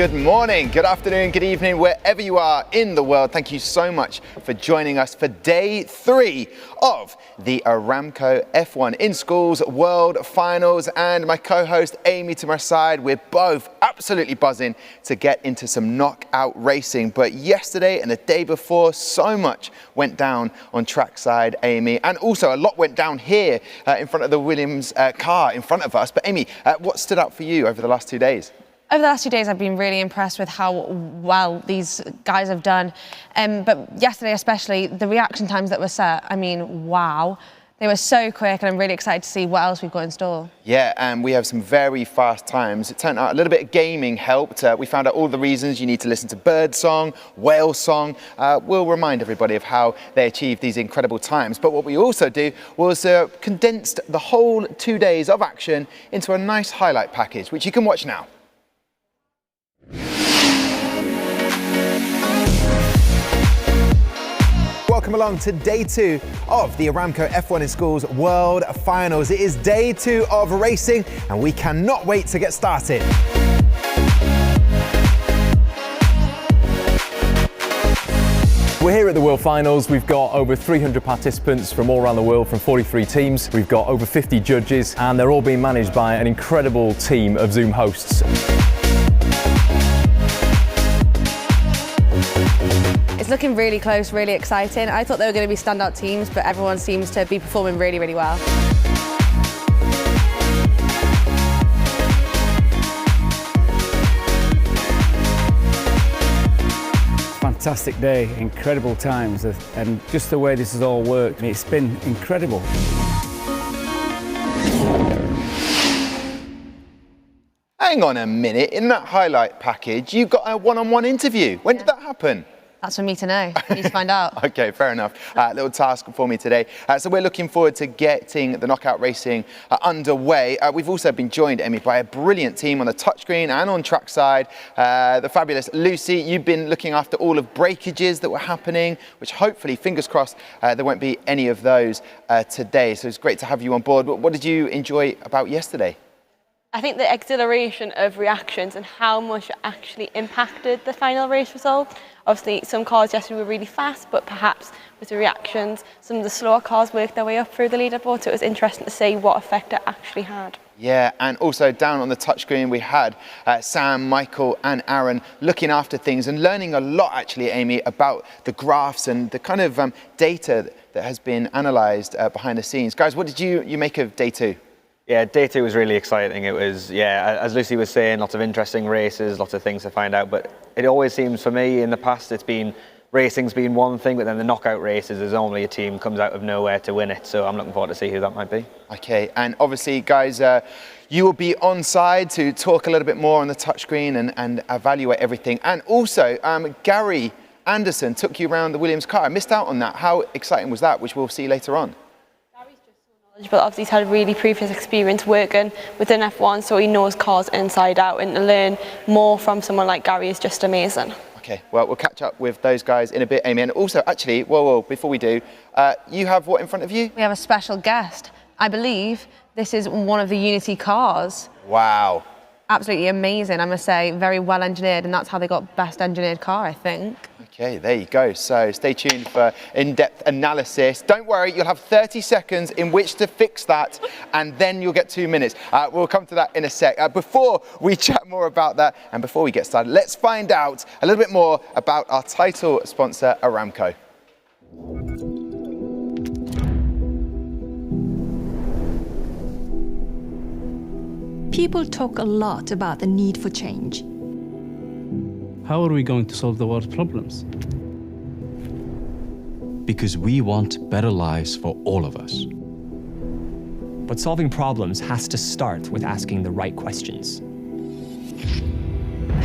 good morning, good afternoon, good evening, wherever you are in the world. Thank you so much for joining us for day 3 of the Aramco F1 in Schools World Finals. And my co-host Amy to my side, we're both absolutely buzzing to get into some knockout racing. But yesterday and the day before, so much went down on trackside, Amy. And also a lot went down here in front of the Williams car in front of us. But Amy, what stood out for you over the last 2 days? Over the last 2 days, I've been really impressed with how well these guys have done. But yesterday especially, the reaction times that were set, I mean, wow. They were so quick, and I'm really excited to see what else we've got in store. Yeah, and we have some very fast times. It turned out a little bit of gaming helped. We found out all the reasons you need to listen to birdsong, whale song. We'll remind everybody of how they achieved these incredible times. But what we also do was condensed the whole 2 days of action into a nice highlight package, which you can watch now. Welcome along to day 2 of the Aramco F1 in Schools World Finals. It is day 2 of racing, and we cannot wait to get started. We're here at the World Finals. We've got over 300 participants from all around the world, from 43 teams. We've got over 50 judges, and they're all being managed by an incredible team of Zoom hosts. It's looking really close, really exciting. I thought they were going to be standout teams, but everyone seems to be performing really, really well. Fantastic day, incredible times, and just the way this has all worked, it's been incredible. Hang on a minute, in that highlight package, you got a one-on-one interview. When did that happen? That's for me to know. You need to find out. Okay, fair enough. Little task for me today. So we're looking forward to getting the knockout racing underway. We've also been joined, Amy, by a brilliant team on the touchscreen and on trackside. The fabulous Lucy, you've been looking after all of breakages that were happening, which hopefully, fingers crossed, there won't be any of those today. So it's great to have you on board. What did you enjoy about yesterday? I think the exhilaration of reactions and how much it actually impacted the final race result. Obviously, some cars yesterday were really fast, but perhaps with the reactions, some of the slower cars worked their way up through the leaderboard, so it was interesting to see what effect it actually had. Yeah, and also down on the touchscreen we had Sam, Michael and Aaron looking after things and learning a lot actually, Amy, about the graphs and the kind of data that has been analysed behind the scenes. Guys, what did you make of day 2? Yeah, day 2 was really exciting. It was, yeah, as Lucy was saying, lots of interesting races, lots of things to find out. But it always seems for me in the past, racing's been one thing, but then the knockout races is normally a team comes out of nowhere to win it. So I'm looking forward to see who that might be. Okay, and obviously, guys, you will be on side to talk a little bit more on the touchscreen and evaluate everything. And also, Gary Anderson took you around the Williams car. I missed out on that. How exciting was that, which we'll see later on? But obviously he's had a really previous experience working within F1, so he knows cars inside out, and to learn more from someone like Gary is just amazing. Okay, well, we'll catch up with those guys in a bit, Amy. And also, actually, whoa, before we do, you have what in front of you? We have a special guest. I believe this is one of the Unity cars. Wow. Absolutely amazing, I must say. Very well engineered, and that's how they got best engineered car, I think. Okay, there you go. So stay tuned for in-depth analysis. Don't worry, you'll have 30 seconds in which to fix that, and then you'll get 2 minutes. We'll come to that in a sec. Before we chat more about that, and before we get started, let's find out a little bit more about our title sponsor, Aramco. People talk a lot about the need for change. How are we going to solve the world's problems? Because we want better lives for all of us. But solving problems has to start with asking the right questions.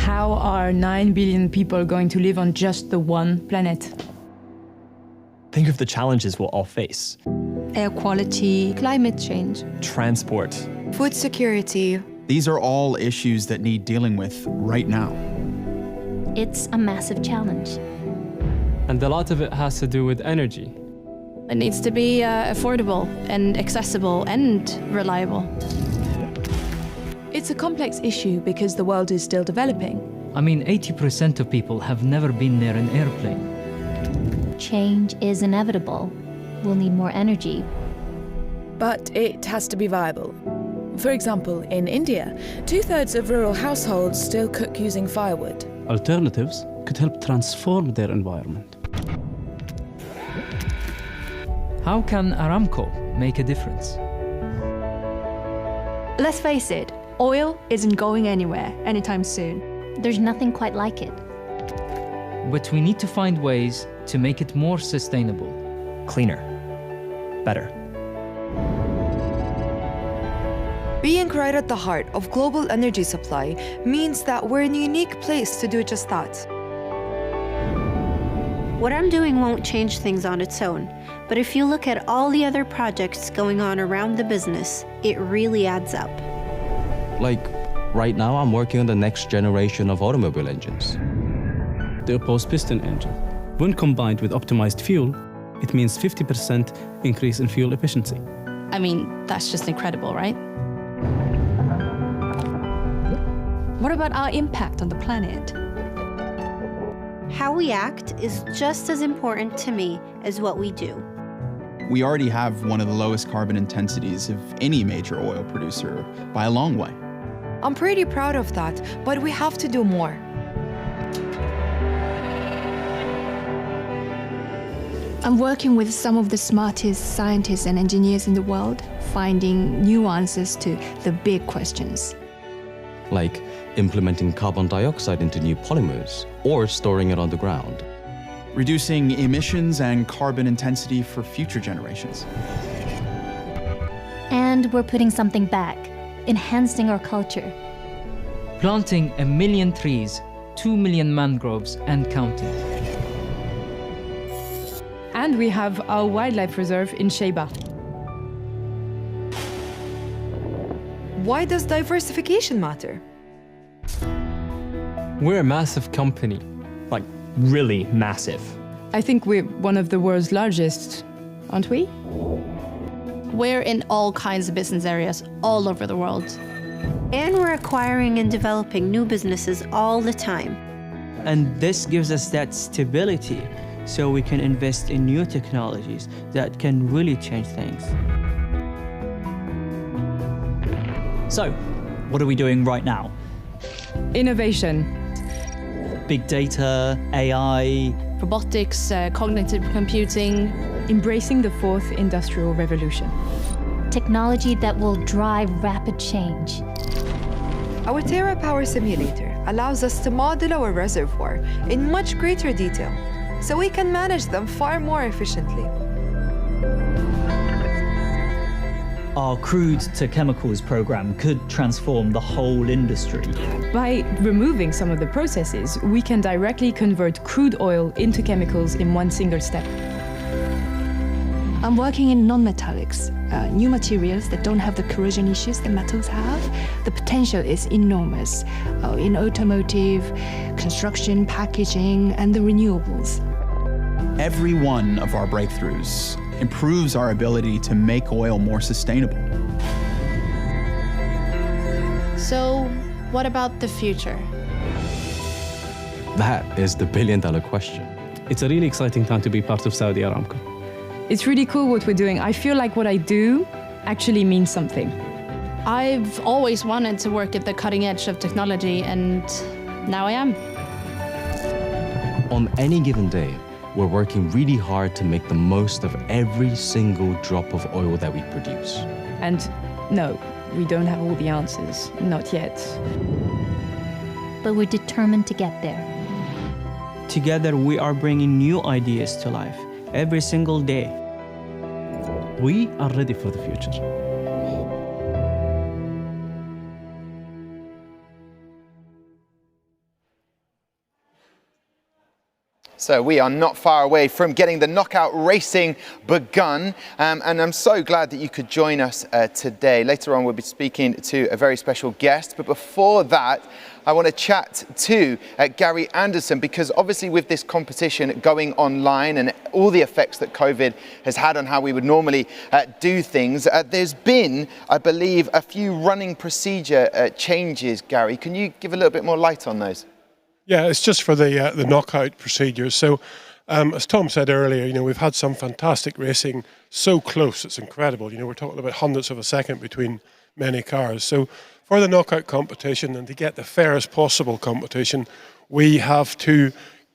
How are 9 billion people going to live on just the one planet? Think of the challenges we'll all face. Air quality, climate change, transport, food security. These are all issues that need dealing with right now. It's a massive challenge. And a lot of it has to do with energy. It needs to be affordable and accessible and reliable. It's a complex issue because the world is still developing. I mean, 80% of people have never been near an airplane. Change is inevitable. We'll need more energy. But it has to be viable. For example, in India, 2/3 of rural households still cook using firewood. Alternatives could help transform their environment. How can Aramco make a difference? Let's face it, oil isn't going anywhere anytime soon. There's nothing quite like it. But we need to find ways to make it more sustainable. Cleaner. Better. Being right at the heart of global energy supply means that we're in a unique place to do just that. What I'm doing won't change things on its own, but if you look at all the other projects going on around the business, it really adds up. Like, right now I'm working on the next generation of automobile engines. The opposed piston engine. When combined with optimized fuel, it means 50% increase in fuel efficiency. I mean, that's just incredible, right? What about our impact on the planet? How we act is just as important to me as what we do. We already have one of the lowest carbon intensities of any major oil producer by a long way. I'm pretty proud of that, but we have to do more. I'm working with some of the smartest scientists and engineers in the world, finding new answers to the big questions. Like implementing carbon dioxide into new polymers or storing it on the ground. Reducing emissions and carbon intensity for future generations. And we're putting something back, enhancing our culture. Planting 1 million trees, 2 million mangroves, and counting. And we have our wildlife reserve in Sheba. Why does diversification matter? We're a massive company, like really massive. I think we're one of the world's largest, aren't we? We're in all kinds of business areas all over the world. And we're acquiring and developing new businesses all the time. And this gives us that stability so we can invest in new technologies that can really change things. So, what are we doing right now? Innovation. Big data, AI. Robotics, cognitive computing. Embracing the fourth industrial revolution. Technology that will drive rapid change. Our Terra Power Simulator allows us to model our reservoir in much greater detail, so we can manage them far more efficiently. Our crude to chemicals program could transform the whole industry. By removing some of the processes, we can directly convert crude oil into chemicals in one single step. I'm working in non-metallics, new materials that don't have the corrosion issues that metals have. The potential is enormous in automotive, construction, packaging, and the renewables. Every one of our breakthroughs improves our ability to make oil more sustainable. So, what about the future? That is the billion-dollar question. It's a really exciting time to be part of Saudi Aramco. It's really cool what we're doing. I feel like what I do actually means something. I've always wanted to work at the cutting edge of technology, and now I am. On any given day, we're working really hard to make the most of every single drop of oil that we produce. And no, we don't have all the answers, not yet. But we're determined to get there. Together, we are bringing new ideas to life every single day. We are ready for the future. So we are not far away from getting the knockout racing begun, and I'm so glad that you could join us today. Later on we'll be speaking to a very special guest, but before that I want to chat to Gary Anderson, because obviously with this competition going online and all the effects that COVID has had on how we would normally do things, there's been, I believe, a few running procedure changes. Gary, can you give a little bit more light on those? Yeah, it's just for the knockout procedure. So, as Tom said earlier, we've had some fantastic racing so close, it's incredible. We're talking about hundredths of a second between many cars. So, for the knockout competition and to get the fairest possible competition, we have to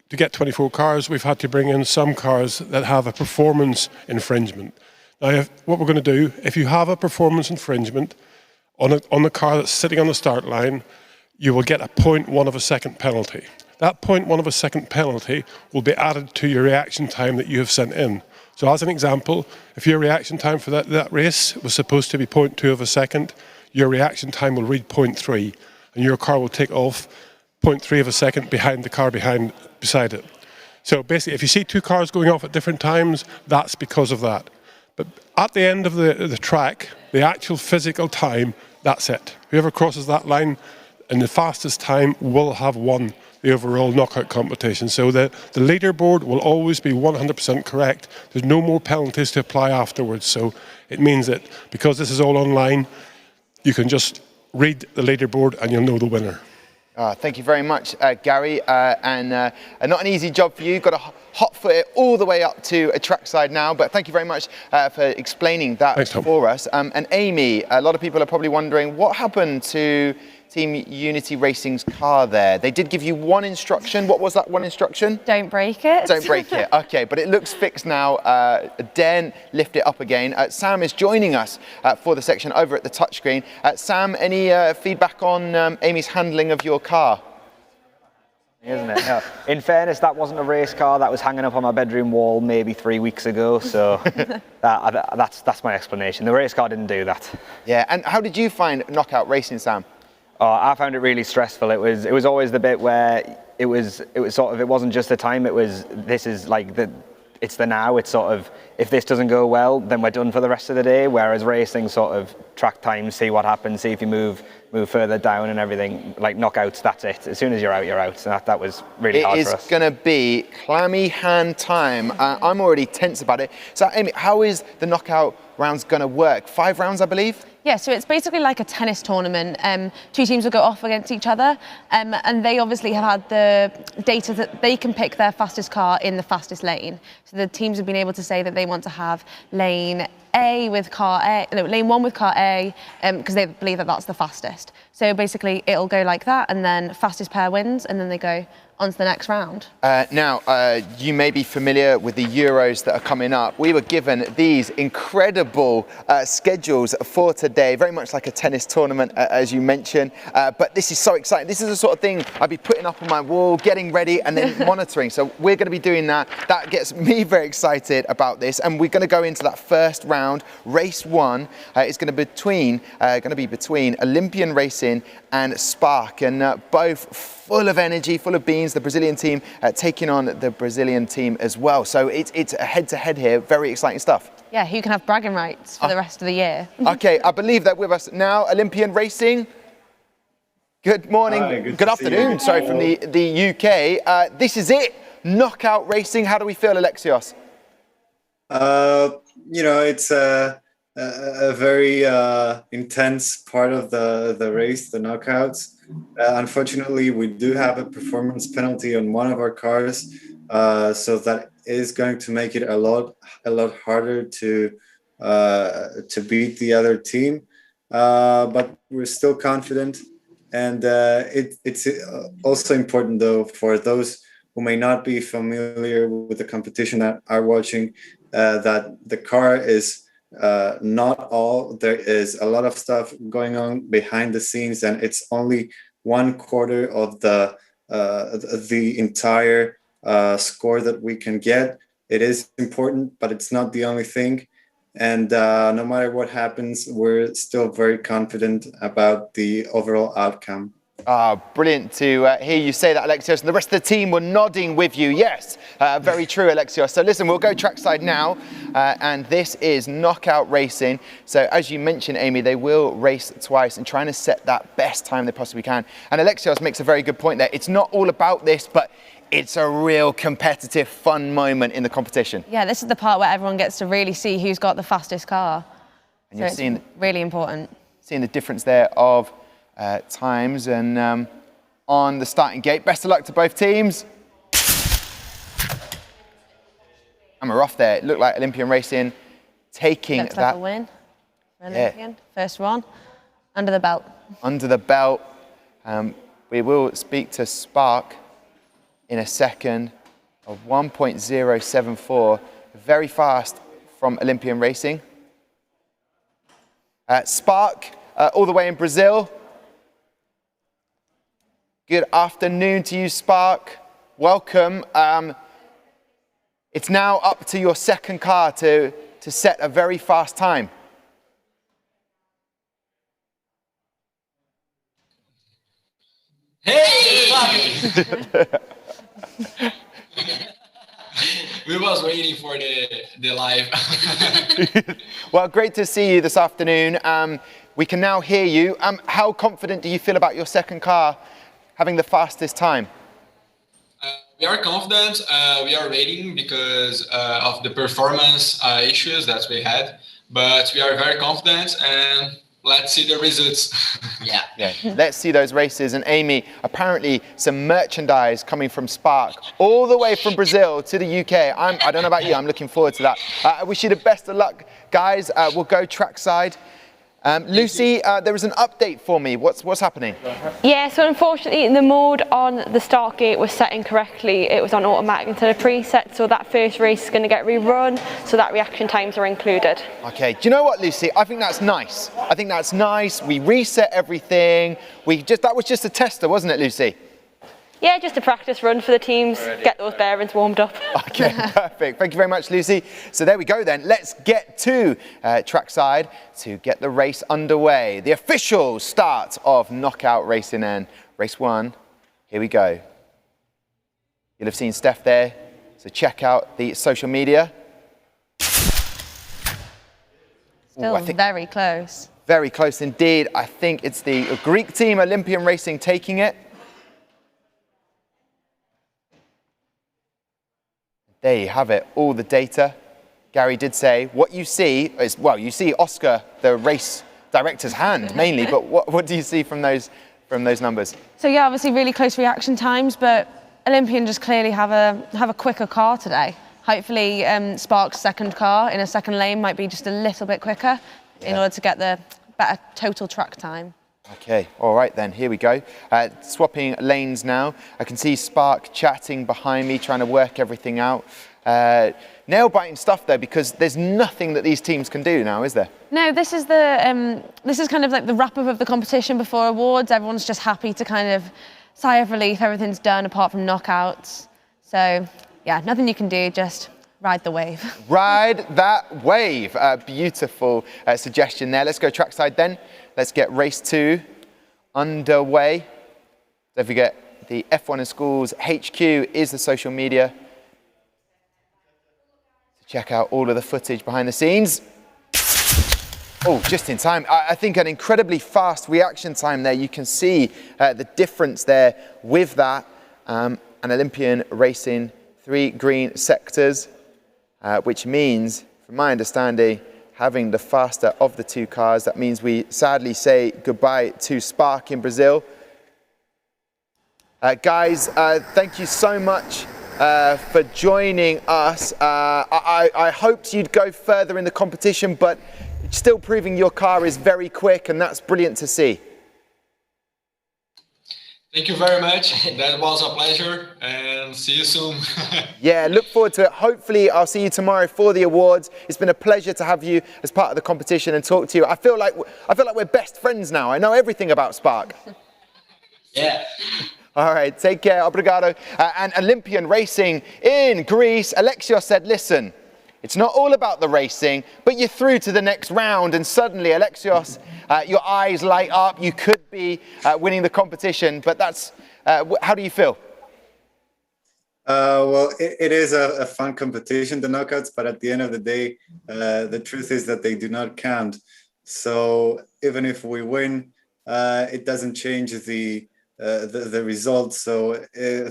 get 24 cars, we've had to bring in some cars that have a performance infringement. Now, what we're going to do, if you have a performance infringement on the car that's sitting on the start line, you will get a 0.1 of a second penalty. That 0.1 of a second penalty will be added to your reaction time that you have sent in. So as an example, if your reaction time for that race was supposed to be 0.2 of a second, your reaction time will read 0.3, and your car will take off 0.3 of a second behind the car beside it. So basically, if you see two cars going off at different times, that's because of that. But at the end of the track, the actual physical time, that's it. Whoever crosses that line in the fastest time will have won the overall knockout competition. So the leaderboard will always be 100% correct. There's no more penalties to apply afterwards. So it means that because this is all online, you can just read the leaderboard and you'll know the winner. Thank you very much, Gary. And not an easy job for you. You've got to hot foot it all the way up to a trackside now. But thank you very much for explaining that for us. And Amy, a lot of people are probably wondering what happened to Team Unity Racing's car there. They did give you one instruction. What was that one instruction? Don't break it. Don't break it. Okay, but it looks fixed now. Then lift it up again. Sam is joining us for the section over at the touchscreen. Sam, any feedback on Amy's handling of your car? Isn't it? No. In fairness, that wasn't a race car. That was hanging up on my bedroom wall maybe 3 weeks ago. So that's my explanation. The race car didn't do that. Yeah. And how did you find knockout racing, Sam? Oh, I found it really stressful. It was always the bit where it was sort of, it wasn't just the time. It's the now. It's sort of, if this doesn't go well, then we're done for the rest of the day. Whereas racing, sort of track time, see what happens, see if you move further down and everything. Like knockouts, that's it. As soon as you're out, you're out. So that was really hard for us. It is going to be clammy hand time. I'm already tense about it. So Amy, how is the knockout rounds going to work? 5 rounds, I believe? Yeah, so it's basically like a tennis tournament. 2 teams will go off against each other, and they obviously have had the data that they can pick their fastest car in the fastest lane. So the teams have been able to say that they want to have lane A with car A, no, lane 1 with car A, because they believe that that's the fastest. So basically, it'll go like that, and then fastest pair wins, and then they go on to the next round. Now, you may be familiar with the Euros that are coming up. We were given these incredible schedules for today, very much like a tennis tournament, as you mentioned. But this is so exciting. This is the sort of thing I'd be putting up on my wall, getting ready, and then monitoring. So we're going to be doing that. That gets me very excited about this. And we're going to go into that first round. Race 1 is going to be between Olympian Racing and Spark, and both full of energy, full of beans. The Brazilian team taking on the Brazilian team as well. So it's a head-to-head here. Very exciting stuff. Yeah, who can have bragging rights for the rest of the year. Okay, I believe that with us now, Olympian Racing. Good morning. Hi, good afternoon. Sorry, from the UK. This is it. Knockout racing. How do we feel, Alexios? It's a very intense part of the race, the knockouts. Unfortunately, we do have a performance penalty on one of our cars, so that is going to make it a lot harder to beat the other team. But we're still confident, and it's also important, though, for those who may not be familiar with the competition that are watching, that the car is not all. There is a lot of stuff going on behind the scenes, and it's only 1/4 of the entire score that we can get. It is important, but it's not the only thing. And no matter what happens, we're still very confident about the overall outcome. Brilliant to hear you say that, Alexios, and the rest of the team were nodding with you. Yes, very true, Alexios. So listen, we'll go trackside now, and this is knockout racing. So as you mentioned, Amy, they will race twice and trying to set that best time they possibly can. And Alexios makes a very good point there. It's not all about this, but it's a real competitive, fun moment in the competition. Yeah, this is the part where everyone gets to really see who's got the fastest car. And you're seeing really important. Seeing the difference there of times, and on the starting gate. Best of luck to both teams. And we're off there. It looked like Olympian Racing taking Looks that. like a win for Olympian. First one, under the belt. Under the belt. We will speak to Spark in a second. A 1.074, very fast from Olympian Racing. Spark, all the way in Brazil. Good afternoon to you, Spark. Welcome. It's now up to your second car to set a very fast time. Hey! We was waiting for the live. Well, great to see you this afternoon. We can now hear you. How confident do you feel about your second car having the fastest time? We are confident. We are waiting because of the performance issues that we had, but we are very confident, and let's see the results. Yeah, let's see those races. And Amy, apparently some merchandise coming from Spark all the way from Brazil to the UK. I don't know about you, I'm looking forward to that. I wish you the best of luck, guys. We'll go trackside. Lucy, there was an update for me. What's happening? Yeah, so unfortunately the mode on the start gate was set incorrectly. It was on automatic instead of preset, so that first race is going to get rerun, so that reaction times are included. Okay, do you know what, Lucy? I think that's nice. I think that's nice. We reset everything. That was just a tester, wasn't it, Lucy? Yeah, just a practice run for the teams, get those bearings warmed up. Okay, perfect. Thank you very much, Lucy. So there we go then. Let's get to trackside to get the race underway. The official start of knockout racing and race one. Here we go. You'll have seen Steph there, so check out the social media. Still very close. Very close indeed. I think it's the Greek team, Olympian Racing, taking it. There you have it, all the data. Gary did say, what you see is, well, you see Oscar, the race director's hand mainly, but what do you see from those numbers? So yeah, obviously really close reaction times, but Olympian just clearly have a quicker car today. Hopefully Spark's second car in a second lane might be just a little bit quicker in order to get the better total track time. Okay, all right then, here we go. Swapping lanes now. I can see Spark chatting behind me, trying to work everything out. Nail-biting stuff though, because there's nothing that these teams can do now, is there? No, this is kind of like the wrap-up of the competition before awards. Everyone's just happy to kind of sigh of relief. Everything's done apart from knockouts. So yeah, nothing you can do, just ride the wave. Ride that wave. Beautiful suggestion there. Let's go trackside then. Let's get race 2 underway. Don't forget, the F1 in Schools HQ is the social media. So check out all of the footage behind the scenes. Oh, just in time. I think an incredibly fast reaction time there. You can see the difference there with that. An Olympian racing 3 green sectors, which means, from my understanding, having the faster of the 2 cars. That means we sadly say goodbye to Spark in Brazil. Guys, thank you so much for joining us. I hoped you'd go further in the competition, but still proving your car is very quick, and that's brilliant to see. Thank you very much. That was a pleasure, and see you soon. Yeah, look forward to it. Hopefully, I'll see you tomorrow for the awards. It's been a pleasure to have you as part of the competition and talk to you. I feel like we're best friends now. I know everything about Spark. Yeah. All right, take care. Obrigado. And Olympian Racing in Greece. Alexios said, listen, it's not all about the racing, but you're through to the next round, and suddenly, Alexios, your eyes light up. You could be winning the competition, but that's, how do you feel? Well, it is a fun competition, the knockouts, but at the end of the day, the truth is that they do not count. So even if we win, it doesn't change the result. So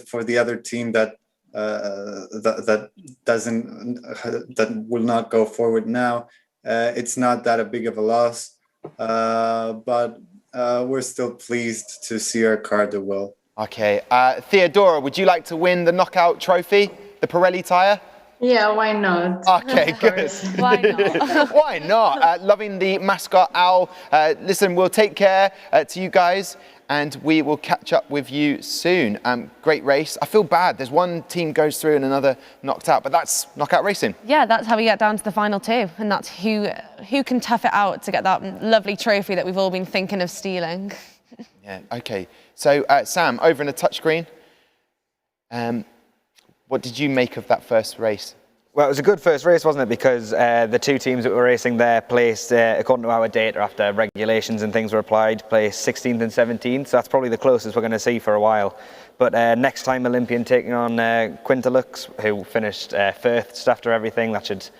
for the other team that will not go forward now, it's not that big of a loss. But we're still pleased to see our car do well. Okay, Theodora, would you like to win the knockout trophy, the Pirelli tyre, the knockout trophy, the Pirelli tyre? Yeah, why not? Okay, good. Why not? Why not? Loving the mascot owl. Listen, we'll take care to you guys, and we will catch up with you soon. Great race. I feel bad. There's one team goes through and another knocked out, but that's knockout racing. Yeah, that's how we get down to the final two, and that's who can tough it out to get that lovely trophy that we've all been thinking of stealing. Yeah. Okay. So Sam, over in the touchscreen. What did you make of that first race? Well, it was a good first race, wasn't it? Because the two teams that were racing there placed, according to our data, after regulations and things were applied, placed 16th and 17th. So that's probably the closest we're going to see for a while. But next time, Olympian taking on Quintilux, who finished first after everything. That should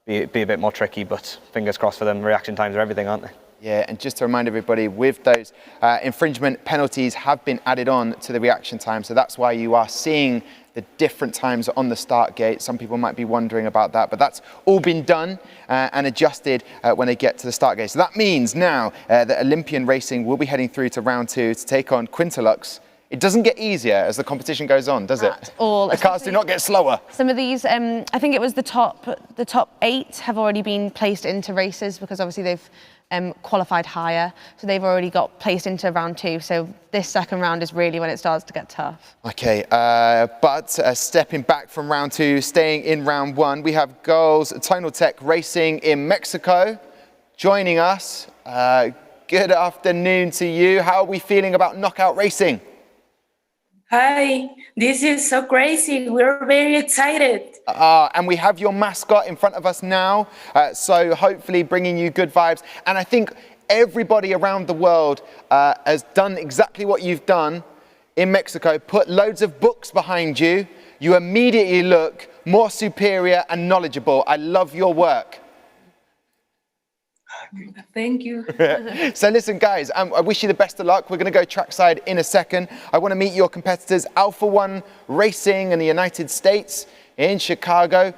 be a bit more tricky, but fingers crossed for them. Reaction times are everything, aren't they? Yeah, and just to remind everybody, with those infringement penalties have been added on to the reaction time. So that's why you are seeing the different times on the start gate. Some people might be wondering about that, but that's all been done and adjusted when they get to the start gate. So that means now that Olympian Racing will be heading through to round two to take on Quintilux. It doesn't get easier as the competition goes on, does it? At all. The cars do not get slower. Some of these, I think it was the top 8 have already been placed into races because obviously they've qualified higher, so they've already got placed into round two. So this second round is really when it starts to get tough. Okay, but stepping back from round two, staying in round one, we have Girls Tonal Tech Racing in Mexico joining us. Good afternoon to you. How are we feeling about knockout racing? Hi, this is so crazy. We're very excited. And we have your mascot in front of us now, so hopefully bringing you good vibes. And I think everybody around the world has done exactly what you've done in Mexico, put loads of books behind you. You immediately look more superior and knowledgeable. I love your work. Thank you. So listen, guys, I wish you the best of luck. We're going to go trackside in a second. I want to meet your competitors, Alpha One Racing in the United States in Chicago.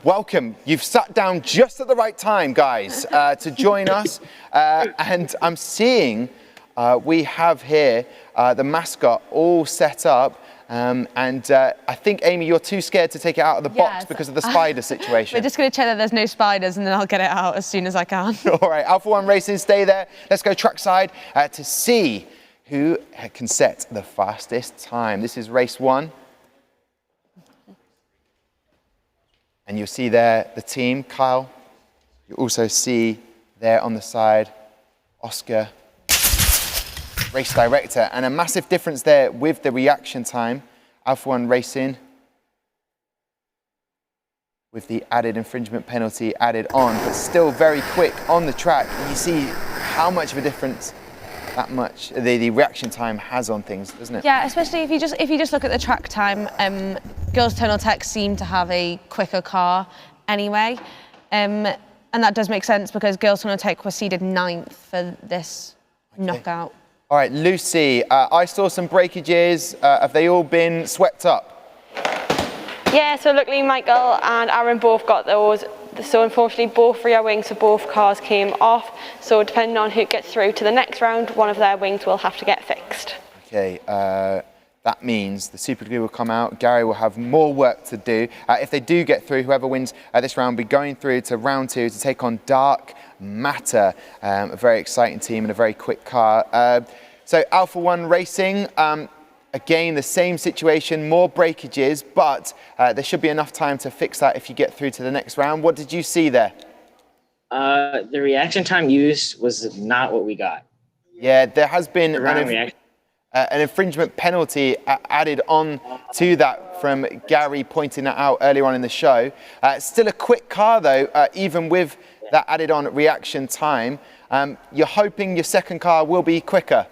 Welcome. You've sat down just at the right time, guys, to join us. And I'm seeing we have here the mascot all set up. I think, Amy, you're too scared to take it out of the box because of the spider situation. We're just going to check that there's no spiders and then I'll get it out as soon as I can. All right, Alpha One Racing, stay there. Let's go trackside to see who can set the fastest time. This is race one. And you'll see there the team, Kyle. You also see there on the side, Oscar, race director, and a massive difference there with the reaction time. Alpha One Racing with the added infringement penalty added on, but still very quick on the track. And you see how much of a difference that much the reaction time has on things, doesn't it? Yeah, especially if you just look at the track time. Girls Tonal Tech seem to have a quicker car anyway, and that does make sense because Girls Tonal Tech was seeded 9th for this knockout. All right, Lucy, I saw some breakages. Have they all been swept up? Yeah, so luckily Michael and Aaron both got those. So unfortunately both rear wings for both cars came off. So depending on who gets through to the next round, one of their wings will have to get fixed. Okay, that means the super glue will come out. Gary will have more work to do. If they do get through, whoever wins this round will be going through to round two to take on Dark Matter, a very exciting team and a very quick car. So Alpha One Racing, again, the same situation, more breakages, but there should be enough time to fix that if you get through to the next round. What did you see there? The reaction time used was not what we got. Yeah, there has been an infringement penalty added on to that from Gary pointing that out earlier on in the show. Still a quick car though, even with that added on reaction time. You're hoping your second car will be quicker.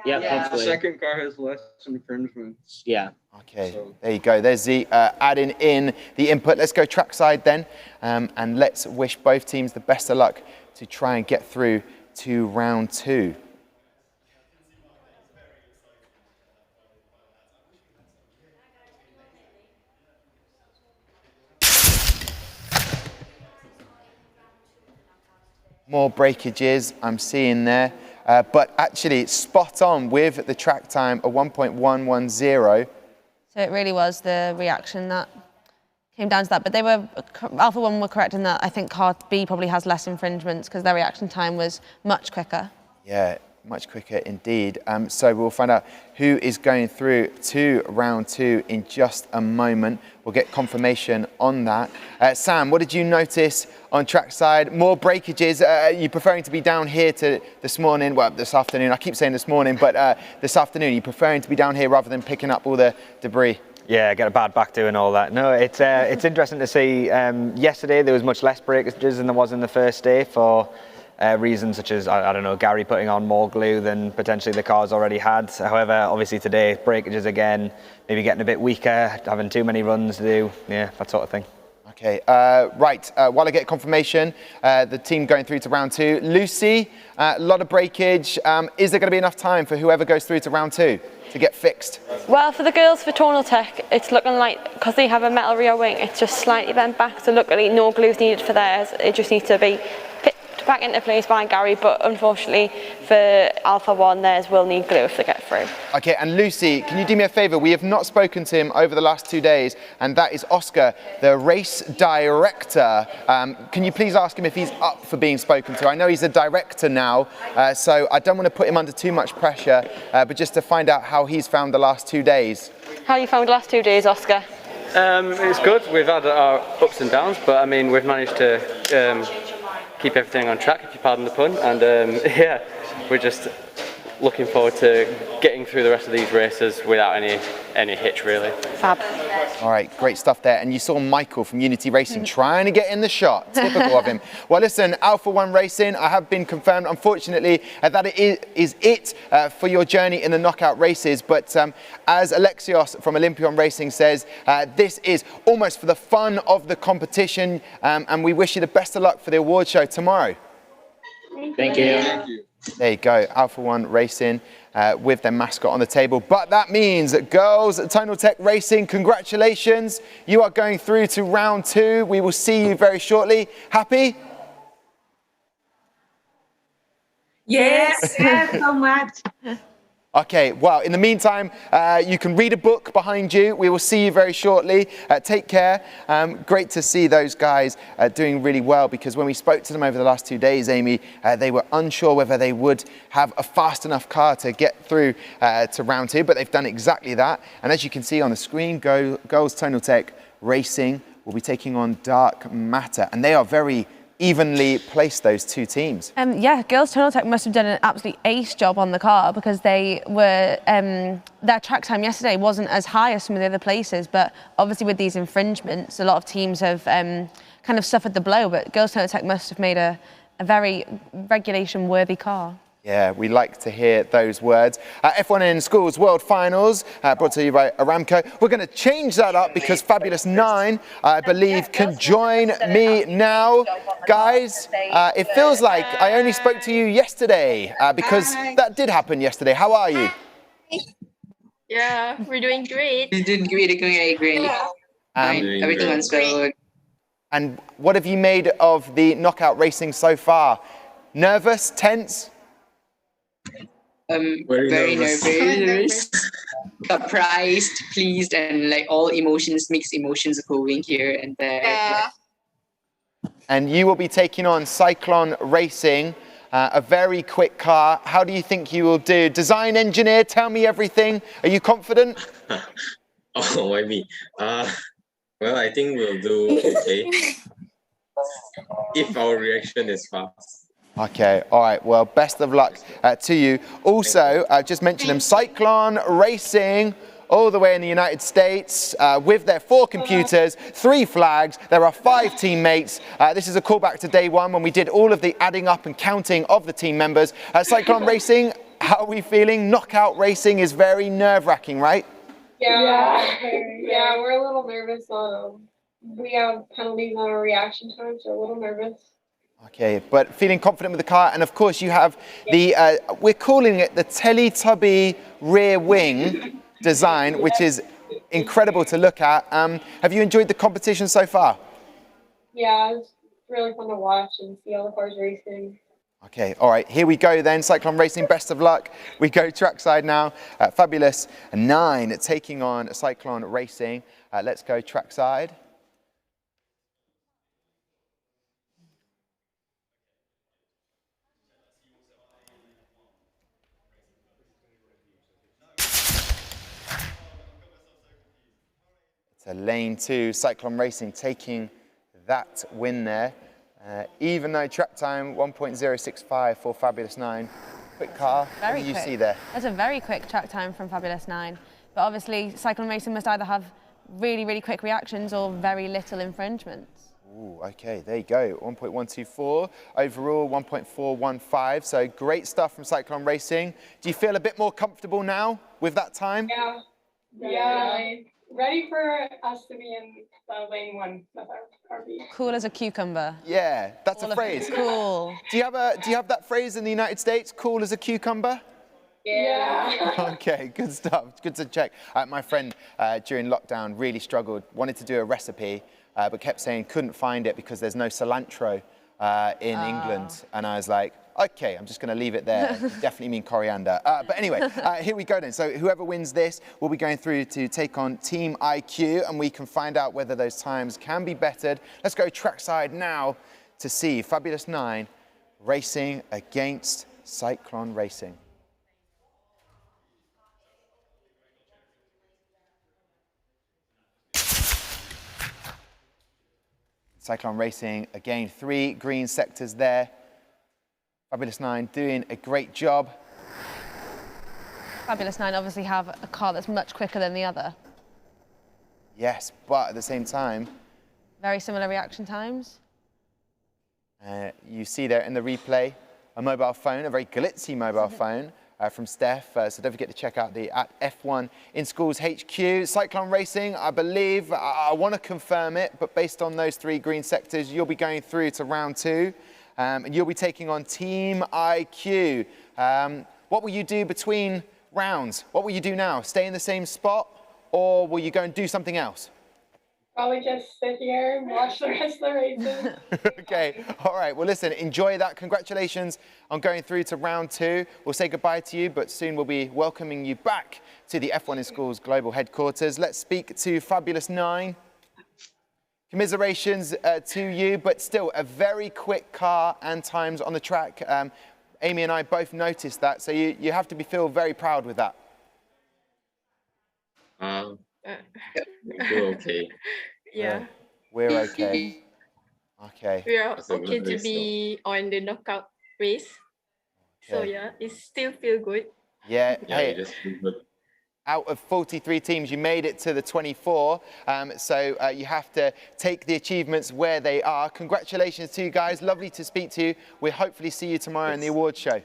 Yeah, the second car has less infringements. Yeah. Okay, so there you go. There's the adding in the input. Let's go trackside then, and let's wish both teams the best of luck to try and get through to round two. More breakages I'm seeing there. but actually spot on with the track time of 1.110. So it really was the reaction that came down to that. But they were, Alpha 1 were correct in that I think car B probably has less infringements because their reaction time was much quicker. Yeah, much quicker indeed. So we'll find out who is going through to round 2 in just a moment. We'll get confirmation on that. Sam, what did you notice on trackside? More breakages. You preferring to be down here this morning? Well, this afternoon. I keep saying this morning, but this afternoon. You preferring to be down here rather than picking up all the debris? Yeah, get a bad back doing all that. No, it's interesting to see. Yesterday there was much less breakages than there was in the first day for reasons such as, I don't know, Gary putting on more glue than potentially the cars already had. However, obviously today, breakages again, maybe getting a bit weaker, having too many runs to do, yeah, that sort of thing. Okay, right, while I get confirmation, the team going through to round 2. Lucy, a lot of breakage. Is there going to be enough time for whoever goes through to round 2 to get fixed? Well, for the girls for Tonal Tech, it's looking like, because they have a metal rear wing, it's just slightly bent back, so luckily no glue's needed for theirs. It just needs to be back into place by Gary, but unfortunately for Alpha 1, theirs will need glue if they get through. Okay, and Lucy, can you do me a favour? We have not spoken to him over the last 2 days, and that is Oscar, the race director. Can you please ask him if he's up for being spoken to? I know he's a director now, so I don't want to put him under too much pressure, but just to find out how he's found the last 2 days. How you found the last 2 days, Oscar? It's good. We've had our ups and downs, but I mean, we've managed to keep everything on track, if you pardon the pun, and yeah, we're just looking forward to getting through the rest of these races without any hitch, really. Fab. All right, great stuff there. And you saw Michael from Unity Racing trying to get in the shot. Typical of him. Well, listen, Alpha 1 Racing, I have been confirmed, unfortunately, that it is it for your journey in the knockout races. But as Alexios from Olympion Racing says, this is almost for the fun of the competition. And we wish you the best of luck for the award show tomorrow. Thank you. There you go, Alpha 1 Racing with their mascot on the table. But that means that girls at Tonal Tech Racing, congratulations. You are going through to round 2. We will see you very shortly. Happy? Yes, yes, so much. Okay, well, in the meantime, you can read a book behind you. We will see you very shortly. Take care. Great to see those guys doing really well, because when we spoke to them over the last 2 days, Amy, they were unsure whether they would have a fast enough car to get through to round 2, but they've done exactly that. And as you can see on the screen, Girls Tonal Tech Racing will be taking on Dark Matter, and they are very evenly placed, those two teams. Yeah, Girls Tonal Tech must have done an absolute ace job on the car, because they were their track time yesterday wasn't as high as some of the other places, but obviously with these infringements, a lot of teams have kind of suffered the blow, but Girls Tonal Tech must have made a very regulation-worthy car. Yeah, we like to hear those words. F1 in Schools World Finals, brought to you by Aramco. We're going to change that up because Fabulous 9, I believe, can join me now. Guys, it feels like I only spoke to you yesterday because that did happen yesterday. How are you? Yeah, we're doing great. We're doing great. Everything was good. And what have you made of the knockout racing so far? Nervous? Tense? Very nervous. Surprised, pleased, and like all emotions, mixed emotions going here and there. Yeah. And you will be taking on Cyclone Racing, a very quick car. How do you think you will do? Design engineer, tell me everything. Are you confident? Oh, why me? Well, I think we'll do okay if our reaction is fast. Okay, all right, well, best of luck to you. Also, I just mentioned them, Cyclone Racing, all the way in the United States, with their 4 computers, 3 flags, there are 5 teammates. This is a callback to day 1 when we did all of the adding up and counting of the team members. Cyclone Racing, how are we feeling? Knockout racing is very nerve-wracking, right? Yeah, we're a little nervous. We have penalties on our reaction time, so a little nervous. Okay, but feeling confident with the car, and of course you have the, we're calling it the Teletubby rear wing design, which is incredible to look at. Have you enjoyed the competition so far? Yeah, it's really fun to watch and see all the cars racing. Okay, all right, here we go then. Cyclone Racing, best of luck. We go trackside now. Fabulous 9 taking on Cyclone Racing. Let's go trackside. So lane 2, Cyclone Racing taking that win there. Even though track time 1.065 for Fabulous 9. Quick car, what do you see there? That's a very quick track time from Fabulous 9. But obviously, Cyclone Racing must either have really, really quick reactions or very little infringements. Ooh, okay, there you go. 1.124, overall 1.415. So great stuff from Cyclone Racing. Do you feel a bit more comfortable now with that time? Yeah. Yeah. Ready for us to be in lane 1 with our beat. Cool as a cucumber. Yeah, that's a phrase. Cool. Do you have that phrase in the United States? Cool as a cucumber? Yeah. Okay, good stuff. Good to check. My friend during lockdown really struggled, wanted to do a recipe, but kept saying couldn't find it because there's no cilantro in England. And I was like, okay, I'm just going to leave it there. You definitely mean coriander. But anyway, here we go then. So whoever wins this will be going through to take on Team IQ, and we can find out whether those times can be bettered. Let's go trackside now to see Fabulous 9 racing against Cyclone Racing. Cyclone Racing, again, 3 green sectors there. Fabulous 9 doing a great job. Fabulous 9 obviously have a car that's much quicker than the other. Yes, but at the same time, Very similar reaction times. you see there in the replay, a mobile phone, a very glitzy mobile phone from Steph. So don't forget to check out the @F1 in Schools HQ. Cyclone Racing, I believe, I want to confirm it, but based on those 3 green sectors, you'll be going through to round 2. And you'll be taking on Team IQ. What will you do between rounds? What will you do now? Stay in the same spot, or will you go and do something else? Probably just sit here and watch the rest of the races. Okay, all right. Well, listen, enjoy that. Congratulations on going through to round 2. We'll say goodbye to you, but soon we'll be welcoming you back to the F1 in Schools global headquarters. Let's speak to Fabulous 9. Commiserations to you, but still a very quick car and times on the track. Amy and I both noticed that, so you have to feel very proud with that. We're okay. Yeah. We're okay. Okay. We are That's a okay good to race, be on the knockout race. So Okay. yeah, it still feel good. Yeah. Yeah, Hey, it just feels good. out of 43 teams, you made it to the 24. So you have to take the achievements where they are. Congratulations to you guys. Lovely to speak to you. We'll hopefully see you tomorrow in the awards show.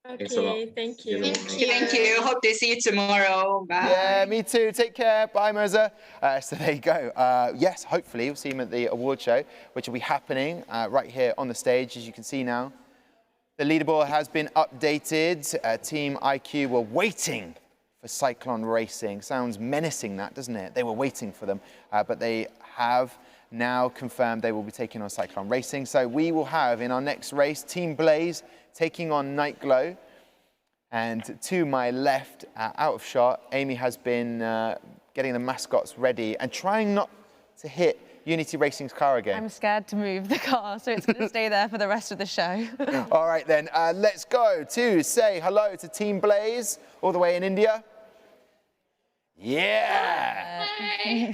Thanks a lot. Okay, thank you. Thank you. Hope to see you tomorrow. Bye. Yeah, me too. Take care. Bye, Mirza. So there you go. Yes, hopefully we'll see him at the award show, which will be happening right here on the stage, as you can see now. The leaderboard has been updated. Team IQ were waiting for Cyclone Racing. Sounds menacing, that, doesn't it? They were waiting for them, but they have now confirmed they will be taking on Cyclone Racing. So we will have in our next race, Team Blaze taking on Night Glow. And to my left, out of shot, Amy has been getting the mascots ready and trying not to hit Unity Racing's car again. I'm scared to move the car, so it's going to stay there for the rest of the show. All right then, let's go to say hello to Team Blaze, all the way in India. Yeah!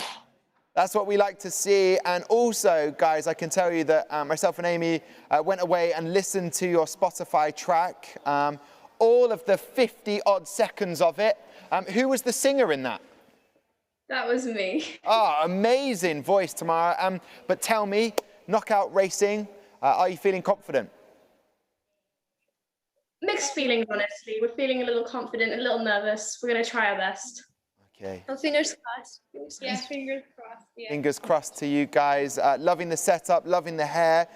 That's what we like to see. And also, guys, I can tell you that myself and Amy went away and listened to your Spotify track, all of the 50-odd seconds of it. Who was the singer in that? That was me. Oh, amazing voice, Tamara. But tell me, knockout racing, are you feeling confident? Mixed feelings, honestly. We're feeling a little confident, a little nervous. We're going to try our best. Okay. Well, fingers crossed. Yeah, fingers crossed. Yeah. Fingers crossed to you guys. Loving the setup, loving the hair.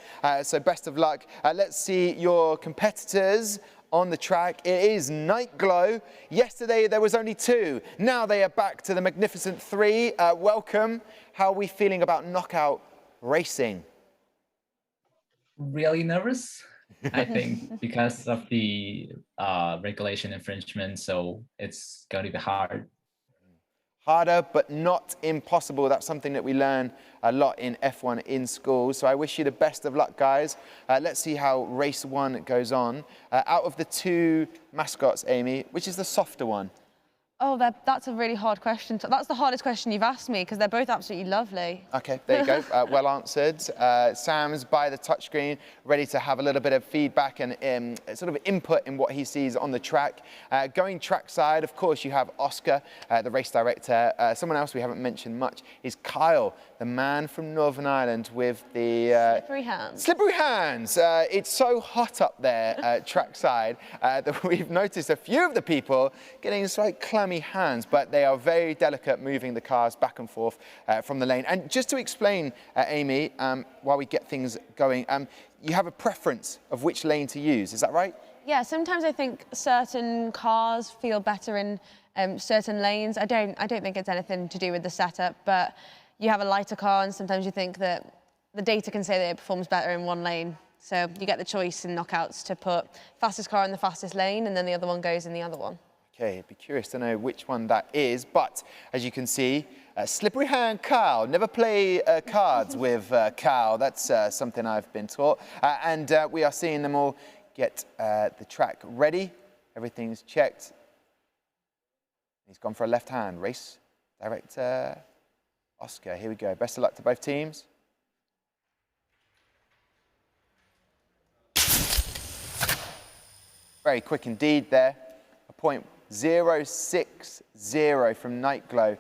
So best of luck. Let's see your competitors on the track. It is Night Glow. Yesterday there was only 2. Now they are back to the magnificent 3. Welcome. How are we feeling about knockout racing? Really nervous. I think, because of the regulation infringement, so it's going to be hard. Harder, but not impossible. That's something that we learn a lot in F1 in school. So I wish you the best of luck, guys. Let's see how race 1 goes on. Out of the 2 mascots, Amy, which is the softer one? Oh, that's a really hard question. That's the hardest question you've asked me because they're both absolutely lovely. Okay, there you go. Well answered. Sam's by the touchscreen, ready to have a little bit of feedback and sort of input in what he sees on the track. Going trackside, of course, you have Oscar, the race director. Someone else we haven't mentioned much is Kyle, the man from Northern Ireland with the... slippery hands. Slippery hands. It's so hot up there trackside that we've noticed a few of the people getting slight clammy hands, but they are very delicate moving the cars back and forth from the lane. And just to explain, Amy, while we get things going, you have a preference of which lane to use, is that right? Yeah, sometimes I think certain cars feel better in certain lanes. I don't think it's anything to do with the setup, but you have a lighter car and sometimes you think that the data can say that it performs better in one lane. So you get the choice in knockouts to put fastest car in the fastest lane and then the other one goes in the other one. Okay, I'd be curious to know which one that is, but as you can see, slippery hand Kyle. Never play cards with Kyle. That's something I've been taught. And we are seeing them all get the track ready. Everything's checked. He's gone for a left hand. Race director Oscar. Here we go. Best of luck to both teams. Very quick indeed there. A point 0.060 from Nightglow.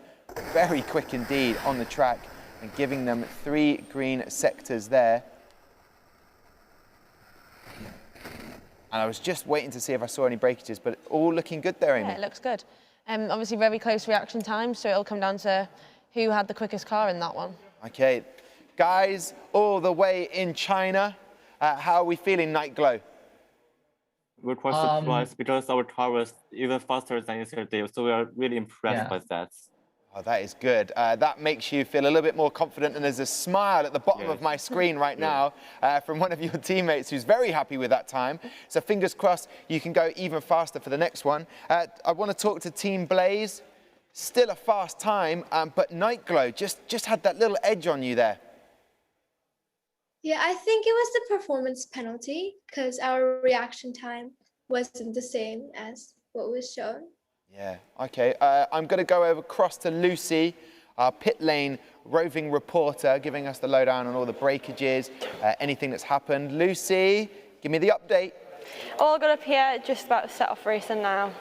Very quick indeed on the track and giving them 3 green sectors there. And I was just waiting to see if I saw any breakages, but all looking good there, Amy. Yeah, it looks good. Obviously very close reaction time, so it'll come down to who had the quickest car in that one. Okay, guys, all the way in China, how are we feeling, Nightglow? We're quite surprised because our car was even faster than yesterday, so we are really impressed by that. Oh, that is good. That makes you feel a little bit more confident, and there's a smile at the bottom of my screen right now from one of your teammates who's very happy with that time. So fingers crossed you can go even faster for the next one. I want to talk to Team Blaze. Still a fast time, but Nightglow just had that little edge on you there. Yeah, I think it was the performance penalty because our reaction time wasn't the same as what was shown. Yeah, okay. I'm going to go over across to Lucy, our pit lane roving reporter, giving us the lowdown on all the breakages, anything that's happened. Lucy, give me the update. All good up here, just about to set off racing now.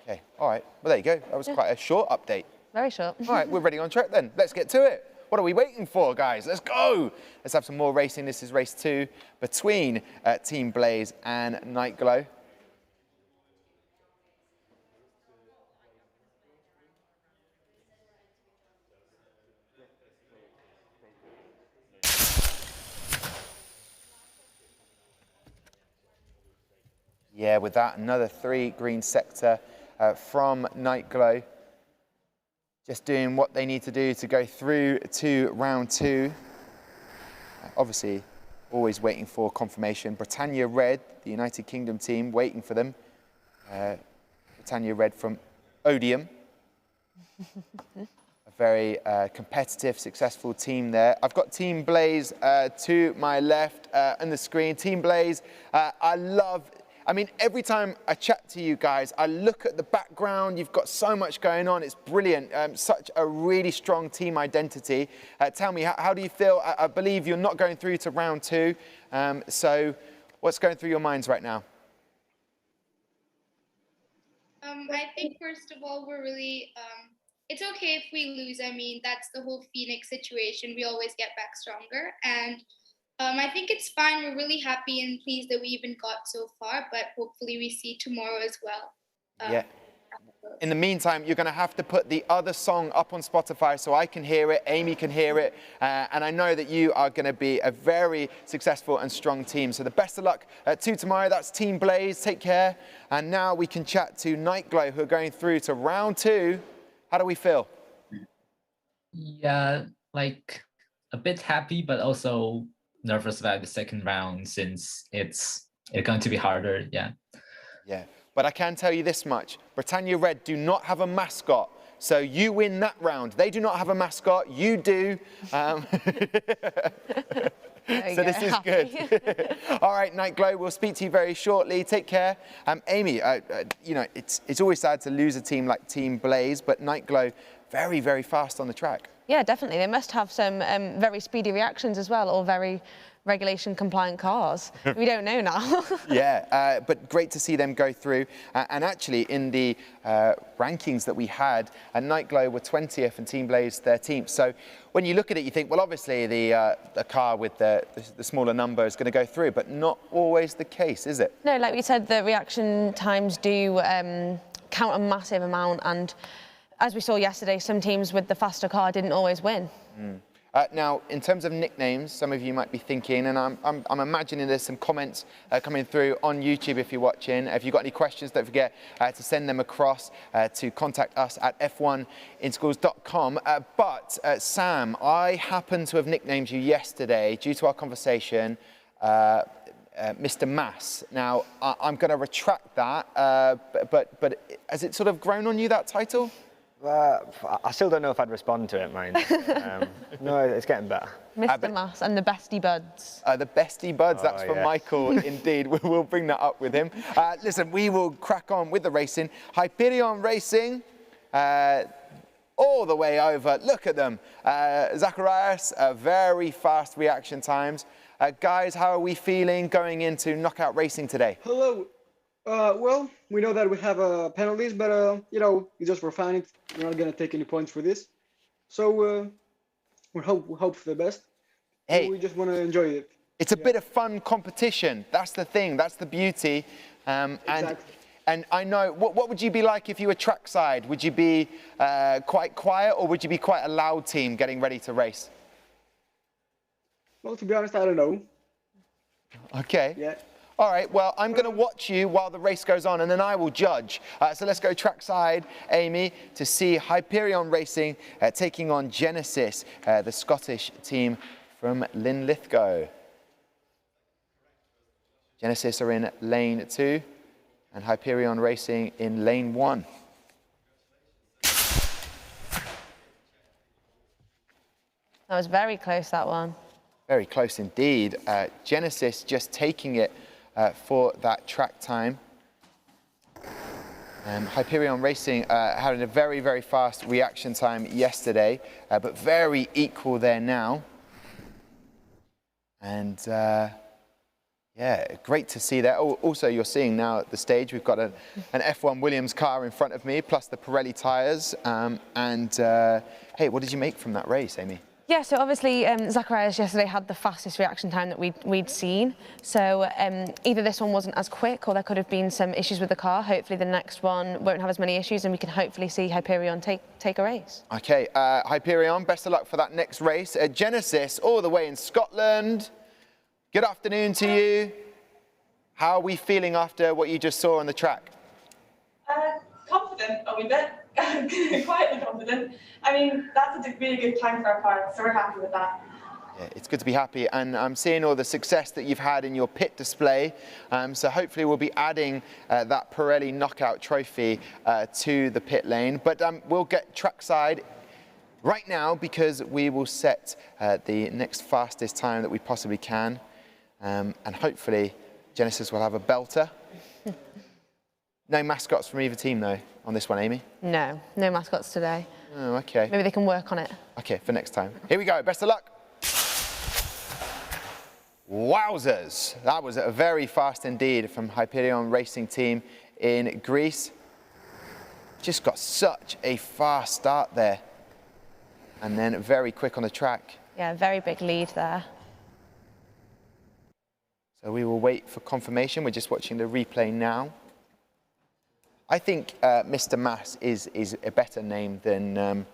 Okay, all right. Well, there you go. That was quite a short update. Very short. All right, we're ready on track then. Let's get to it. What are we waiting for, guys? Let's go. Let's have some more racing. This is race 2 between Team Blaze and Nightglow. Yeah, with that, another 3 green sector from Nightglow. Just doing what they need to do to go through to round 2. Obviously, always waiting for confirmation. Britannia Red, the United Kingdom team, waiting for them. Britannia Red from Odium. A very competitive, successful team there. I've got Team Blaze to my left on the screen. Team Blaze, I mean, every time I chat to you guys, I look at the background. You've got so much going on. It's brilliant. Such a really strong team identity. Tell me, how do you feel? I believe you're not going through to round 2. So what's going through your minds right now? I think, first of all, we're really, it's okay if we lose. I mean, that's the whole Phoenix situation. We always get back stronger. And I think it's fine. We're really happy and pleased that we even got so far, but hopefully we see tomorrow as well. Yeah. In the meantime, you're going to have to put the other song up on Spotify so I can hear it, Amy can hear it, and I know that you are going to be a very successful and strong team. So the best of luck to tomorrow. That's Team Blaze. Take care. And now we can chat to Nightglow, who are going through to round 2. How do we feel? Yeah, like a bit happy, but also nervous about the second round since it's it's going to be harder. Yeah. Yeah, but I can tell you this much. Britannia Red do not have a mascot. So you win that round. They do not have a mascot. You do. So this is good. All right, Nightglow, we'll speak to you very shortly. Take care. Amy, you know, it's always sad to lose a team like Team Blaze, but Nightglow, very, very fast on the track. Yeah, definitely. They must have some very speedy reactions as well, or very regulation compliant cars. We don't know now. Yeah, but great to see them go through. And actually, in the rankings that we had, Nightglow were 20th and Team Blaze 13th. So when you look at it, you think, well, obviously the car with the smaller number is going to go through, but not always the case, is it? No, like we said, the reaction times do count a massive amount, and as we saw yesterday, some teams with the faster car didn't always win. Now, in terms of nicknames, some of you might be thinking, and I'm imagining there's some comments coming through on YouTube if you're watching. If you've got any questions, don't forget to send them across to contact us at f1inschools.com. But Sam, I happened to have nicknamed you yesterday due to our conversation, Mr. Mass. Now, I'm going to retract that, but has it sort of grown on you, that title? I still don't know if I'd respond to it, mind. No, it's getting better. Mr. Mass and the Bestie Buds. The Bestie Buds, that's from yeah. Michael, indeed. We'll bring that up with him. Listen, we will crack on with the racing. Hyperion Racing, all the way over. Look at them. Zacharias, very fast reaction times. Guys, how are we feeling going into knockout racing today? Hello. Well, we know that we have penalties, but you know, it's just for fun. We're not gonna take any points for this. So we hope for the best. Hey, we just want to enjoy it. It's a bit of fun competition. That's the thing. That's the beauty. Exactly. And I know, what would you be like if you were trackside? Would you be quite quiet, or would you be quite a loud team getting ready to race? Well, to be honest, I don't know. Okay. Yeah. All right, well, I'm going to watch you while the race goes on, and then I will judge. So let's go trackside, Amy, to see Hyperion Racing taking on Genesis, the Scottish team from Linlithgow. Genesis are in lane 2, and Hyperion Racing in lane 1. That was very close, that one. Very close indeed. Genesis just taking it for that track time. Hyperion Racing having a very, very fast reaction time yesterday, but very equal there now. And yeah, great to see that. Also, you're seeing now at the stage, we've got an F1 Williams car in front of me, plus the Pirelli tyres. Hey, what did you make from that race, Amy? Yeah, so obviously Zacharias yesterday had the fastest reaction time that we'd seen. So either this one wasn't as quick, or there could have been some issues with the car. Hopefully the next one won't have as many issues, and we can hopefully see Hyperion take a race. Okay, Hyperion, best of luck for that next race. Genesis, all the way in Scotland. Good afternoon to you. How are we feeling after what you just saw on the track? Confident a wee bit, quietly confident. I mean, that's a really good time for our car, so we're happy with that. Yeah, it's good to be happy, and I'm seeing all the success that you've had in your pit display. So hopefully we'll be adding that Pirelli knockout trophy to the pit lane. But we'll get trackside right now, because we will set the next fastest time that we possibly can. And hopefully Genesis will have a belter. No mascots from either team, though, on this one, Amy? No mascots today. Oh, okay. Maybe they can work on it. Okay, for next time. Here we go, best of luck. Wowzers, that was very fast indeed from Hyperion Racing Team in Greece. Just got such a fast start there. And then very quick on the track. Yeah, very big lead there. So we will wait for confirmation. We're just watching the replay now. I think Mr. Mass is a better name than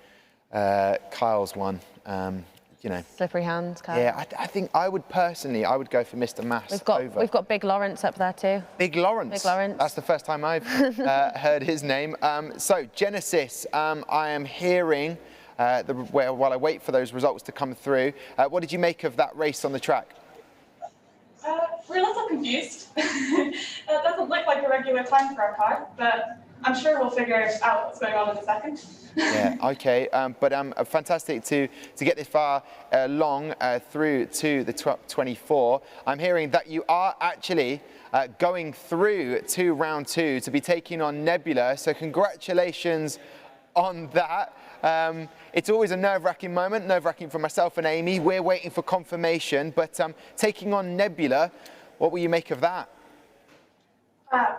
Kyle's one. You know. Slippery hands, Kyle. Yeah, I think I would go for Mr. Mass. We've got Big Lawrence up there too. Big Lawrence. Big Lawrence. That's the first time I've heard his name. So Genesis, I am hearing while I wait for those results to come through. What did you make of that race on the track? we're a little confused. It doesn't look like a regular time for our car, but I'm sure we'll figure out what's going on in a second. Yeah, okay, but fantastic to get this far along through to the 24. I'm hearing that you are actually going through to round 2 to be taking on Nebula, so congratulations on that. It's always a nerve-wracking moment, nerve-wracking for myself and Amy. We're waiting for confirmation, but taking on Nebula, what will you make of that?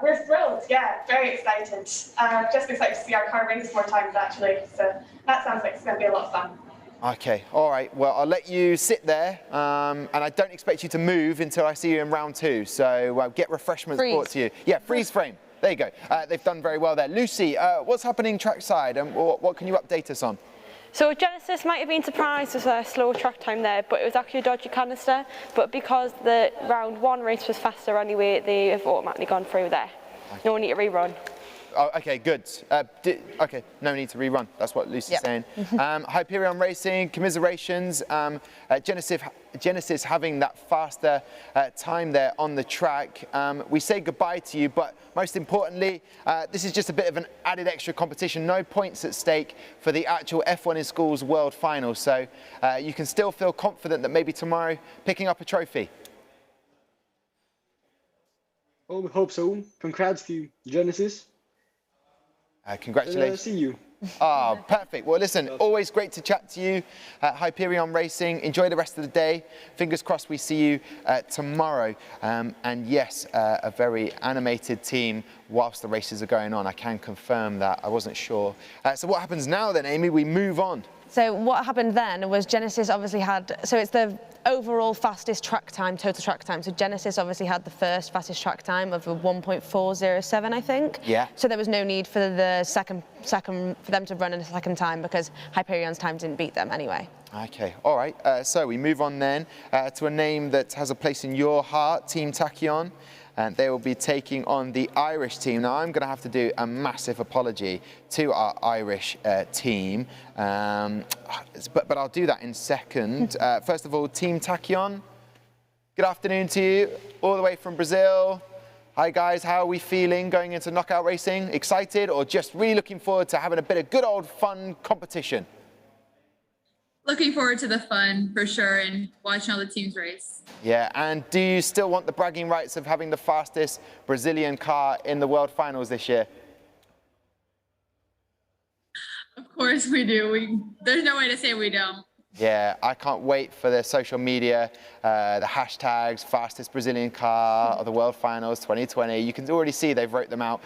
We're thrilled, yeah, very excited. Just excited to see our car race more times actually, so that sounds like it's going to be a lot of fun. Okay, all right, well, I'll let you sit there, and I don't expect you to move until I see you in round 2, so get refreshments brought to you. Yeah, freeze frame. There you go. They've done very well there. Lucy, what's happening trackside, and what can you update us on? So Genesis might have been surprised with a slow track time there, but it was actually a dodgy canister. But because the round 1 race was faster anyway, they have automatically gone through there. No need to rerun. Oh, okay, good. Okay, no need to rerun. That's what Lucy's saying. Hyperion Racing, commiserations. Genesis having that faster time there on the track. We say goodbye to you, but most importantly, this is just a bit of an added extra competition. No points at stake for the actual F1 in Schools World Final. So you can still feel confident that maybe tomorrow picking up a trophy. Well, we hope so. Congrats to Genesis. Congratulations. See you. Ah, perfect. Well, listen, always great to chat to you at Hyperion Racing. Enjoy the rest of the day. Fingers crossed we see you tomorrow. And yes, a very animated team whilst the races are going on. I can confirm that. I wasn't sure. So what happens now then, Amy? We move on. So what happened then was Genesis obviously had, so it's the overall fastest track time, total track time. So Genesis obviously had the first fastest track time of a 1.407, I think. Yeah. So there was no need for the second for them to run in a second time because Hyperion's time didn't beat them anyway. Okay, all right. So we move on then to a name that has a place in your heart, Team Tachyon. And they will be taking on the Irish team. Now, I'm going to have to do a massive apology to our Irish team, but I'll do that in a second. First of all, Team Tachyon, good afternoon to you, all the way from Brazil. Hi guys, how are we feeling going into knockout racing? Excited or just really looking forward to having a bit of good old fun competition? Looking forward to the fun for sure and watching all the teams race. Yeah, and do you still want the bragging rights of having the fastest Brazilian car in the World Finals this year? Of course we do. There's no way to say we don't. Yeah, I can't wait for the social media, the hashtags, fastest Brazilian car of the World Finals 2020. You can already see they've wrote them out.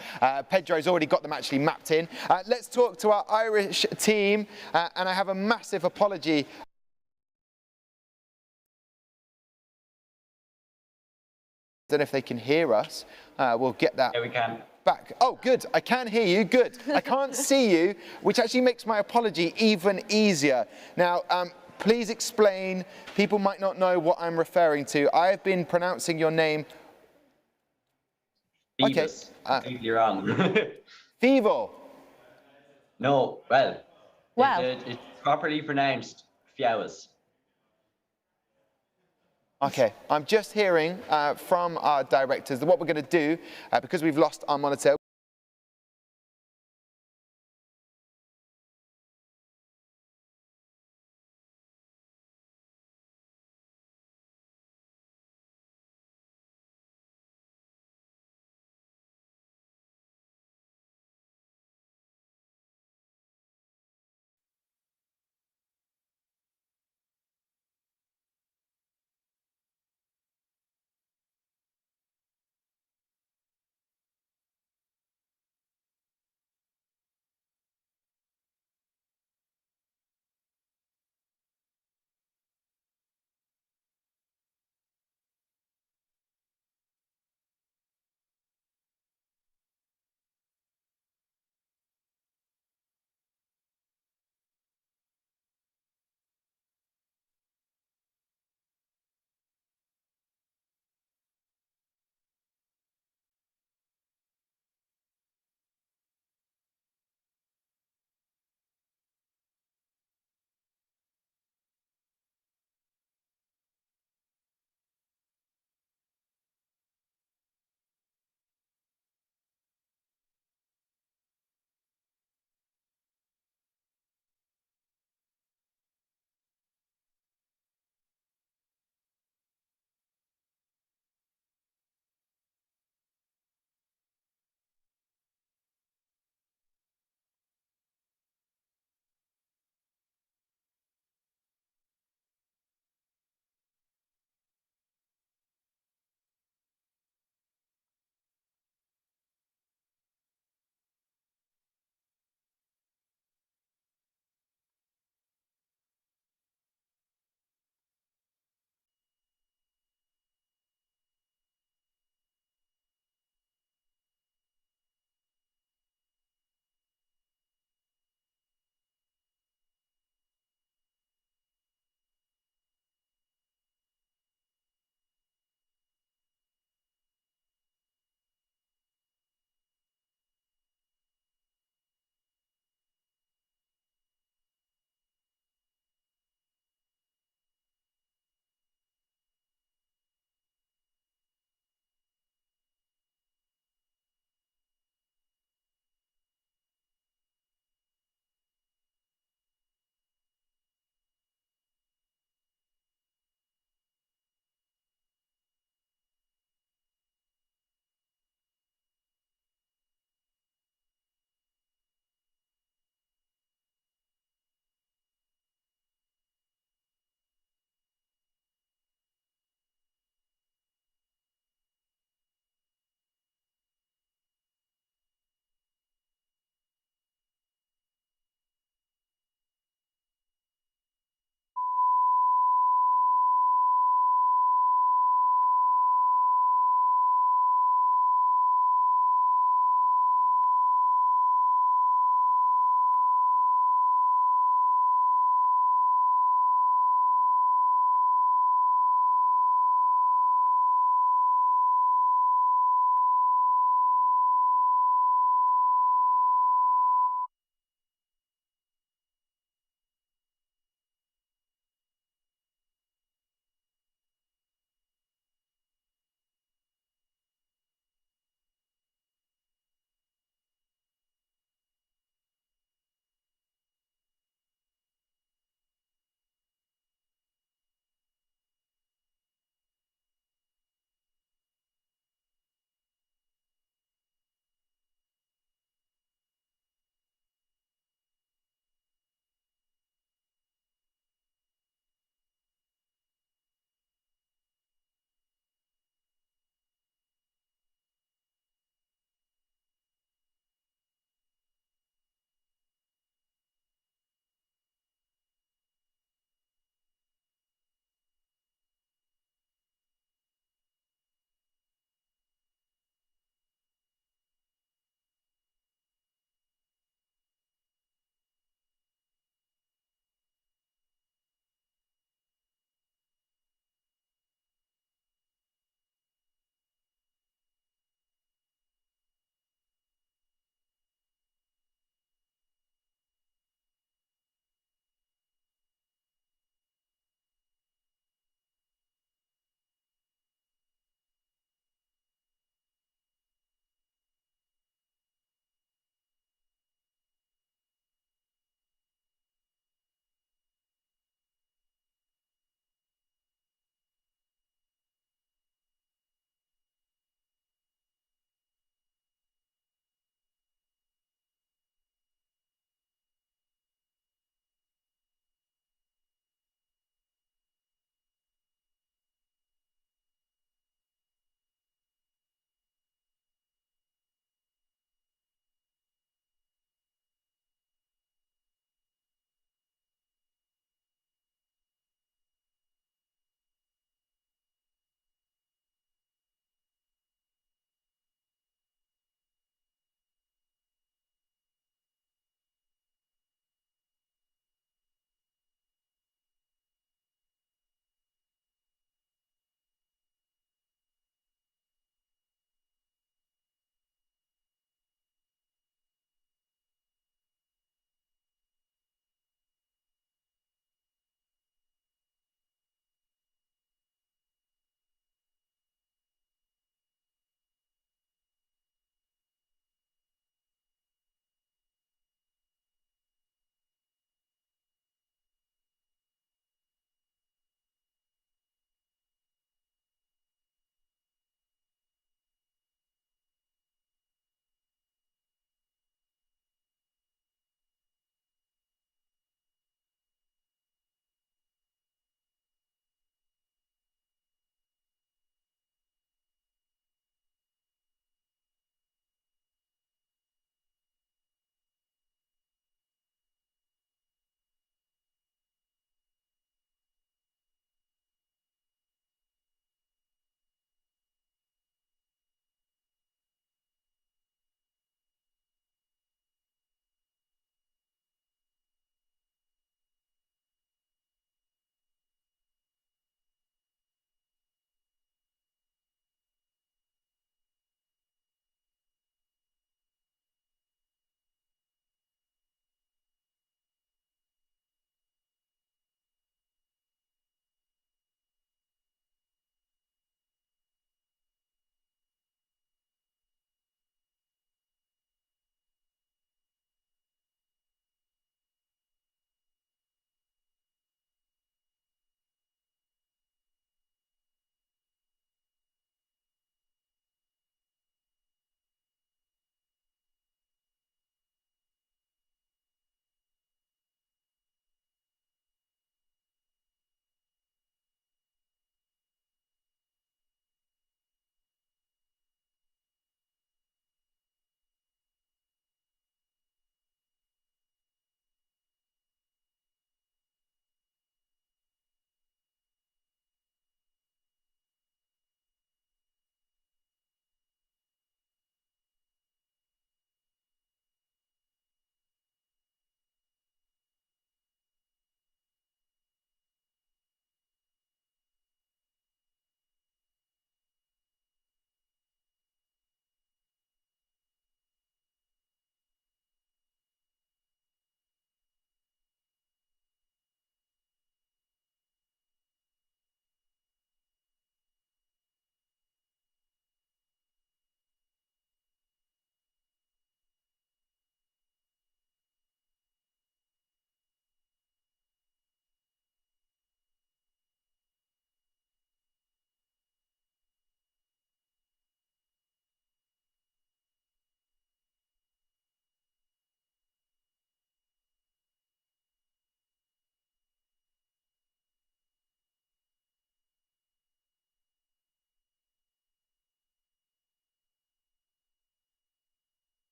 Pedro's already got them actually mapped in. Let's talk to our Irish team, and I have a massive apology. I don't know if they can hear us. We'll get that. Yeah, we can. Back. Oh, good. I can hear you. Good. I can't see you, which actually makes my apology even easier. Now, please explain. People might not know what I'm referring to. I have been pronouncing your name. Phoebus. Okay. Completely wrong. Feeble. No, well. It's properly pronounced Fiawas. Okay, I'm just hearing from our directors that what we're going to do, because we've lost our monitor,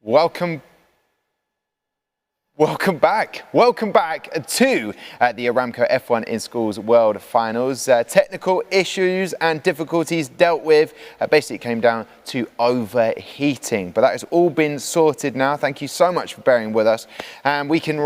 Welcome back. Welcome back to the Aramco F1 in Schools World Finals. Technical issues and difficulties dealt with. Basically, it came down to overheating. But that has all been sorted now. Thank you so much for bearing with us. And we can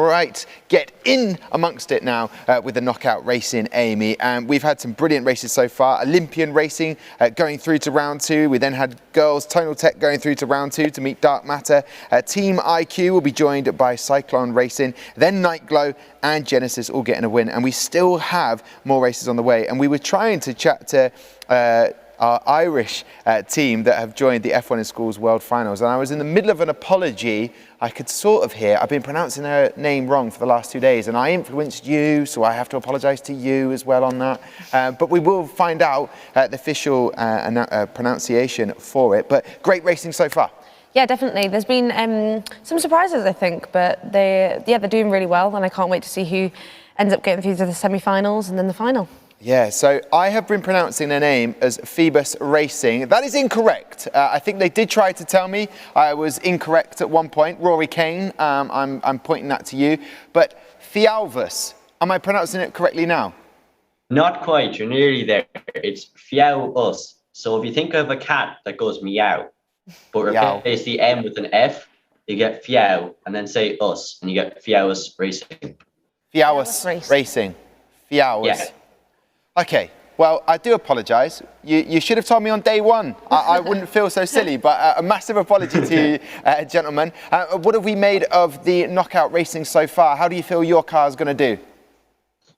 get in amongst it now with the knockout racing, Amy. And we've had some brilliant races so far. Olympian racing going through to round 2. We then had girls Tonal Tech going through to round 2 to meet Dark Matter. Team IQ will be joined by Cyclone Racing, then Night Glow and Genesis all getting a win, and we still have more races on the way. And we were trying to chat to our Irish team that have joined the F1 in Schools World Finals, and I was in the middle of an apology. I could sort of hear, I've been pronouncing their name wrong for the last 2 days, and I influenced you, so I have to apologise to you as well on that. But we will find out the official pronunciation for it. But great racing so far. Yeah, definitely. There's been some surprises, I think, but they're doing really well, and I can't wait to see who ends up getting through to the semi-finals and then the final. Yeah, so I have been pronouncing their name as Phoebus Racing. That is incorrect. I think they did try to tell me I was incorrect at one point. Rory Kane, I'm pointing that to you. But Fialvus, am I pronouncing it correctly now? Not quite, you're nearly there. It's Fialvus. So if you think of a cat that goes meow, but replace the M with an F, you get Fiao, and then say us, and you get Fiaus Racing. Fiaus Racing. Fiaus. Yeah. Okay, well, I do apologise. You should have told me on day one. I wouldn't feel so silly, but a massive apology to you, gentlemen. What have we made of the knockout racing so far? How do you feel your car is going to do?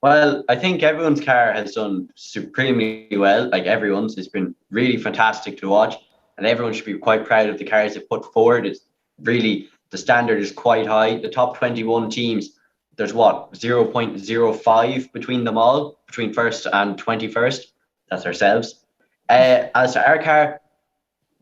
Well, I think everyone's car has done supremely well. Like everyone's, it's been really fantastic to watch. And everyone should be quite proud of the cars they've put forward. It's really, the standard is quite high. The top 21 teams, there's what, 0.05 between them all, between first and 21st. That's ourselves. As to our car,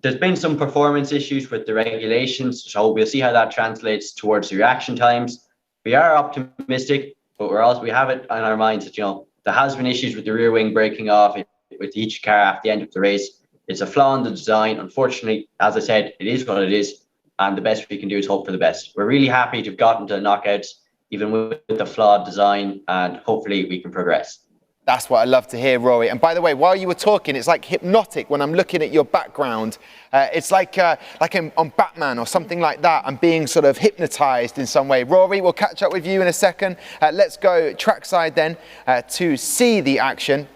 there's been some performance issues with the regulations, so we'll see how that translates towards the reaction times. We are optimistic, but we have it on our minds that, there has been issues with the rear wing breaking off with each car at the end of the race. It's a flaw in the design. Unfortunately, as I said, it is what it is. And the best we can do is hope for the best. We're really happy to have gotten to the knockouts, even with the flawed design, and hopefully we can progress. That's what I love to hear, Rory. And by the way, while you were talking, it's like hypnotic when I'm looking at your background. It's like on Batman or something like that. I'm being sort of hypnotized in some way. Rory, we'll catch up with you in a second. Let's go trackside then to see the action.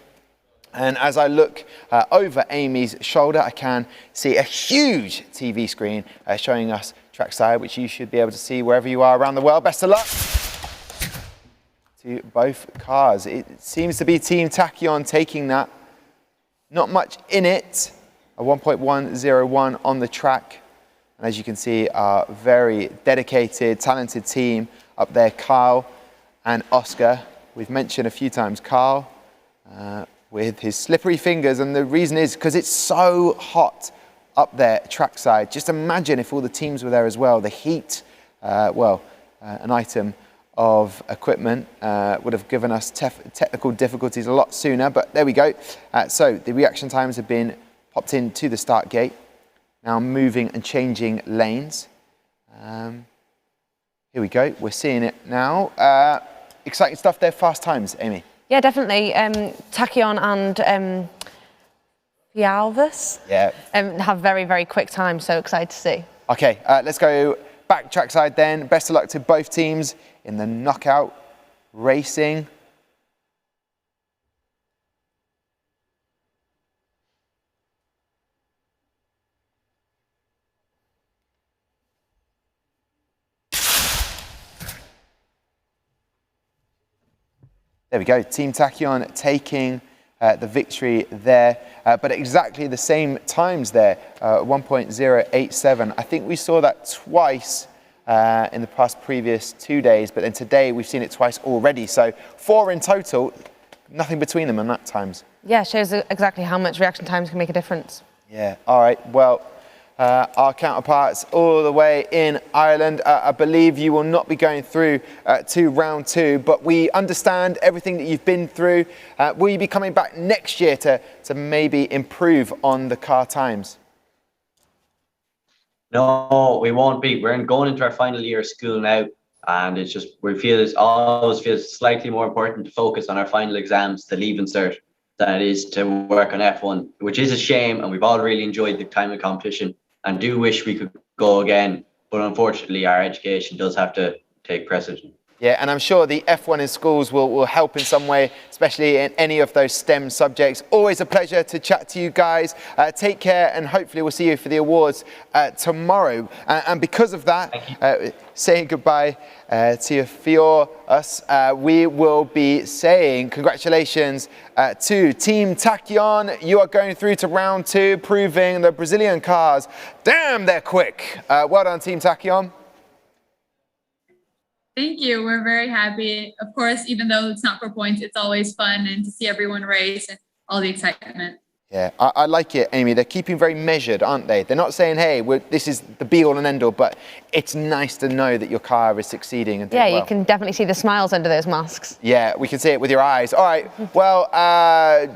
And as I look over Amy's shoulder, I can see a huge TV screen showing us trackside, which you should be able to see wherever you are around the world. Best of luck to both cars. It seems to be Team Tachyon taking that. Not much in it. A 1.101 on the track. And as you can see, our very dedicated, talented team up there, Carl and Oscar. We've mentioned a few times Carl. With his slippery fingers, and the reason is because it's so hot up there trackside. Just imagine if all the teams were there as well. The heat, an item of equipment would have given us technical difficulties a lot sooner, but there we go. So the reaction times have been popped into the start gate. Now moving and changing lanes. Here we go, we're seeing it now. Exciting stuff there, fast times, Amy. Yeah, definitely. Tachyon and Fialvus have very, very quick time, so excited to see. Okay, let's go back trackside then. Best of luck to both teams in the knockout racing. There we go, Team Tachyon taking the victory there, but exactly the same times there, 1.087. I think we saw that twice in the previous 2 days, but then today we've seen it twice already. So 4 in total, nothing between them on that times. Yeah, shows exactly how much reaction times can make a difference. Yeah, all right, well, our counterparts all the way in Ireland. I believe you will not be going through to round 2, but we understand everything that you've been through. Will you be coming back next year to maybe improve on the car times? No, we won't be. We're going into our final year of school now, and it's just always feels slightly more important to focus on our final exams, the leaving cert, than it is to work on F1, which is a shame. And we've all really enjoyed the time of competition, and do wish we could go again. But unfortunately, our education does have to take precedent. Yeah, and I'm sure the F1 in schools will help in some way, especially in any of those STEM subjects. Always a pleasure to chat to you guys. Take care, and hopefully we'll see you for the awards tomorrow. And because of that, saying goodbye to us, we will be saying congratulations to Team Tachyon. You are going through to round 2, proving the Brazilian cars, damn, they're quick. Well done, Team Tachyon. Thank you. We're very happy. Of course, even though it's not for points, it's always fun and to see everyone race and all the excitement. Yeah, I like it, Amy. They're keeping very measured, aren't they? They're not saying, hey, this is the be-all and end-all, but it's nice to know that your car is succeeding. And yeah, well. you can definitely see the smiles under those masks. Yeah, we can see it with your eyes. All right, well,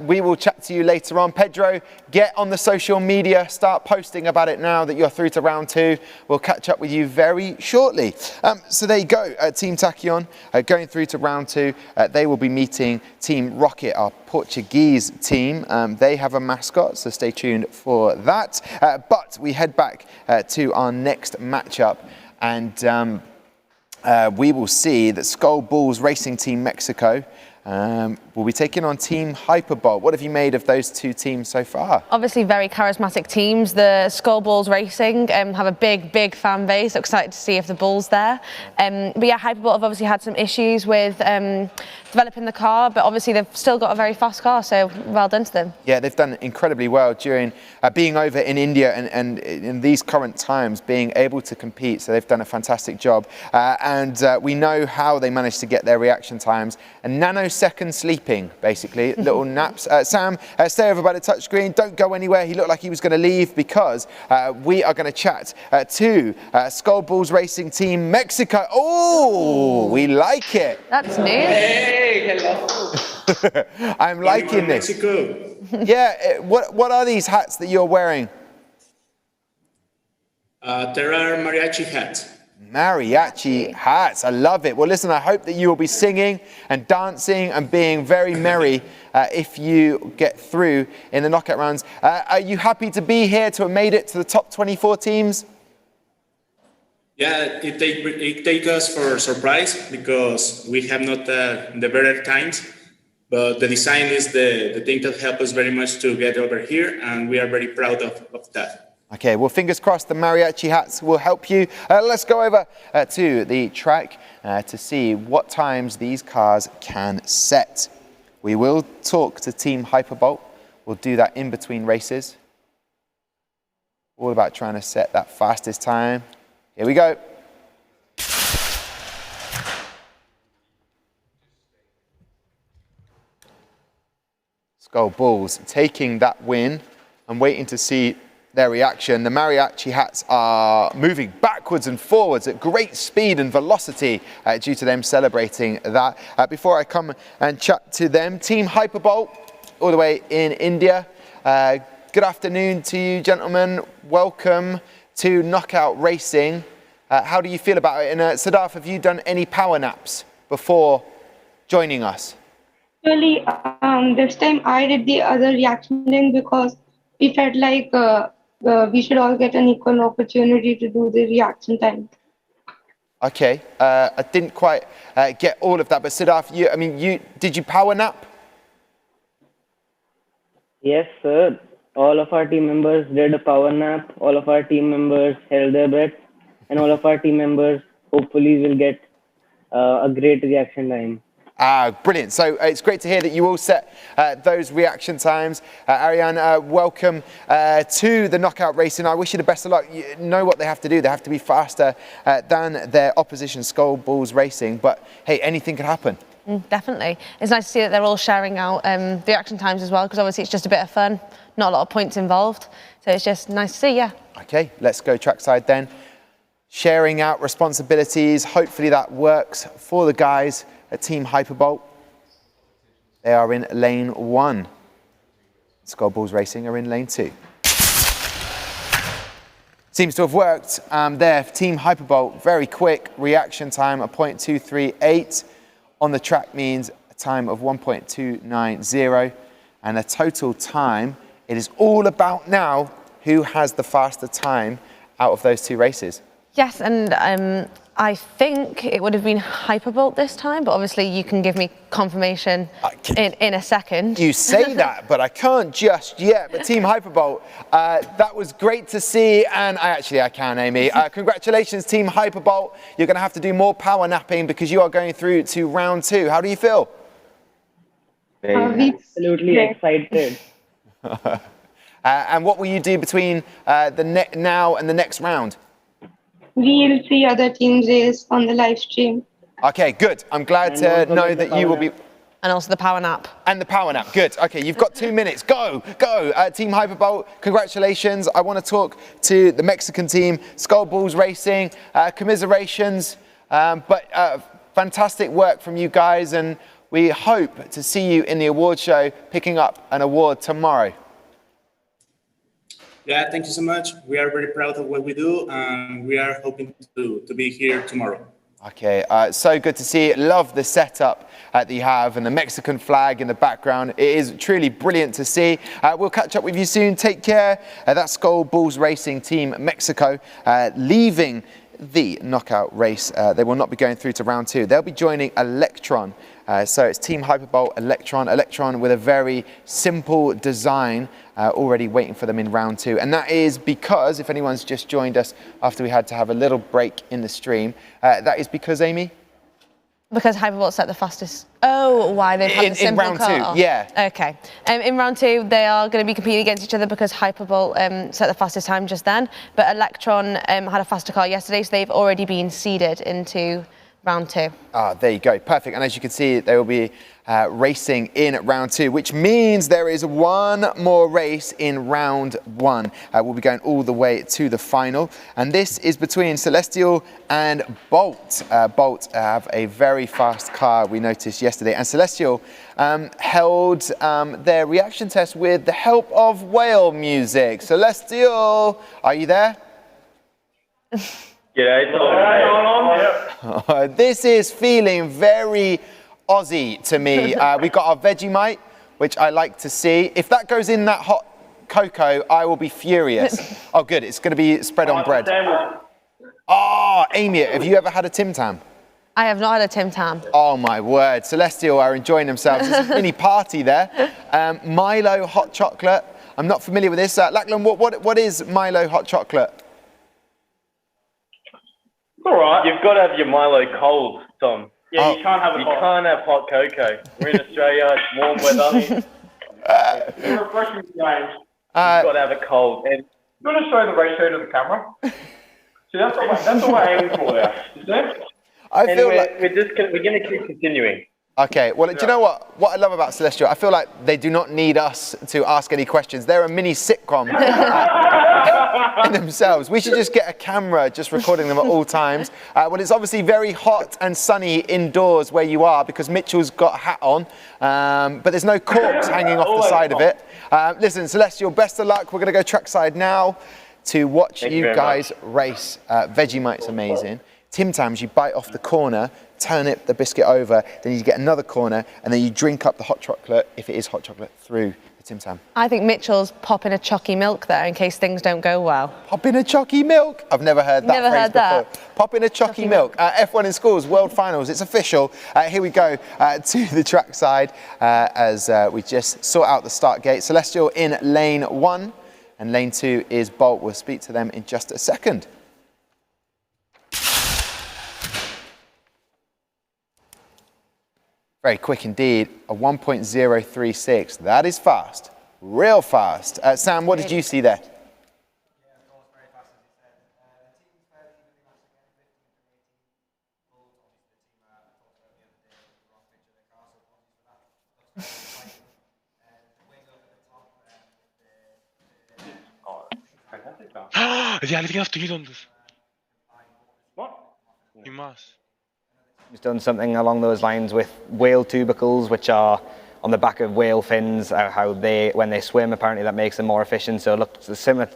we will chat to you later on. Pedro, get on the social media. Start posting about it now that you're through to round 2. We'll catch up with you very shortly. So there you go, Team Tachyon going through to round 2. They will be meeting Team Rocket, our Portuguese team. They have a mascot, so stay tuned for that. But we head back to our next matchup, and we will see that Skull Bulls Racing Team Mexico will be taking on Team Hyperbolt. What have you made of those two teams so far? Obviously very charismatic teams. The Skull Bulls Racing have a big fan base. Excited to see if the Bulls there. But yeah, Hyperbolt have obviously had some issues with developing the car, but obviously they've still got a very fast car, so well done to them. Yeah, they've done incredibly well during being over in India and in these current times, being able to compete, so they've done a fantastic job. And we know how they managed to get their reaction times. A nanosecond sleeping, basically, little naps. Sam, stay over by the touchscreen, don't go anywhere. He looked like he was going to leave because we are going to chat to Skull Bulls Racing Team Mexico. Oh, we like it. That's new. Hey, hello. I'm liking this. Mexico. Yeah, what are these hats that you're wearing? There are mariachi hats. Mariachi hats, I love it. Well, listen, I hope that you will be singing and dancing and being very merry if you get through in the knockout rounds. Are you happy to be here, to have made it to the top 24 teams? Yeah, it take us for surprise because we have not the better times, but the design is the thing that helped us very much to get over here, and we are very proud of that. Okay, well, fingers crossed the mariachi hats will help you. Let's go over to the track to see what times these cars can set. We will talk to Team Hyperbolt. We'll do that in between races. All about trying to set that fastest time. Here we go. Skull Bulls taking that win and waiting to see their reaction. The mariachi hats are moving backwards and forwards at great speed and velocity due to them celebrating that. Before I come and chat to them, Team Hyperbolt, all the way in India. Good afternoon to you, gentlemen. Welcome to Knockout Racing. How do you feel about it? And Sadaf, have you done any power naps before joining us? Actually, this time I did the other reaction link because we felt like we should all get an equal opportunity to do the reaction time. Okay, I didn't quite get all of that, but Sadaf, did you power nap? Yes, sir. All of our team members did a power nap. All of our team members held their breath, and all of our team members hopefully will get a great reaction time. Brilliant. So it's great to hear that you all set those reaction times. Ariane, welcome to the knockout racing. I wish you the best of luck. You know what they have to do. They have to be faster than their opposition, Skull Bulls Racing. But hey, anything can happen. Definitely. It's nice to see that they're all sharing out the reaction times as well, because obviously it's just a bit of fun, not a lot of points involved. So it's just nice to see, yeah. Okay, let's go trackside then. Sharing out responsibilities. Hopefully that works for the guys at Team Hyperbolt. They are in lane 1. Skull Bulls Racing are in lane 2. Seems to have worked there for Team Hyperbolt. Very quick reaction time of 0.238 on the track means a time of 1.290 and a total time. It is all about now who has the faster time out of those two races. Yes, and I think it would have been Hyperbolt this time, but obviously you can give me confirmation in a second. You say that, but I can't just yet. But Team Hyperbolt, that was great to see, and I can, Amy. Congratulations, Team Hyperbolt. You're going to have to do more power napping because you are going through to round 2. How do you feel? Absolutely excited. And what will you do between now and the next round? We'll see other teams race on the live stream. Okay, good. I'm glad to know that you will be... And also the power nap. And the power nap, good. Okay, you've got 2 minutes. Go, go. Team Hyperbolt, congratulations. I want to talk to the Mexican team, Skull Balls Racing, commiserations. But fantastic work from you guys, and we hope to see you in the award show picking up an award tomorrow. Yeah, thank you so much. We are very proud of what we do, and we are hoping to be here tomorrow. Okay, so good to see. Love the setup that you have and the Mexican flag in the background. It is truly brilliant to see. We'll catch up with you soon. Take care. That's Skull Balls Racing Team Mexico leaving the knockout race. They will not be going through to round 2. They'll be joining Electron. So it's Team Hyperbolt, Electron with a very simple design already waiting for them in round 2. And that is because, if anyone's just joined us after we had to have a little break in the stream, that is because, Amy? Because Hyperbolt set the fastest. Oh, why they've had the simple round car. 2, yeah. Okay. In round 2, they are going to be competing against each other because Hyperbolt set the fastest time just then. But Electron had a faster car yesterday, so they've already been seeded into round 2. There you go, perfect. And as you can see, they will be racing in round 2, which means there is one more race in round 1. We'll be going all the way to the final. And this is between Celestial and Bolt. Bolt have a very fast car, we noticed yesterday. And Celestial held their reaction test with the help of whale music. Celestial, are you there? This is feeling very Aussie to me. We've got our Vegemite, which I like to see. If that goes in that hot cocoa, I will be furious. Oh, good. It's going to be spread on bread. Oh, Amy, have you ever had a Tim Tam? I have not had a Tim Tam. Oh, my word. Celestial are enjoying themselves. It's a mini party there. Milo hot chocolate. I'm not familiar with this. Lachlan, what is Milo hot chocolate? All right. You've got to have your Milo cold, Tom. Yeah, you can't have hot cocoa. We're in Australia, it's warm weather. It's refreshing games. You've got to have it cold. And you want to show the ratio to the camera? See, that's what we're aiming for there. You see? We're going to keep continuing. Okay, well, do you know what I love about Celestial? I feel like they do not need us to ask any questions. They're a mini sitcom in themselves. We should just get a camera just recording them at all times. Well, it's obviously very hot and sunny indoors where you are because Mitchell's got a hat on, but there's no corks hanging off the side of it. Listen, Celestial, best of luck. We're going to go trackside now to watch you guys race. Vegemite's amazing. Tim Tams, you bite off the corner, turn the biscuit over, then you get another corner, and then you drink up the hot chocolate, if it is hot chocolate, through the Tim Tam. I think Mitchell's popping a chalky milk there in case things don't go well. Popping a chalky milk? I've never heard that phrase before. Popping a chalky milk. F1 in Schools World Finals, it's official. Here we go to the trackside as we just sort out the start gate. Celestial in lane 1, and lane 2 is Bolt. We'll speak to them in just a second. Very quick indeed, a 1.036. That is fast, real fast. Sam, what did you see there? Διαλύθηκαν αυτοκίνητον τους. Η μας. He's done something along those lines with whale tubicles, which are on the back of whale fins, how when they swim, apparently that makes them more efficient. So look, similar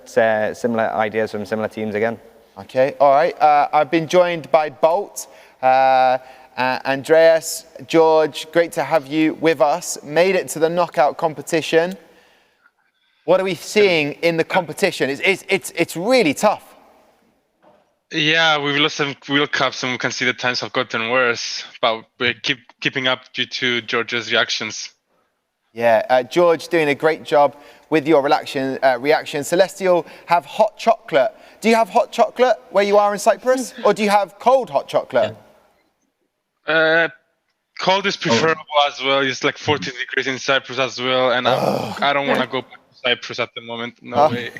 ideas from similar teams again. Okay, all right. I've been joined by Bolt, Andreas, George. Great to have you with us. Made it to the knockout competition. What are we seeing in the competition? It's really tough. Yeah, we've lost some World Cups and we can see the times have gotten worse, but we're keeping up due to George's reactions. Yeah, George doing a great job with your reaction. Celestial have hot chocolate. Do you have hot chocolate where you are in Cyprus, or do you have cold hot chocolate? Cold is preferable as well. It's like 14 degrees in Cyprus as well, and I don't want to go back to Cyprus at the moment. No way.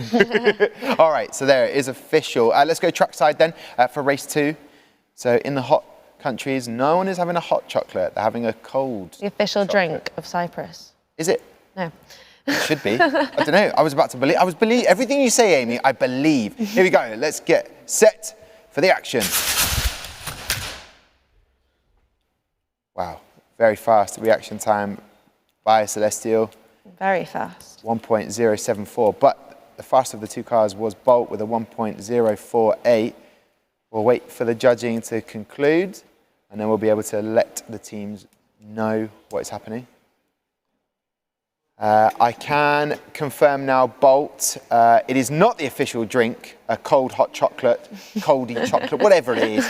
All right, so there it is official. Let's go trackside then for race 2. So in the hot countries, no one is having a hot chocolate. They're having a cold. The official chocolate. drink of Cyprus. Is it? No. It should be. I don't know. I was about to believe. Everything you say, Amy, I believe. Here we go. Let's get set for the action. Wow. Very fast reaction time by Celestial. Very fast. 1.074. But the fastest of the two cars was Bolt with a 1.048. We'll wait for the judging to conclude, and then we'll be able to let the teams know what is happening. I can confirm now, Bolt, it is not the official drink, a cold hot chocolate, coldy chocolate, whatever it is.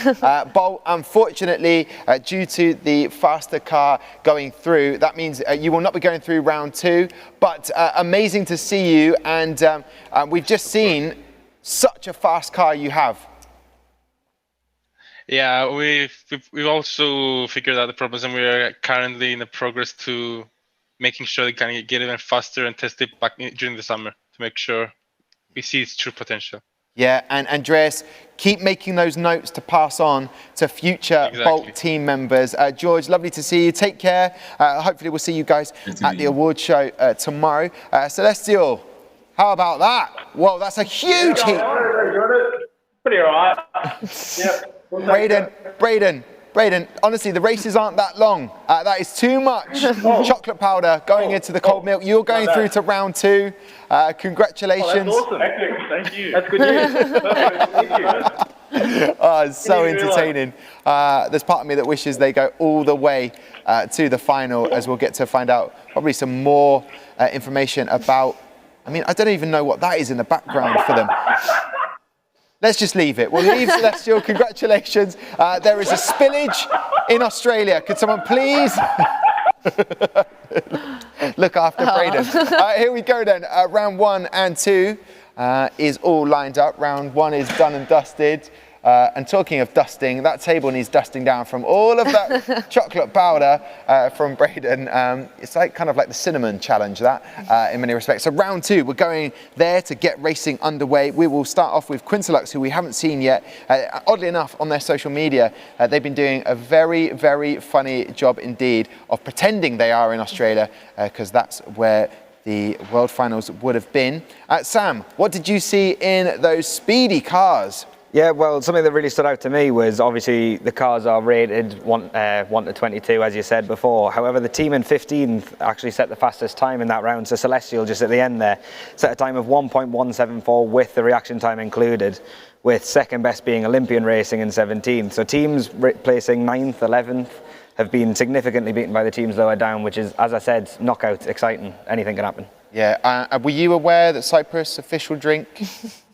Bolt, unfortunately, due to the faster car going through, that means you will not be going through round 2, but amazing to see you, and we've just seen such a fast car you have. Yeah, we've also figured out the problems, and we are currently in the progress to making sure they can get even faster and test it back during the summer to make sure we see its true potential. Yeah, and Andreas, keep making those notes to pass on to future Bolt team members. George, lovely to see you. Take care. Hopefully we'll see you guys at the award show tomorrow. Celestial, how about that? Whoa, that's a huge heat. Pretty all right. Braden, honestly, the races aren't that long. That is too much chocolate powder going into the cold milk. You're going through to round 2. Congratulations. Oh, that's awesome. Thank you. That's good news. Oh, it's so entertaining. There's part of me that wishes they go all the way to the final, as we'll get to find out probably some more information about, I don't even know what that is in the background for them. Let's just leave it. We'll leave Celestial. Congratulations. There is a spillage in Australia. Could someone please look after Braden? Here we go then. Round 1 and 2 is all lined up. Round 1 is done and dusted. And talking of dusting, that table needs dusting down from all of that chocolate powder from Braden. It's kind of like the cinnamon challenge, that, in many respects. So round 2, we're going there to get racing underway. We will start off with Quintilux, who we haven't seen yet. Oddly enough, on their social media, they've been doing a very, very funny job indeed of pretending they are in Australia, because that's where the World Finals would have been. Sam, what did you see in those speedy cars? Yeah, well, something that really stood out to me was obviously the cars are rated 1 to 22, as you said before. However, the team in 15th actually set the fastest time in that round. So Celestial, just at the end there, set a time of 1.174 with the reaction time included, with second best being Olympian Racing in 17th. So teams placing 9th, 11th have been significantly beaten by the teams lower down, which is, as I said, knockout, exciting. Anything can happen. Yeah, were you aware that Cyprus' official drink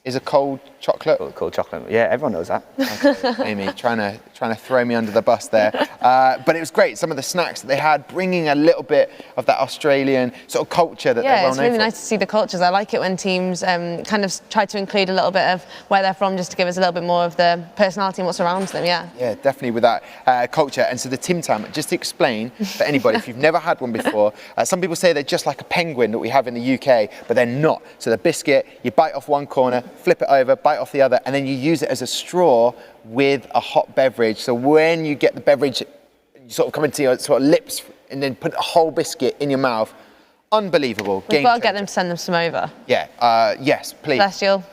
is a cold chocolate? Cold chocolate. Yeah, everyone knows that. Okay, Amy, trying to throw me under the bus there. But it was great. Some of the snacks that they had, bringing a little bit of that Australian sort of culture that they're well known for. Yeah, it's really nice to see the cultures. I like it when teams kind of try to include a little bit of where they're from, just to give us a little bit more of the personality and what surrounds them. Yeah. Yeah, definitely with that culture. And so the Tim Tam, just to explain for anybody, if you've never had one before, some people say they're just like a penguin that we have in the UK, but they're not. So the biscuit, you bite off one corner, flip it over, bite off the other, and then you use it as a straw with a hot beverage. So when you get the beverage, you sort of come into your sort of lips and then put a whole biscuit in your mouth. Unbelievable. We've got to get them to send them some over. Yeah, yes, please. Celestial.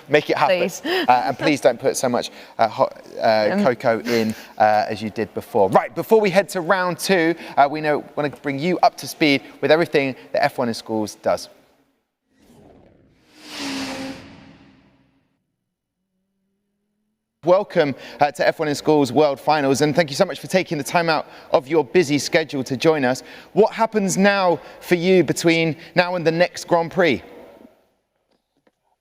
Make it happen. Please. And please don't put so much hot cocoa in as you did before. Right, before we head to round 2, we want to bring you up to speed with everything that F1 in Schools does. Welcome to F1 in Schools World Finals, and thank you so much for taking the time out of your busy schedule to join us. What happens now for you between now and the next Grand Prix?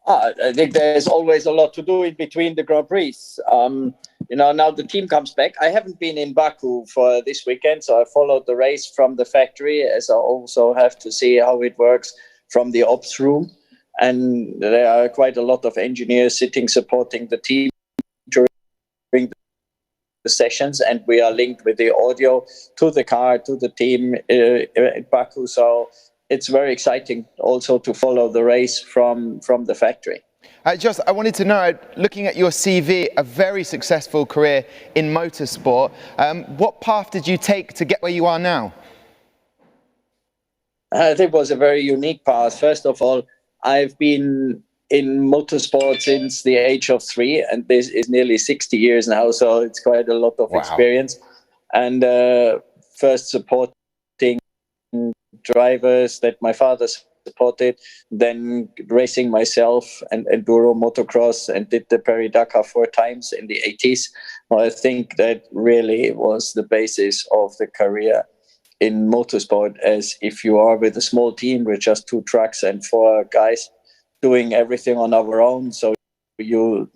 I think there's always a lot to do in between the Grand Prix. Now the team comes back. I haven't been in Baku for this weekend, so I followed the race from the factory, as I also have to see how it works from the ops room. And there are quite a lot of engineers sitting supporting the team during the sessions, and we are linked with the audio to the car, to the team in Baku. So it's very exciting also to follow the race from the factory. I wanted to know, looking at your CV, a very successful career in motorsport. What path did you take to get where you are now? I think it was a very unique path. First of all, I've been in motorsport since the age of 3, and this is nearly 60 years now, so it's quite a lot of experience. And first supporting drivers that my father supported, then racing myself and enduro motocross, and did the Paris-Dakar 4 times in the 80s. Well, I think that really was the basis of the career in motorsport, as if you are with a small team with just 2 trucks and 4 guys doing everything on our own, so you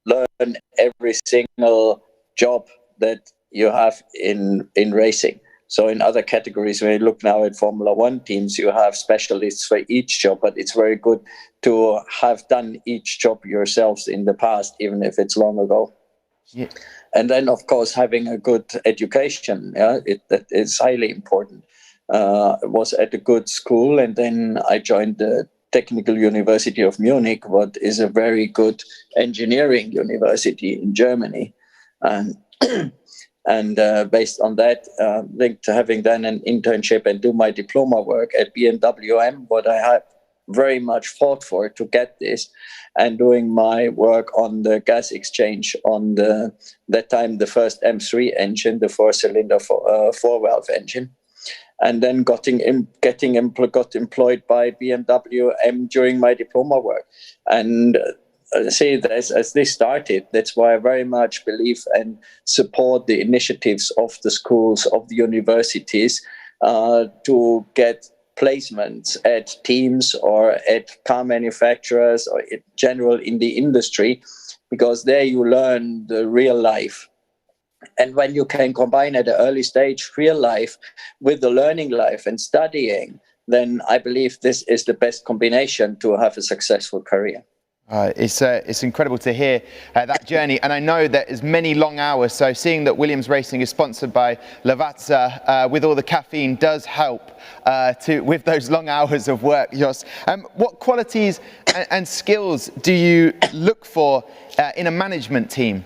learn every single job that you have in racing. So in other categories, when you look now at Formula One teams, you have specialists for each job, but it's very good to have done each job yourselves in the past, even if it's long ago. Yeah. And then, of course, having a good education, that is highly important. I was at a good school, and then I joined the Technical University of Munich, what is a very good engineering university in Germany. And based on that, linked to having done an internship and do my diploma work at BMW, what I have very much fought for to get this, and doing my work on the gas exchange on that time the first M3 engine, the 4-cylinder 4-valve engine, and then got employed by BMW during my diploma work. And see, as this started, that's why I very much believe and support the initiatives of the schools, of the universities, to get placements at teams or at car manufacturers or in general in the industry, because there you learn the real life. And when you can combine at an early stage real life with the learning life and studying, then I believe this is the best combination to have a successful career. It's incredible to hear that journey, and I know that there's many long hours, so seeing that Williams Racing is sponsored by Lavazza with all the caffeine does help with those long hours of work. Jos, what qualities and skills do you look for in a management team?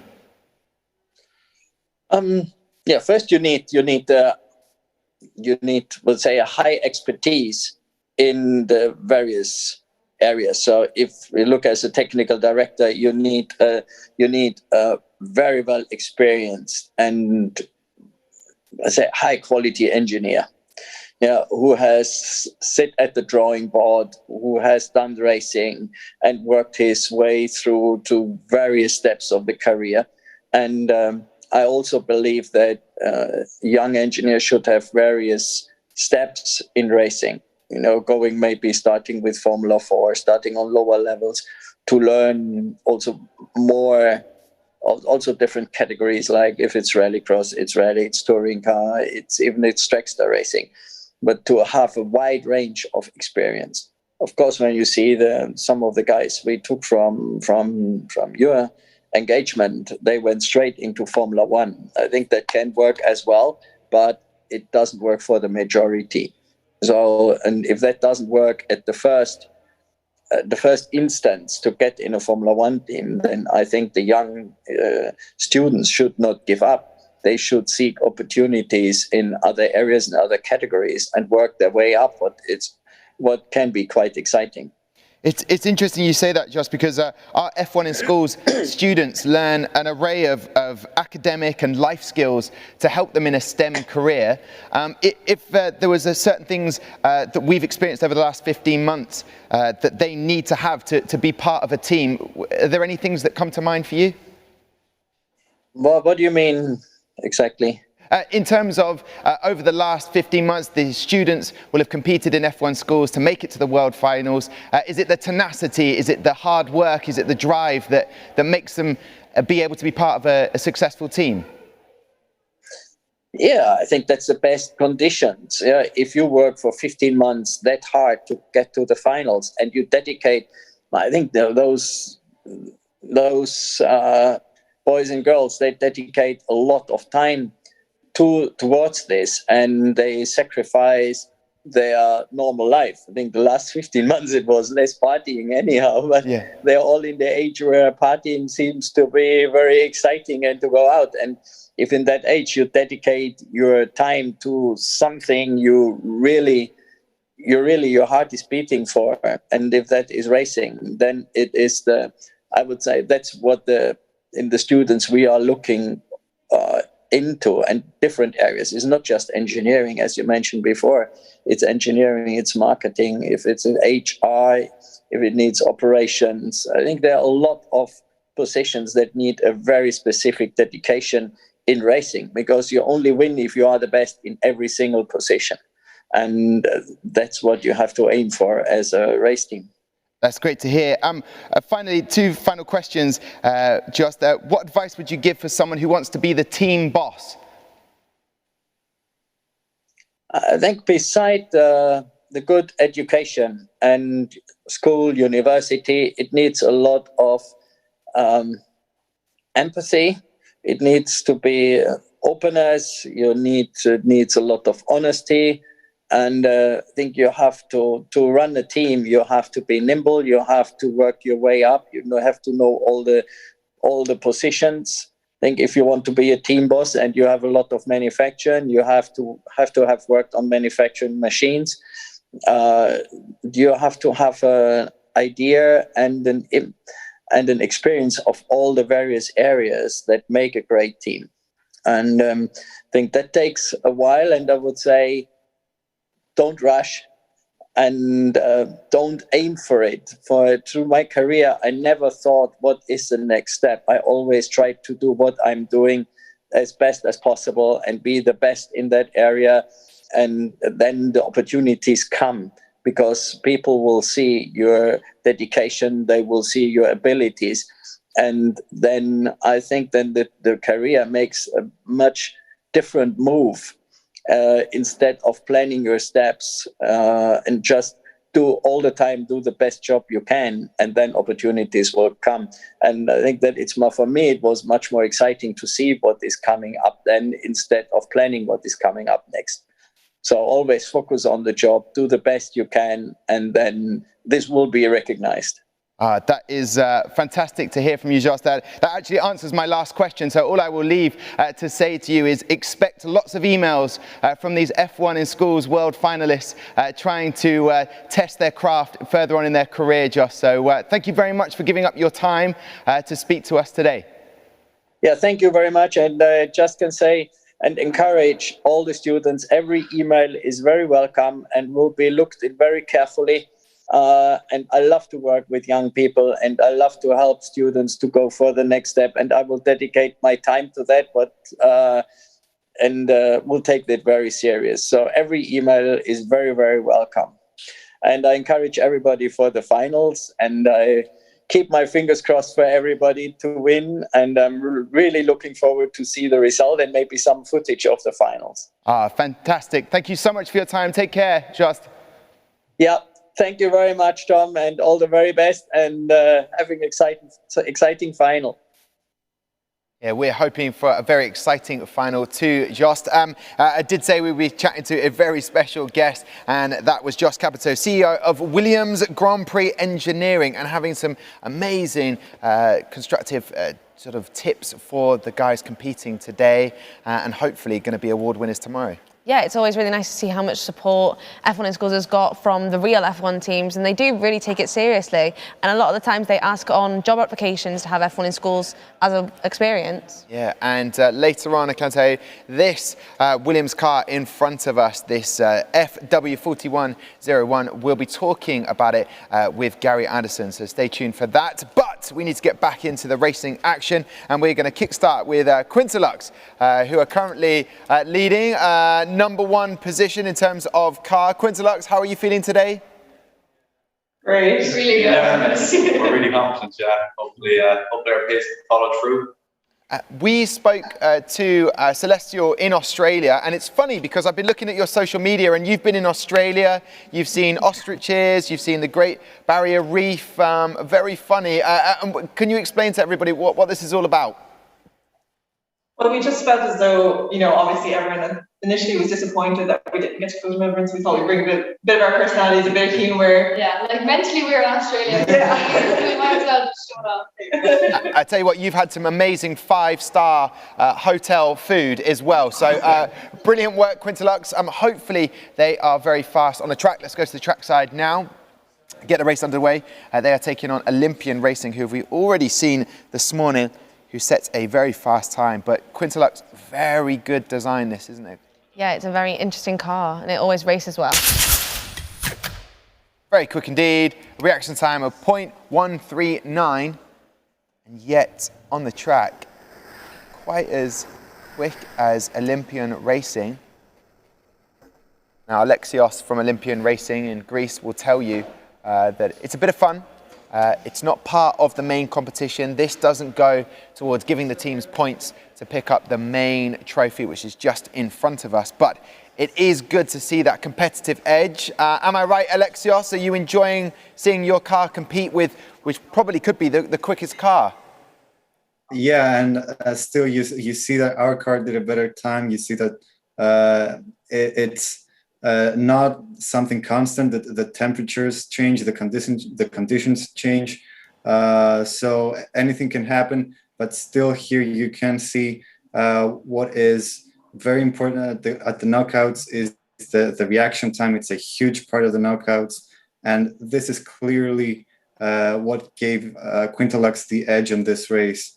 First you need we'll say a high expertise in the various areas. So if we look as a technical director, you need a very well experienced and I say high quality engineer, who has sit at the drawing board, who has done racing and worked his way through to various steps of the career. And I also believe that young engineers should have various steps in racing, going maybe starting with Formula 4, starting on lower levels to learn also more, also different categories, like if it's rallycross, it's rally, it's touring car, it's trackster racing, but to have a wide range of experience. Of course, when you see some of the guys we took from your engagement, they went straight into Formula One. I think that can work as well, but it doesn't work for the majority. So, and if that doesn't work at the first instance to get in a Formula One team, then I think the young students should not give up. They should seek opportunities in other areas and other categories and work their way up. What can be quite exciting. It's interesting you say that, just because our F1 in schools students learn an array of academic and life skills to help them in a STEM career. If there was certain things that we've experienced over the last 15 months that they need to have to be part of a team, are there any things that come to mind for you? What do you mean exactly? In terms of over the last 15 months, the students will have competed in F1 schools to make it to the World Finals. Is it the tenacity, is it the hard work, is it the drive that makes them be able to be part of a successful team? Yeah, I think that's the best conditions. Yeah, if you work for 15 months that hard to get to the finals and you dedicate, I think those boys and girls, they dedicate a lot of time towards this, and they sacrifice their normal life. I think the last 15 months it was less partying anyhow, but they're all in the age where partying seems to be very exciting and to go out. And if in that age you dedicate your time to something your heart is beating for, and if that is racing, then it is I would say that's what in the students we are looking into, and different areas. It's not just engineering, as you mentioned before. It's engineering, it's marketing, if it's in HR, if it needs operations. I think there are a lot of positions that need a very specific dedication in racing, because you only win if you are the best in every single position. And that's what you have to aim for as a race team. That's great to hear. Finally, two final questions. Just what advice would you give for someone who wants to be the team boss? I think beside the good education and school, university, it needs a lot of empathy. It needs to be openness. It needs a lot of honesty. And I think you have to run a team, you have to be nimble, you have to work your way up, you have to know all the positions. I think if you want to be a team boss and you have a lot of manufacturing, you have to have worked on manufacturing machines. You have to have an idea and an experience of all the various areas that make a great team. And I think that takes a while, and I would say, don't rush and don't aim for it. Through my career, I never thought, what is the next step? I always tried to do what I'm doing as best as possible and be the best in that area. And then the opportunities come, because people will see your dedication, they will see your abilities. And then I think then the career makes a much different move. Instead of planning your steps and just do the best job you can, and then opportunities will come. And I think that for me, it was much more exciting to see what is coming up then, instead of planning what is coming up next. So always focus on the job, do the best you can, and then this will be recognized. That is fantastic to hear from you, Jost. That actually answers my last question. So all I will leave to say to you is expect lots of emails from these F1 in Schools World finalists trying to test their craft further on in their career, Jost. So thank you very much for giving up your time to speak to us today. Yeah, thank you very much. And I just can say and encourage all the students, every email is very welcome and will be looked at very carefully. And I love to work with young people, and I love to help students to go for the next step, and I will dedicate my time to that, and we'll take that very serious. So every email is very, very welcome. And I encourage everybody for the finals, and I keep my fingers crossed for everybody to win, and I'm really looking forward to see the result and maybe some footage of the finals. Fantastic. Thank you so much for your time. Take care, Jost. Yeah. Thank you very much, Tom, and all the very best, and having an exciting final. Yeah, we're hoping for a very exciting final too, Jost. I did say we'd be chatting to a very special guest, and that was Jost Capito, CEO of Williams Grand Prix Engineering, and having some amazing constructive sort of tips for the guys competing today, and hopefully going to be award winners tomorrow. Yeah, it's always really nice to see how much support F1 in Schools has got from the real F1 teams, and they do really take it seriously. And a lot of the times they ask on job applications to have F1 in Schools as an experience. Yeah, and later on, I can tell you, this Williams car in front of us, this FW4101, we'll be talking about it with Gary Anderson, so stay tuned for that. But we need to get back into the racing action, and we're going to kickstart with Quintalux, who are currently leading #1 position in terms of car. Quintalux, how are you feeling today? Great. Really good. Yeah, we're really confident, yeah. Hopefully our pace can follow through. We spoke to Celestial in Australia, and it's funny because I've been looking at your social media, and you've been in Australia, you've seen ostriches, you've seen the Great Barrier Reef, very funny. Can you explain to everybody what this is all about? Well, we just felt as though, obviously everyone initially was disappointed that we didn't get to film Remembrance. We thought we'd bring a bit of our personalities, a bit of humour. Yeah, like mentally we were in Australia. Yeah. We might as well just show up. I tell you what, you've had some amazing 5-star hotel food as well. So brilliant work, Quintalux. Hopefully they are very fast on the track. Let's go to the track side now. Get the race underway. They are taking on Olympian Racing, who we've already seen this morning, who sets a very fast time. But Quintalux, very good design this, isn't it? Yeah, it's a very interesting car, and it always races well. Very quick indeed. Reaction time of 0.139, and yet on the track, quite as quick as Olympian Racing. Now, Alexios from Olympian Racing in Greece will tell you that it's a bit of fun. It's not part of the main competition. This doesn't go towards giving the teams points to pick up the main trophy, which is just in front of us. But it is good to see that competitive edge. Am I right, Alexios? Are you enjoying seeing your car compete with, which probably could be the quickest car? Yeah, and still you see that our car did a better time. You see that it's not something constant, that the temperatures change, the conditions change, so anything can happen. But still, here you can see what is very important at the knockouts is the reaction time. It's a huge part of the knockouts, and this is clearly what gave Quintalux the edge in this race.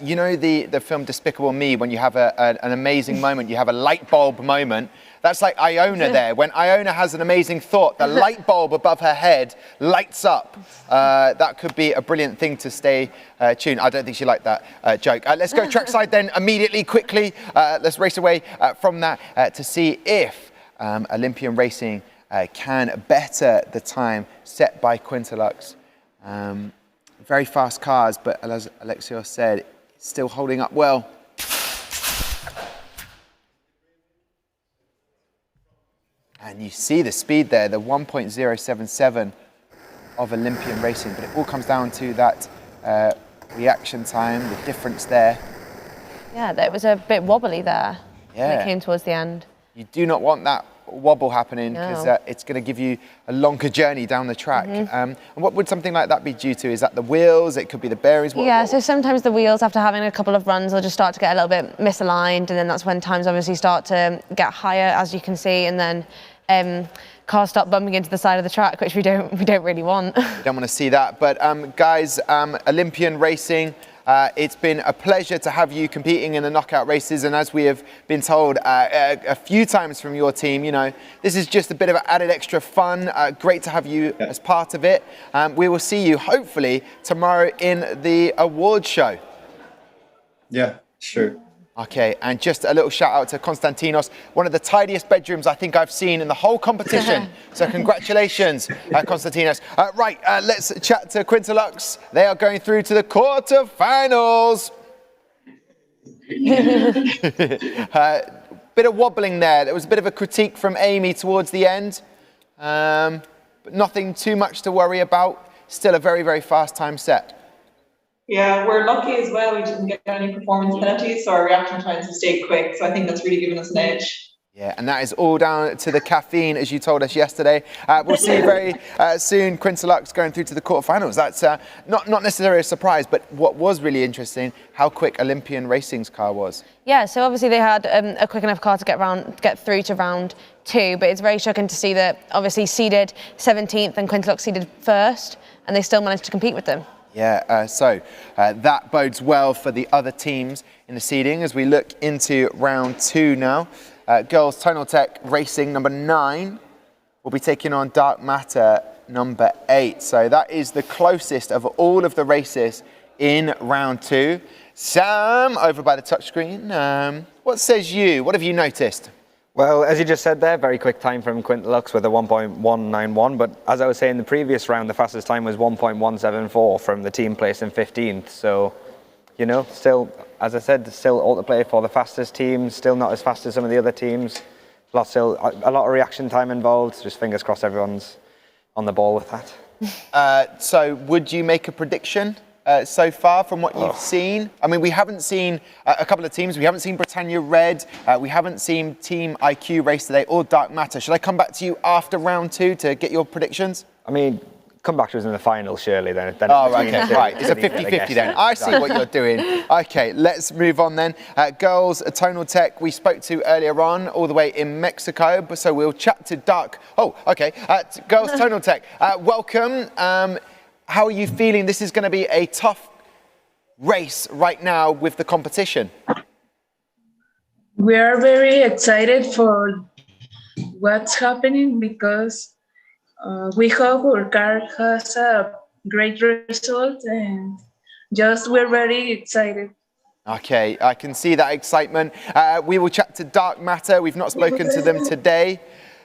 You know the film Despicable Me, when you have an amazing moment, you have a light bulb moment. That's like Iona there. When Iona has an amazing thought, the light bulb above her head lights up. That could be a brilliant thing to stay tuned. I don't think she liked that joke. Let's go trackside then immediately, quickly. Let's race away from that to see if Olympian Racing can better the time set by Quintalux. Very fast cars, but as Alexios said, still holding up well. And you see the speed there, the 1.077 of Olympian Racing, but it all comes down to that reaction time, the difference there. Yeah, it was a bit wobbly there when Yeah. it came towards the end. You do not want that wobble happening because No. it's going to give you a longer journey down the track. And what would something like that be due to? Is that the wheels? It could be the bearings? Yeah, so sometimes the wheels, after having a couple of runs, will just start to get a little bit misaligned, and then that's when times obviously start to get higher, as you can see, and then cars start bumping into the side of the track, which we don't really want. We don't want to see that. But guys, Olympian Racing, it's been a pleasure to have you competing in the knockout races, and as we have been told a few times from your team, this is just a bit of added extra fun. Great to have you as part of it. We will see you hopefully tomorrow in the award show. Yeah, sure. Okay, and just a little shout out to Konstantinos, one of the tidiest bedrooms I think I've seen in the whole competition. So congratulations, Konstantinos. Right, let's chat to Quintalux. They are going through to the quarterfinals. Bit of wobbling there. There was a bit of a critique from Amy towards the end, but nothing too much to worry about. Still a very, very fast time set. Yeah, we're lucky as well. We didn't get any performance penalties, so our reaction times have stayed quick. So I think that's really given us an edge. Yeah, and that is all down to the caffeine, as you told us yesterday. We'll see you very soon. Quintilux going through to the quarterfinals. That's not necessarily a surprise, but what was really interesting, how quick Olympian Racing's car was. Yeah, so obviously they had a quick enough car to get through to round 2, but it's very shocking to see that obviously seeded 17th and Quintilux seeded 1st, and they still managed to compete with them. Yeah, so that bodes well for the other teams in the seeding as we look into round 2 now. Girls Tonal Tech Racing number 9 will be taking on Dark Matter number 8. So that is the closest of all of the races in round 2. Sam, over by the touchscreen, what says you? What have you noticed? Well, as you just said there, very quick time from Quintilux with a 1.191, but as I was saying, the previous round, the fastest time was 1.174 from the team placed in 15th. So, you know, still, as I said, still all to play for the fastest teams, still not as fast as some of the other teams. Still a lot of reaction time involved. Just fingers crossed everyone's on the ball with that. So would you make a prediction so far from what you've seen? I mean, we haven't seen a couple of teams. We haven't seen Britannia Red. We haven't seen Team IQ race today or Dark Matter. Should I come back to you after round 2 to get your predictions? I mean, come back to us in the final, surely, then. Oh, okay, right. It's a 50-50 then. I see what you're doing. Okay, let's move on then. Girls, Tonal Tech, we spoke to earlier on, all the way in Mexico, so we'll chat to Dark. Oh, okay. Girls, Tonal Tech, welcome. How are you feeling? This is going to be a tough race right now with the competition. We are very excited for what's happening because we hope our car has a great result and just we're very excited. Okay, I can see that excitement. We will chat to Dark Matter. We've not spoken to them today.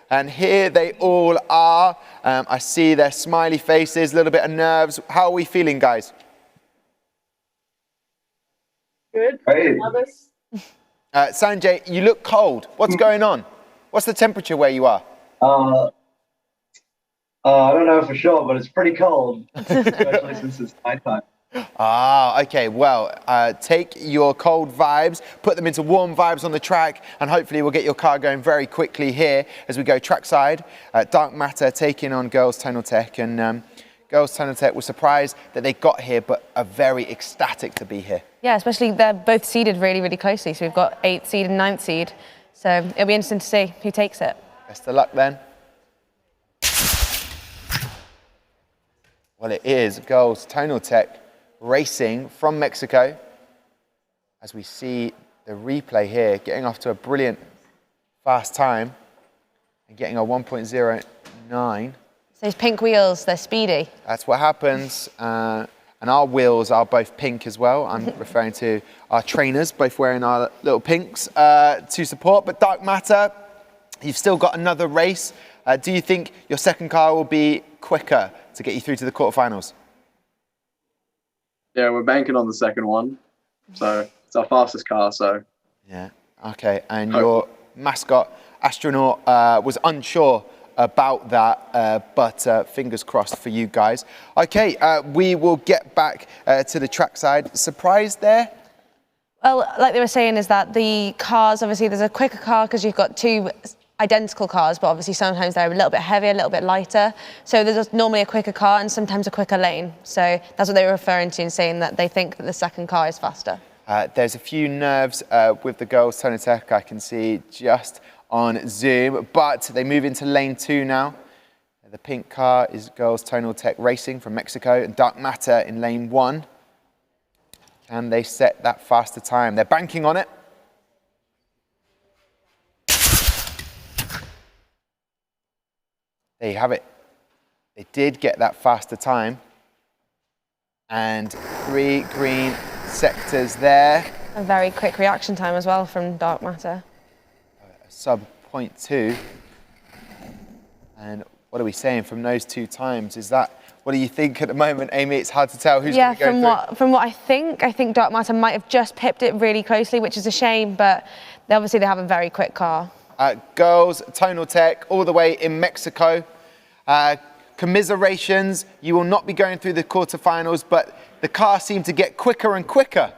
And here they all are. I see their smiley faces, a little bit of nerves. How are we feeling, guys? Good. Hey. Sanjay, you look cold. What's going on? What's the temperature where you are? I don't know for sure, but it's pretty cold, especially since it's nighttime. Ah, okay. Well, take your cold vibes, put them into warm vibes on the track, and hopefully we'll get your car going very quickly here as we go trackside. Dark Matter taking on Girls Tonal Tech, and Girls Tonal Tech were surprised that they got here, but are very ecstatic to be here. Yeah, especially they're both seeded really, really closely. So we've got 8th seed and 9th seed. So it'll be interesting to see who takes it. Best of luck then. Well, it is Girls Tonal Tech Racing from Mexico. As we see the replay here, getting off to a brilliant fast time and getting a 1.09. So those pink wheels, they're speedy. That's what happens. And our wheels are both pink as well. I'm referring to our trainers, both wearing our little pinks to support. But Dark Matter, you've still got another race. Do you think your second car will be quicker to get you through to the quarterfinals? Yeah, we're banking on the second one. So it's our fastest car, so. Yeah, okay. And your mascot, Astronaut, was unsure about that, but fingers crossed for you guys. Okay, we will get back to the trackside. Surprised there? Well, like they were saying, is that the cars, obviously there's a quicker car because you've got 2 identical cars, but obviously sometimes they're a little bit heavier, a little bit lighter. So there's normally a quicker car and sometimes a quicker lane. So that's what they were referring to in saying that they think that the second car is faster. There's a few nerves with the Girls Tonal Tech, I can see just on Zoom, but they move into lane 2 now. The pink car is Girls Tonal Tech Racing from Mexico, and Dark Matter in lane 1. Can they set that faster time? They're banking on it. There you have it. They did get that faster time. And 3 green sectors there. A very quick reaction time as well from Dark Matter. Sub 0.2. And what are we saying from those 2 times? Is that, what do you think at the moment, Amy? It's hard to tell who's going to go through. From what I think Dark Matter might have just pipped it really closely, which is a shame, but obviously they have a very quick car. Girls Tonal Tech, all the way in Mexico. Commiserations, you will not be going through the quarterfinals, but the car seemed to get quicker and quicker.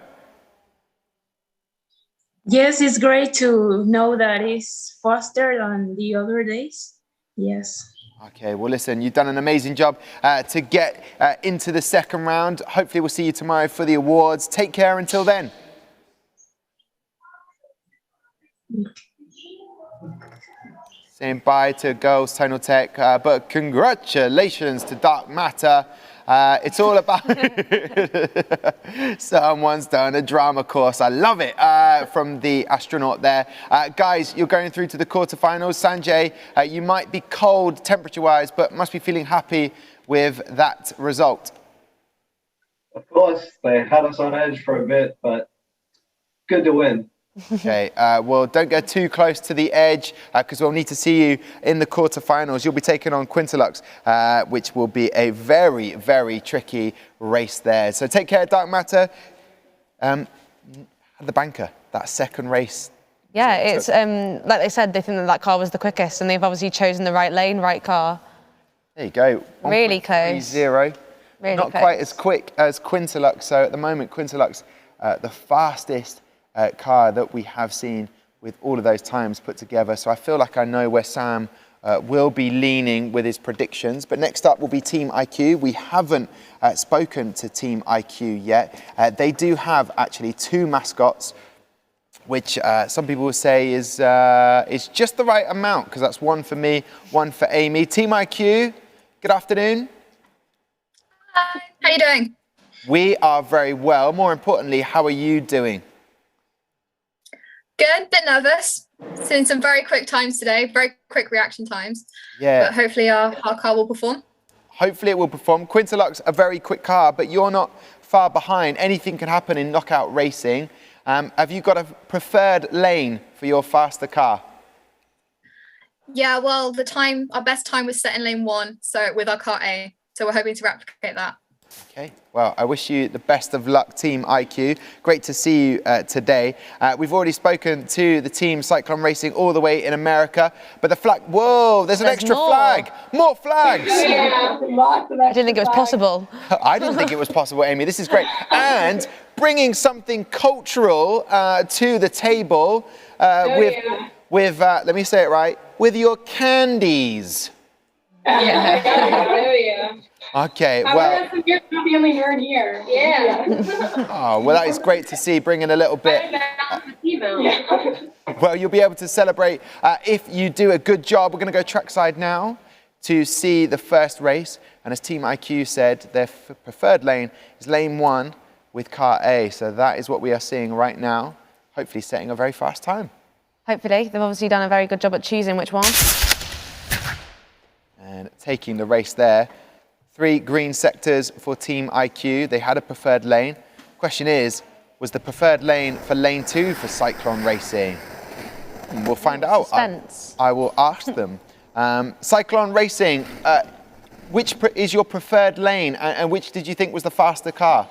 Yes, it's great to know that it's faster than the other days. Yes. Okay, well, listen, you've done an amazing job to get into the second round. Hopefully, we'll see you tomorrow for the awards. Take care until then. Saying bye to Girls Tonal Tech, but congratulations to Dark Matter. It's all about someone's done a drama course. I love it from the astronaut there. Guys, you're going through to the quarterfinals. Sanjay, you might be cold temperature-wise, but must be feeling happy with that result. Of course, they had us on edge for a bit, but good to win. Okay, well, don't go too close to the edge because we'll need to see you in the quarterfinals. You'll be taking on Quintilux, which will be a very, very tricky race there. So take care, Dark Matter. The banker, that second race. Yeah, it's like they said, they think that car was the quickest, and they've obviously chosen the right lane, right car. There you go. Really close. 1.30. Really Not close. quite as quick as Quintilux. So at the moment, Quintilux, the fastest car that we have seen with all of those times put together. So I feel like I know where Sam will be leaning with his predictions. But next up will be Team IQ. We haven't spoken to Team IQ yet. They do have actually two mascots, which some people will say is just the right amount, because that's one for me, one for Amy. Team IQ, good afternoon. Hi, how you doing? We are very well. More importantly, how are you doing? Good, bit nervous. Seeing some very quick times today, very quick reaction times. Yeah. But hopefully our car will perform. Hopefully it will perform. Quintilux, a very quick car, but you're not far behind. Anything can happen in knockout racing. Have you got a preferred lane for your faster car? Yeah, well, our best time was set in lane 1, so with our car A. So we're hoping to replicate that. Okay, well, I wish you the best of luck, Team IQ. Great to see you today. We've already spoken to the team Cyclone Racing all the way in America, but the flag, whoa, there's an extra flag. More flags. Yeah, I didn't think it was possible. I didn't think it was possible, Amy. This is great. And bringing something cultural to the table with let me say it right, with your candies. Yeah. Oh, yeah. Okay, well. That's a good feeling you're here. Yeah. Oh, well, that is great to see, bringing a little bit. Well, you'll be able to celebrate if you do a good job. We're going to go trackside now to see the first race. And as Team IQ said, their preferred lane is lane 1 with car A. So that is what we are seeing right now, hopefully setting a very fast time. Hopefully. They've obviously done a very good job at choosing which one. And taking the race there. 3 green sectors for Team IQ. They had a preferred lane. Question is, was the preferred lane for lane 2 for Cyclone Racing? We'll find out. Suspense. I will ask them. Cyclone Racing, which is your preferred lane, and which did you think was the faster car?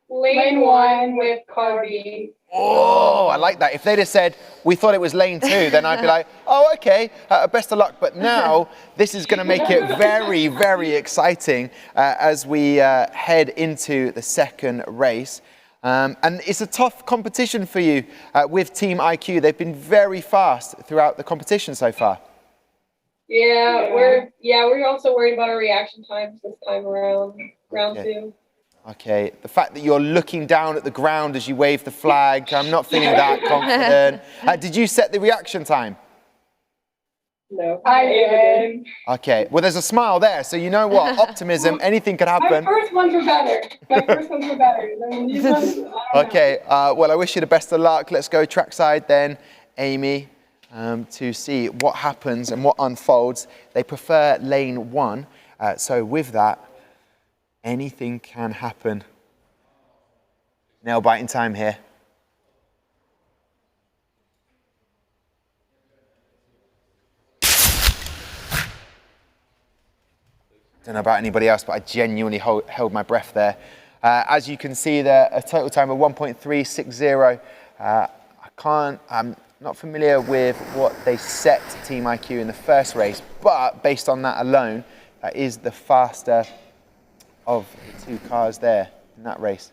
Lane 1 with car B. Oh, I like that. If they'd have said, we thought it was lane 2, then I'd be like, oh, okay, best of luck. But now, this is going to make it very, very exciting as we head into the second race. And it's a tough competition for you with Team IQ. They've been very fast throughout the competition so far. Yeah, we're also worried about our reaction times this time around, round 2. Okay, the fact that you're looking down at the ground as you wave the flag, I'm not feeling that confident. Did you set the reaction time? No, I did. Okay, well, there's a smile there, so you know what? Optimism, anything could happen. My first ones were better. Than these ones. Okay, well, I wish you the best of luck. Let's go trackside then, Amy, to see what happens and what unfolds. They prefer lane 1, so with that, anything can happen. Nail biting time here. Don't know about anybody else, but I genuinely held my breath there. As you can see there, a total time of 1.360. I'm not familiar with what they set Team IQ in the first race, but based on that alone, that is the faster of the 2 cars there in that race.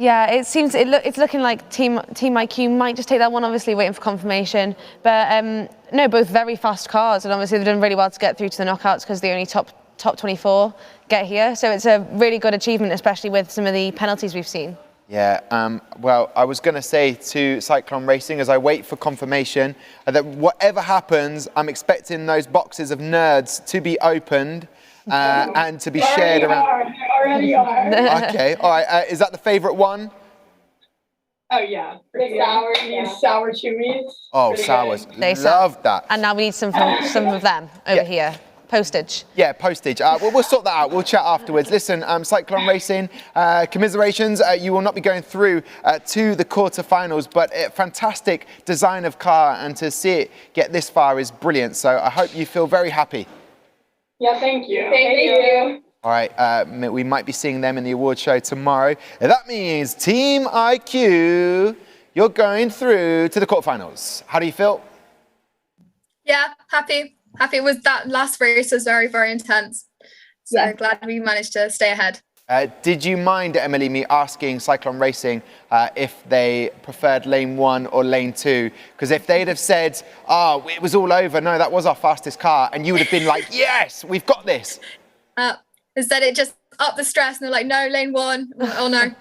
Yeah, it's looking like Team IQ might just take that one, obviously waiting for confirmation. But no, both very fast cars, and obviously they've done really well to get through to the knockouts because the only top 24 get here. So it's a really good achievement, especially with some of the penalties we've seen. Yeah, well, I was going to say to Cyclone Racing, as I wait for confirmation, that whatever happens, I'm expecting those boxes of nerds to be opened and to be shared around. They already are. Okay, all right. Is that the favourite one? Oh yeah, sour chewies. Oh, sours. Love that. And now we need some of them over here. Postage. Yeah, postage. We'll sort that out. We'll chat afterwards. Listen, Cyclone Racing, commiserations. You will not be going through to the quarterfinals, but a fantastic design of car, and to see it get this far is brilliant. So I hope you feel very happy. Yeah, thank you. Thank you. All right, we might be seeing them in the award show tomorrow. That means Team IQ, you're going through to the quarterfinals. How do you feel? Yeah, happy. Happy with that last race was very, very intense. So glad we managed to stay ahead. Did you mind, Emily, me asking Cyclone Racing if they preferred lane 1 or lane 2? Because if they'd have said, oh, it was all over, no, that was our fastest car, and you would have been like, yes, we've got this. Instead, it just upped the stress, and they're like, no, lane 1. Oh, no.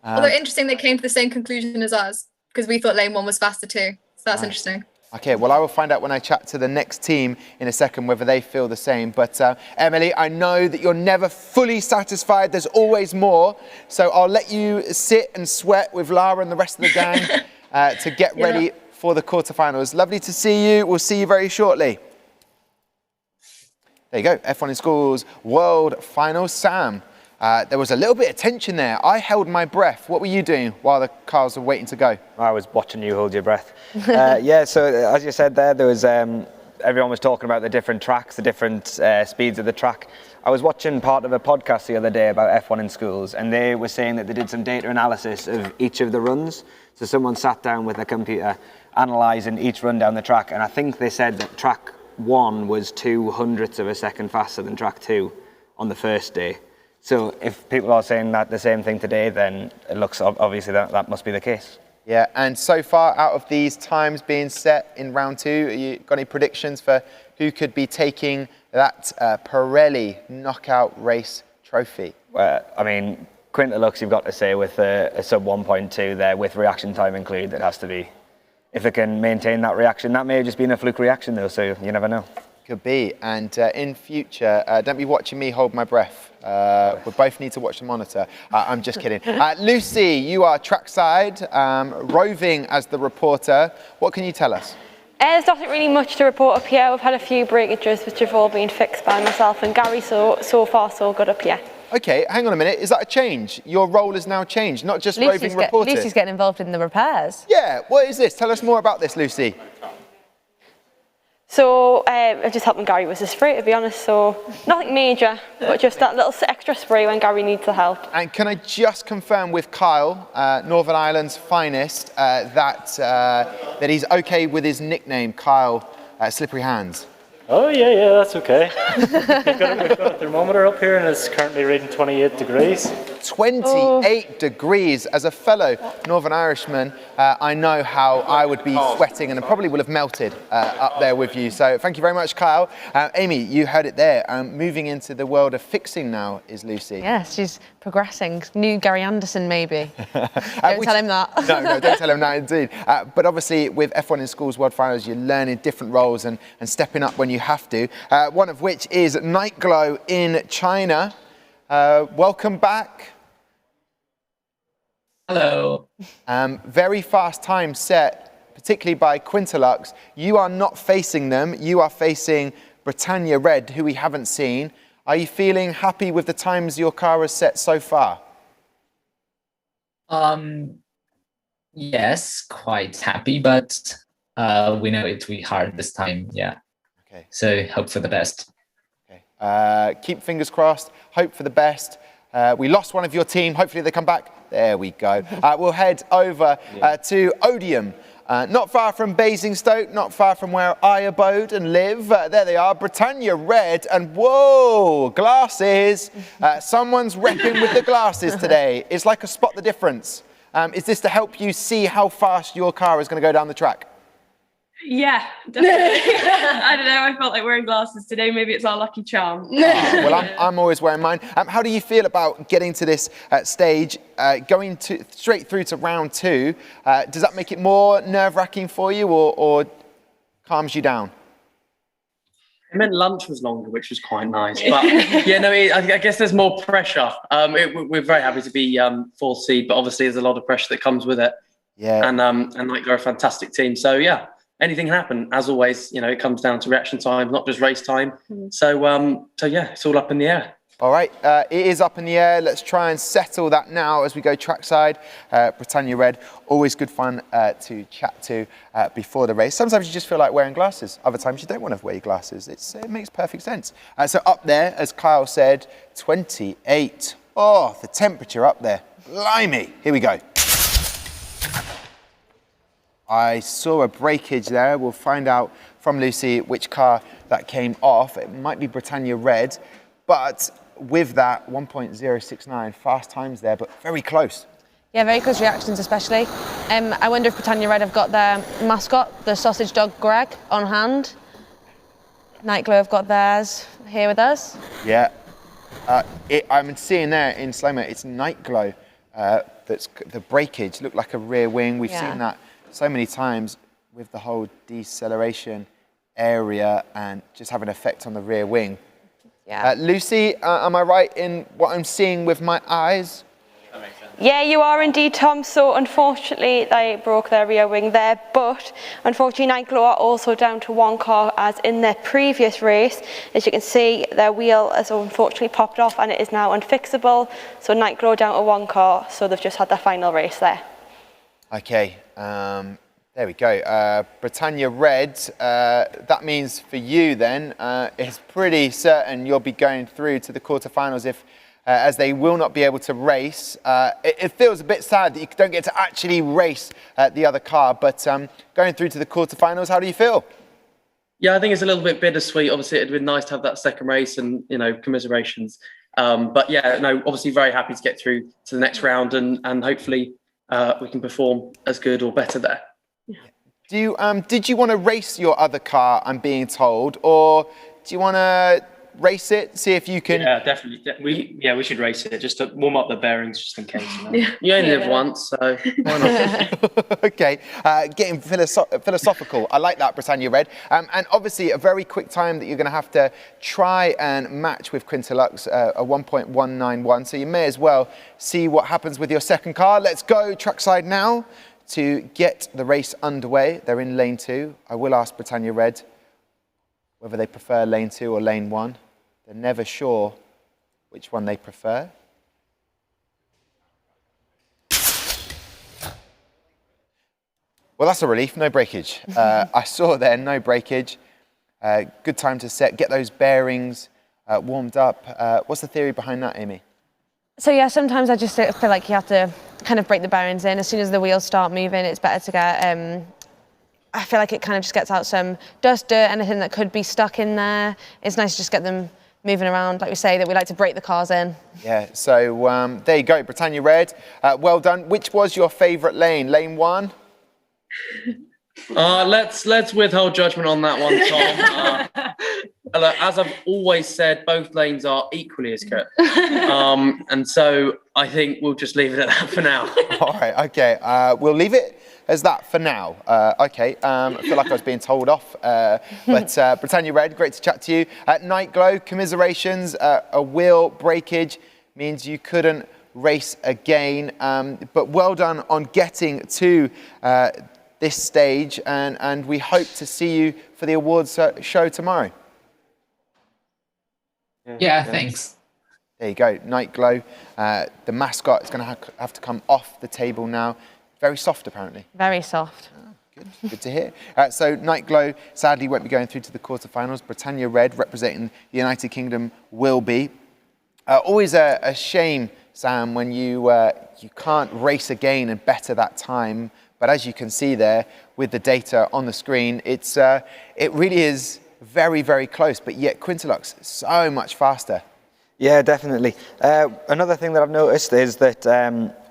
Although interesting, they came to the same conclusion as us, because we thought lane 1 was faster too. So that's interesting. Okay, well, I will find out when I chat to the next team in a second whether they feel the same. But Emily, I know that you're never fully satisfied. There's always more. So I'll let you sit and sweat with Lara and the rest of the gang to get ready for the quarterfinals. Lovely to see you. We'll see you very shortly. There you go, F1 in Schools World Finals. Sam, there was a little bit of tension there. I held my breath. What were you doing while the cars were waiting to go? I was watching you hold your breath. Yeah, so as you said there was everyone was talking about the different tracks, the different speeds of the track. I was watching part of a podcast the other day about F1 in Schools, and they were saying that they did some data analysis of each of the runs. So someone sat down with a computer analysing each run down the track, and I think they said that track 1 was 0.02 of a second faster than track 2 on the first day. So if people are saying that the same thing today, then it looks obviously that must be the case. Yeah, and so far out of these times being set in round 2, you got any predictions for who could be taking that Pirelli knockout race trophy? I mean, Quinta looks, you've got to say, with a sub 1.2 there, with reaction time included, it has to be. If it can maintain that reaction, that may have just been a fluke reaction though, so you never know. Could be, and in future, don't be watching me hold my breath. We both need to watch the monitor. I'm just kidding. Lucy, you are trackside, roving as the reporter. What can you tell us? There's not really much to report up here. We've had a few breakages which have all been fixed by myself and Gary, so far so good up here. Okay, hang on a minute. Is that a change? Your role has now changed, not just roving reporter. Lucy's getting involved in the repairs. Yeah, what is this? Tell us more about this, Lucy. So I just helping Gary with the spray, to be honest, so nothing major, but just that little extra spray when Gary needs the help. And can I just confirm with Kyle, Northern Ireland's finest, that he's okay with his nickname, Kyle Slippery Hands? Oh yeah, that's okay. We've got a thermometer up here and it's currently reading 28 degrees. 28 degrees. As a fellow Northern Irishman, I know how I would be sweating and I probably would have melted up there with you. So thank you very much, Kyle. Amy, you heard it there. Moving into the world of fixing now is Lucy. Yes, she's progressing. New Gary Anderson, maybe. Don't tell him that. No, don't tell him that indeed. But obviously with F1 in Schools World Finals, you're learning different roles and stepping up when you have to. One of which is Night Glow in China. Welcome back. Hello. Very fast time set, particularly by Quintalux. You are not facing them. You are facing Britannia Red, who we haven't seen. Are you feeling happy with the times your car has set so far? Yes, quite happy, but we know it will be hard this time. Yeah. Okay. So hope for the best. Okay. Keep fingers crossed. Hope for the best. We lost one of your team. Hopefully they come back. There we go. We'll head over to Odium. not far from Basingstoke, not far from where I abode and live. There they are, Britannia Red, and whoa, glasses. Someone's repping with the glasses today. It's like a spot the difference. Is this to help you see how fast your car is going to go down the track? Yeah, definitely. I don't know, I felt like wearing glasses today. Maybe it's our lucky charm. Well, I'm always wearing mine. How do you feel about getting to this stage, going straight through to round 2? Does that make it more nerve-wracking for you or calms you down? It meant lunch was longer, which was quite nice. But yeah, no, I guess there's more pressure. We're very happy to be 4th seed, but obviously there's a lot of pressure that comes with it. Yeah. And like they're a fantastic team. So yeah, anything can happen. As always, it comes down to reaction time, not just race time. So yeah, it's all up in the air. All right, it is up in the air. Let's try and settle that now as we go trackside. Britannia Red, always good fun to chat to before the race. Sometimes you just feel like wearing glasses. Other times you don't want to wear your glasses. It makes perfect sense. So up there, as Kyle said, 28. Oh, the temperature up there. Blimey. Here we go. I saw a breakage there. We'll find out from Lucy which car that came off. It might be Britannia Red, but with that 1.069, fast times there, but very close. Yeah, very close reactions especially. I wonder if Britannia Red have got their mascot, the sausage dog Greg, on hand. Nightglow have got theirs here with us. Yeah, I'm seeing there in slow-mo, it's Nightglow. That's the breakage, looked like a rear wing. We've seen that so many times with the whole deceleration area and just have an effect on the rear wing. Yeah. Lucy, am I right in what I'm seeing with my eyes? Yeah, you are indeed, Tom. So unfortunately, they broke their rear wing there, but unfortunately, Nightglow are also down to one car, as in their previous race. As you can see, their wheel has unfortunately popped off and it is now unfixable. So Nightglow down to one car, so they've just had their final race there. Okay, there we go. Britannia Red, that means for you then, it's pretty certain you'll be going through to the quarterfinals if, as they will not be able to race. It feels a bit sad that you don't get to actually race the other car, but going through to the quarterfinals, how do you feel? Yeah, I think it's a little bit bittersweet. Obviously, it'd been nice to have that second race and, commiserations. But yeah, no, obviously very happy to get through to the next round and hopefully we can perform as good or better there. Did you want to race your other car, I'm being told, or do you want to race it, see if you can? Yeah, definitely. We should race it just to warm up the bearings, just in case. You only live once, so why not? Okay, getting philosophical. I like that, Britannia Red. And obviously, a very quick time that you're going to have to try and match with Quintilux, a 1.191. So you may as well see what happens with your second car. Let's go trackside now to get the race underway. They're in lane 2. I will ask Britannia Red whether they prefer lane 2 or lane 1. They're never sure which one they prefer. Well, that's a relief, no breakage. I saw there, no breakage. Good time to set, get those bearings warmed up. What's the theory behind that, Amy? So yeah, sometimes I just feel like you have to kind of break the bearings in. As soon as the wheels start moving, it's better to get, I feel like it kind of just gets out some dust, dirt, anything that could be stuck in there. It's nice to just get them moving around, like we say, that we like to break the cars in. Yeah, so there you go, Britannia Red. Well done. Which was your favourite lane? Lane 1? Let's withhold judgment on that one, Tom. As I've always said, both lanes are equally as good. And so I think we'll just leave it at that for now. All right, okay. We'll leave it as that for now. Okay, I feel like I was being told off. But Britannia Red, great to chat to you. Nightglow, commiserations. A wheel breakage means you couldn't race again. But well done on getting to this stage. And we hope to see you for the awards show tomorrow. Yeah, thanks. There you go, Nightglow. The mascot is going to have to come off the table now. Very soft, apparently. Very soft. Oh, good to hear. So Nightglow sadly won't be going through to the quarterfinals. Britannia Red, representing the United Kingdom, will be. Always a shame, Sam, when you can't race again and better that time. But as you can see there with the data on the screen, it really is very, very close, but yet Quintilux so much faster. Yeah, definitely. Another thing that I've noticed is that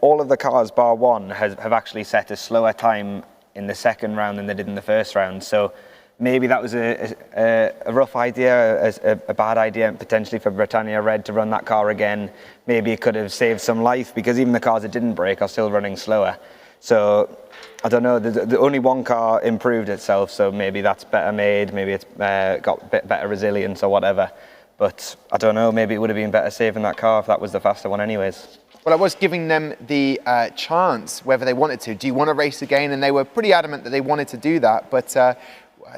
all of the cars, bar one, have actually set a slower time in the second round than they did in the first round. So maybe that was a rough idea, a bad idea potentially for Britannia Red to run that car again. Maybe it could have saved some life, because even the cars that didn't break are still running slower. So I don't know, the only one car improved itself, so maybe that's better made, maybe it's got a bit better resilience or whatever. But I don't know, maybe it would have been better saving that car if that was the faster one anyways. Well, I was giving them the chance whether they wanted to. Do you want to race again? And they were pretty adamant that they wanted to do that, but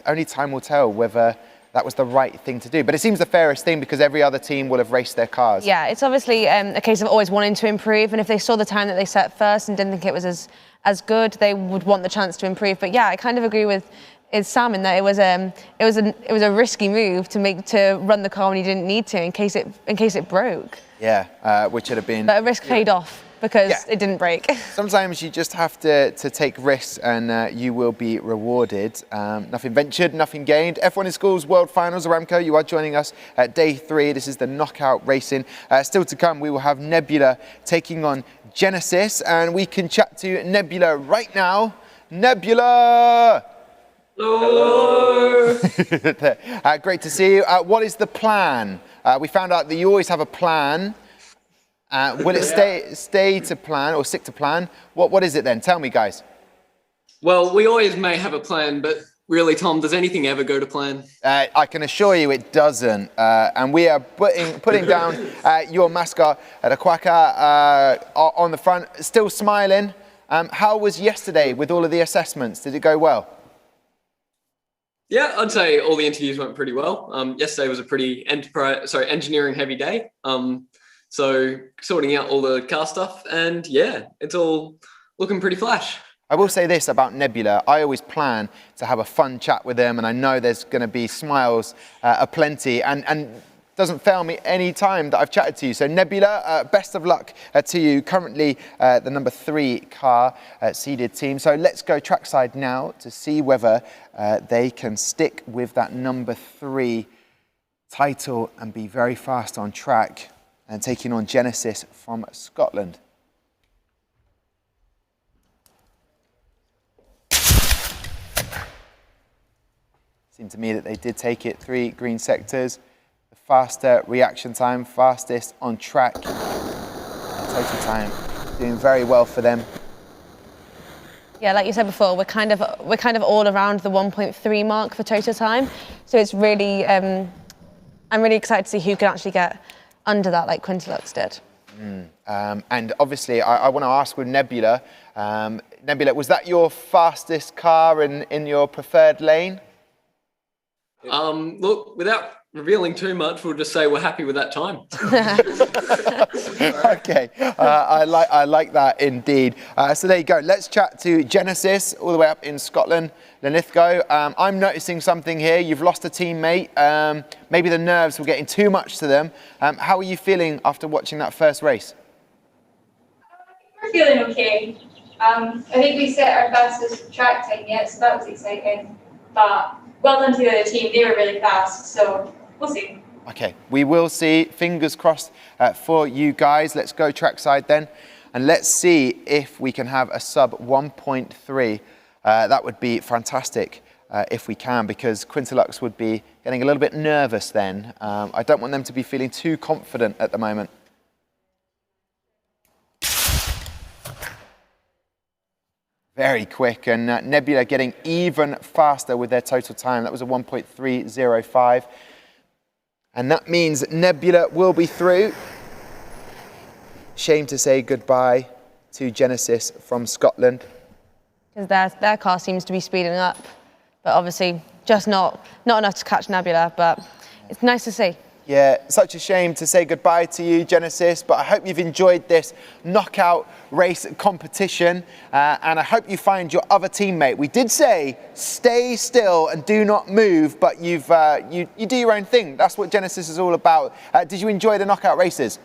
only time will tell whether that was the right thing to do. But it seems the fairest thing, because every other team will have raced their cars. Yeah, it's obviously a case of always wanting to improve, and if they saw the time that they set first and didn't think it was as good, they would want the chance to improve. But yeah, I kind of agree with Sam in that it was a risky move to run the car when you didn't need to, in case it broke. Yeah, which would have been. But a risk paid off, because it didn't break. Sometimes you just have to take risks, and you will be rewarded. Nothing ventured, nothing gained. F1 in Schools World Finals, Aramco, you are joining us at day 3. This is the knockout racing. Still to come, we will have Nebula taking on Genesis, and we can chat to Nebula right now. Nebula! Hello! Great to see you. What is the plan? We found out that you always have a plan. Will it stay to plan or stick to plan? What is it then? Tell me, guys. Well, we always may have a plan, but really, Tom, does anything ever go to plan? I can assure you it doesn't. And we are putting down your mascot, the Quacker, on the front, still smiling. How was yesterday with all of the assessments? Did it go well? Yeah, I'd say all the interviews went pretty well. Yesterday was a pretty engineering heavy day. So sorting out all the car stuff, and yeah, it's all looking pretty flash. I will say this about Nebula. I always plan to have a fun chat with them, and I know there's going to be smiles aplenty, and doesn't fail me any time that I've chatted to you. So Nebula, best of luck to you. Currently the number 3 car seeded team. So let's go trackside now to see whether they can stick with that number 3 title and be very fast on track, and taking on Genesis from Scotland. Seemed to me that they did take it. 3 green sectors. The faster reaction time, fastest on track. Total time doing very well for them. Yeah, like you said before, we're kind of all around the 1.3 mark for total time. So it's really, I'm really excited to see who can actually get under that, like Quintilux did. And obviously, I want to ask with Nebula. Nebula, was that your fastest car in your preferred lane? Look, without revealing too much, we'll just say we're happy with that time. Okay, I like that indeed. So there you go. Let's chat to Genesis, all the way up in Scotland. Linlithgow, I'm noticing something here. You've lost a teammate. Maybe the nerves were getting too much to them. How are you feeling after watching that first race? We're feeling okay. I think we set our fastest track time yet, so that was exciting. But well done to the other team. They were really fast, so we'll see. Okay, we will see. Fingers crossed for you guys. Let's go trackside then, and let's see if we can have a sub 1.3. That would be fantastic if we can, because Quintilux would be getting a little bit nervous then. I don't want them to be feeling too confident at the moment. Very quick, and Nebula getting even faster with their total time. That was a 1.305. And that means Nebula will be through. Shame to say goodbye to Genesis from Scotland. Because their car seems to be speeding up, but obviously just not enough to catch Nebula, but it's nice to see. Yeah, such a shame to say goodbye to you, Genesis, but I hope you've enjoyed this knockout race competition, and I hope you find your other teammate. We did say stay still and do not move, but you do your own thing. That's what Genesis is all about. Did you enjoy the knockout races?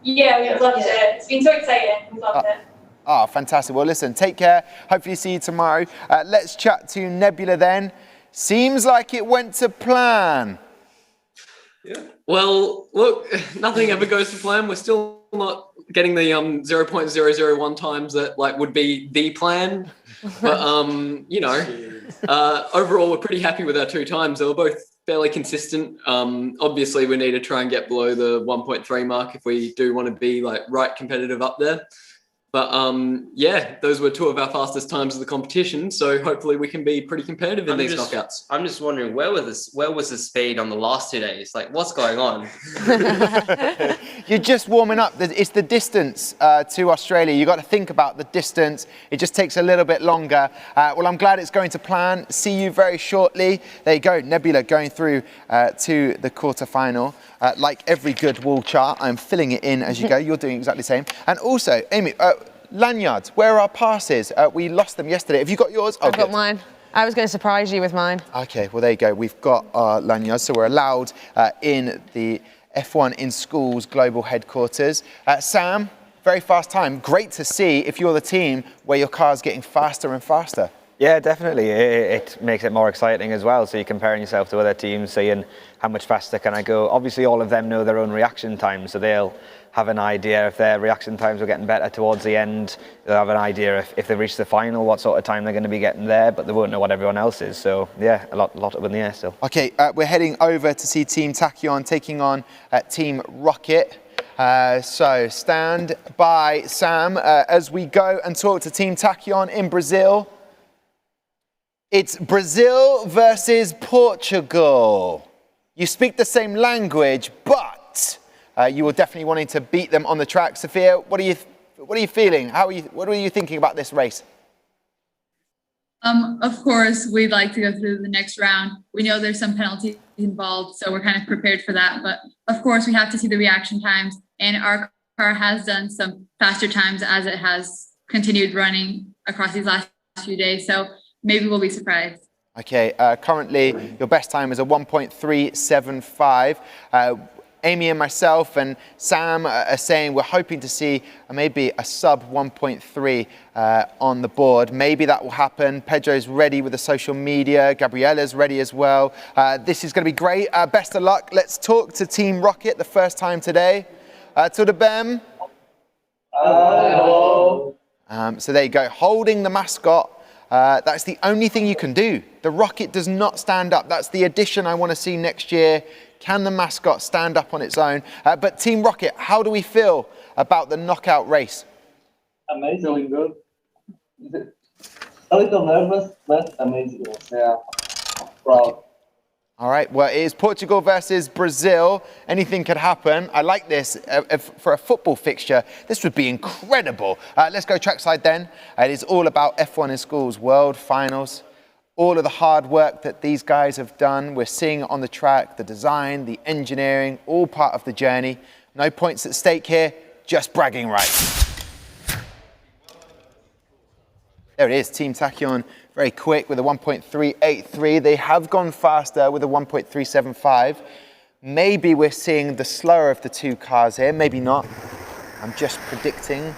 Yeah, we loved it. It's been so exciting. We loved it. Ah, fantastic. Well, listen, take care. Hopefully see you tomorrow. Let's chat to Nebula then. Seems like it went to plan. Yeah. Well, look, nothing ever goes to plan. We're still not getting the 0.001 times that like would be the plan. But you know, overall we're pretty happy with our 2 times. They were both fairly consistent. Obviously we need to try and get below the 1.3 mark if we do want to be like right competitive up there. But yeah, those were 2 of our fastest times of the competition. So hopefully we can be pretty competitive in these knockouts. I'm just wondering where was the speed on the last 2 days? Like, what's going on? You're just warming up. It's the distance to Australia. You've got to think about the distance. It just takes a little bit longer. Well, I'm glad it's going to plan. See you very shortly. There you go, Nebula going through to the quarterfinal. Like every good wall chart, I'm filling it in as you go. You're doing exactly the same. And also, Amy, lanyards, where are our passes? We lost them yesterday. Have you got yours? I've got mine. I was going to surprise you with mine. Okay, well, there you go. We've got our lanyards, so we're allowed in the F1 in Schools global headquarters. Sam, very fast time. Great to see if you're the team where your car's getting faster and faster. Yeah, definitely. It makes it more exciting as well. So you're comparing yourself to other teams, seeing how much faster can I go. Obviously, all of them know their own reaction times, so they'll have an idea if their reaction times are getting better towards the end. They'll have an idea if they reach the final, what sort of time they're going to be getting there, but they won't know what everyone else is. So yeah, a lot up in the air still. Okay, we're heading over to see Team Tachyon taking on Team Rocket. So stand by, Sam, as we go and talk to Team Tachyon in Brazil. It's Brazil versus Portugal. You speak the same language, but you were definitely wanting to beat them on the track. Sophia, what are you feeling? What are you thinking about this race? Of course, we'd like to go through the next round. We know there's some penalties involved, so we're kind of prepared for that. But of course, we have to see the reaction times, and our car has done some faster times as it has continued running across these last few days. So maybe we'll be surprised. Okay, currently your best time is a 1.375. Amy and myself and Sam are saying we're hoping to see maybe a sub 1.3 on the board. Maybe that will happen. Pedro's ready with the social media. Gabriella's ready as well. This is going to be great. Best of luck. Let's talk to Team Rocket the first time today. Tudo bem? Hello. So there you go, holding the mascot. That's the only thing you can do. The rocket does not stand up. That's the addition I want to see next year. Can the mascot stand up on its own? But Team Rocket, how do we feel about the knockout race? Amazingly good. A little nervous, but amazing. Yeah, proud. All right, well, it is Portugal versus Brazil. Anything could happen. I like this. For a football fixture, this would be incredible. Let's go trackside then. It is all about F1 in Schools World Finals. All of the hard work that these guys have done, we're seeing it on the track, the design, the engineering, all part of the journey. No points at stake here, just bragging rights. There it is, Team Tachyon, very quick with a 1.383. They have gone faster with a 1.375. Maybe we're seeing the slower of the 2 cars here, maybe not. I'm just predicting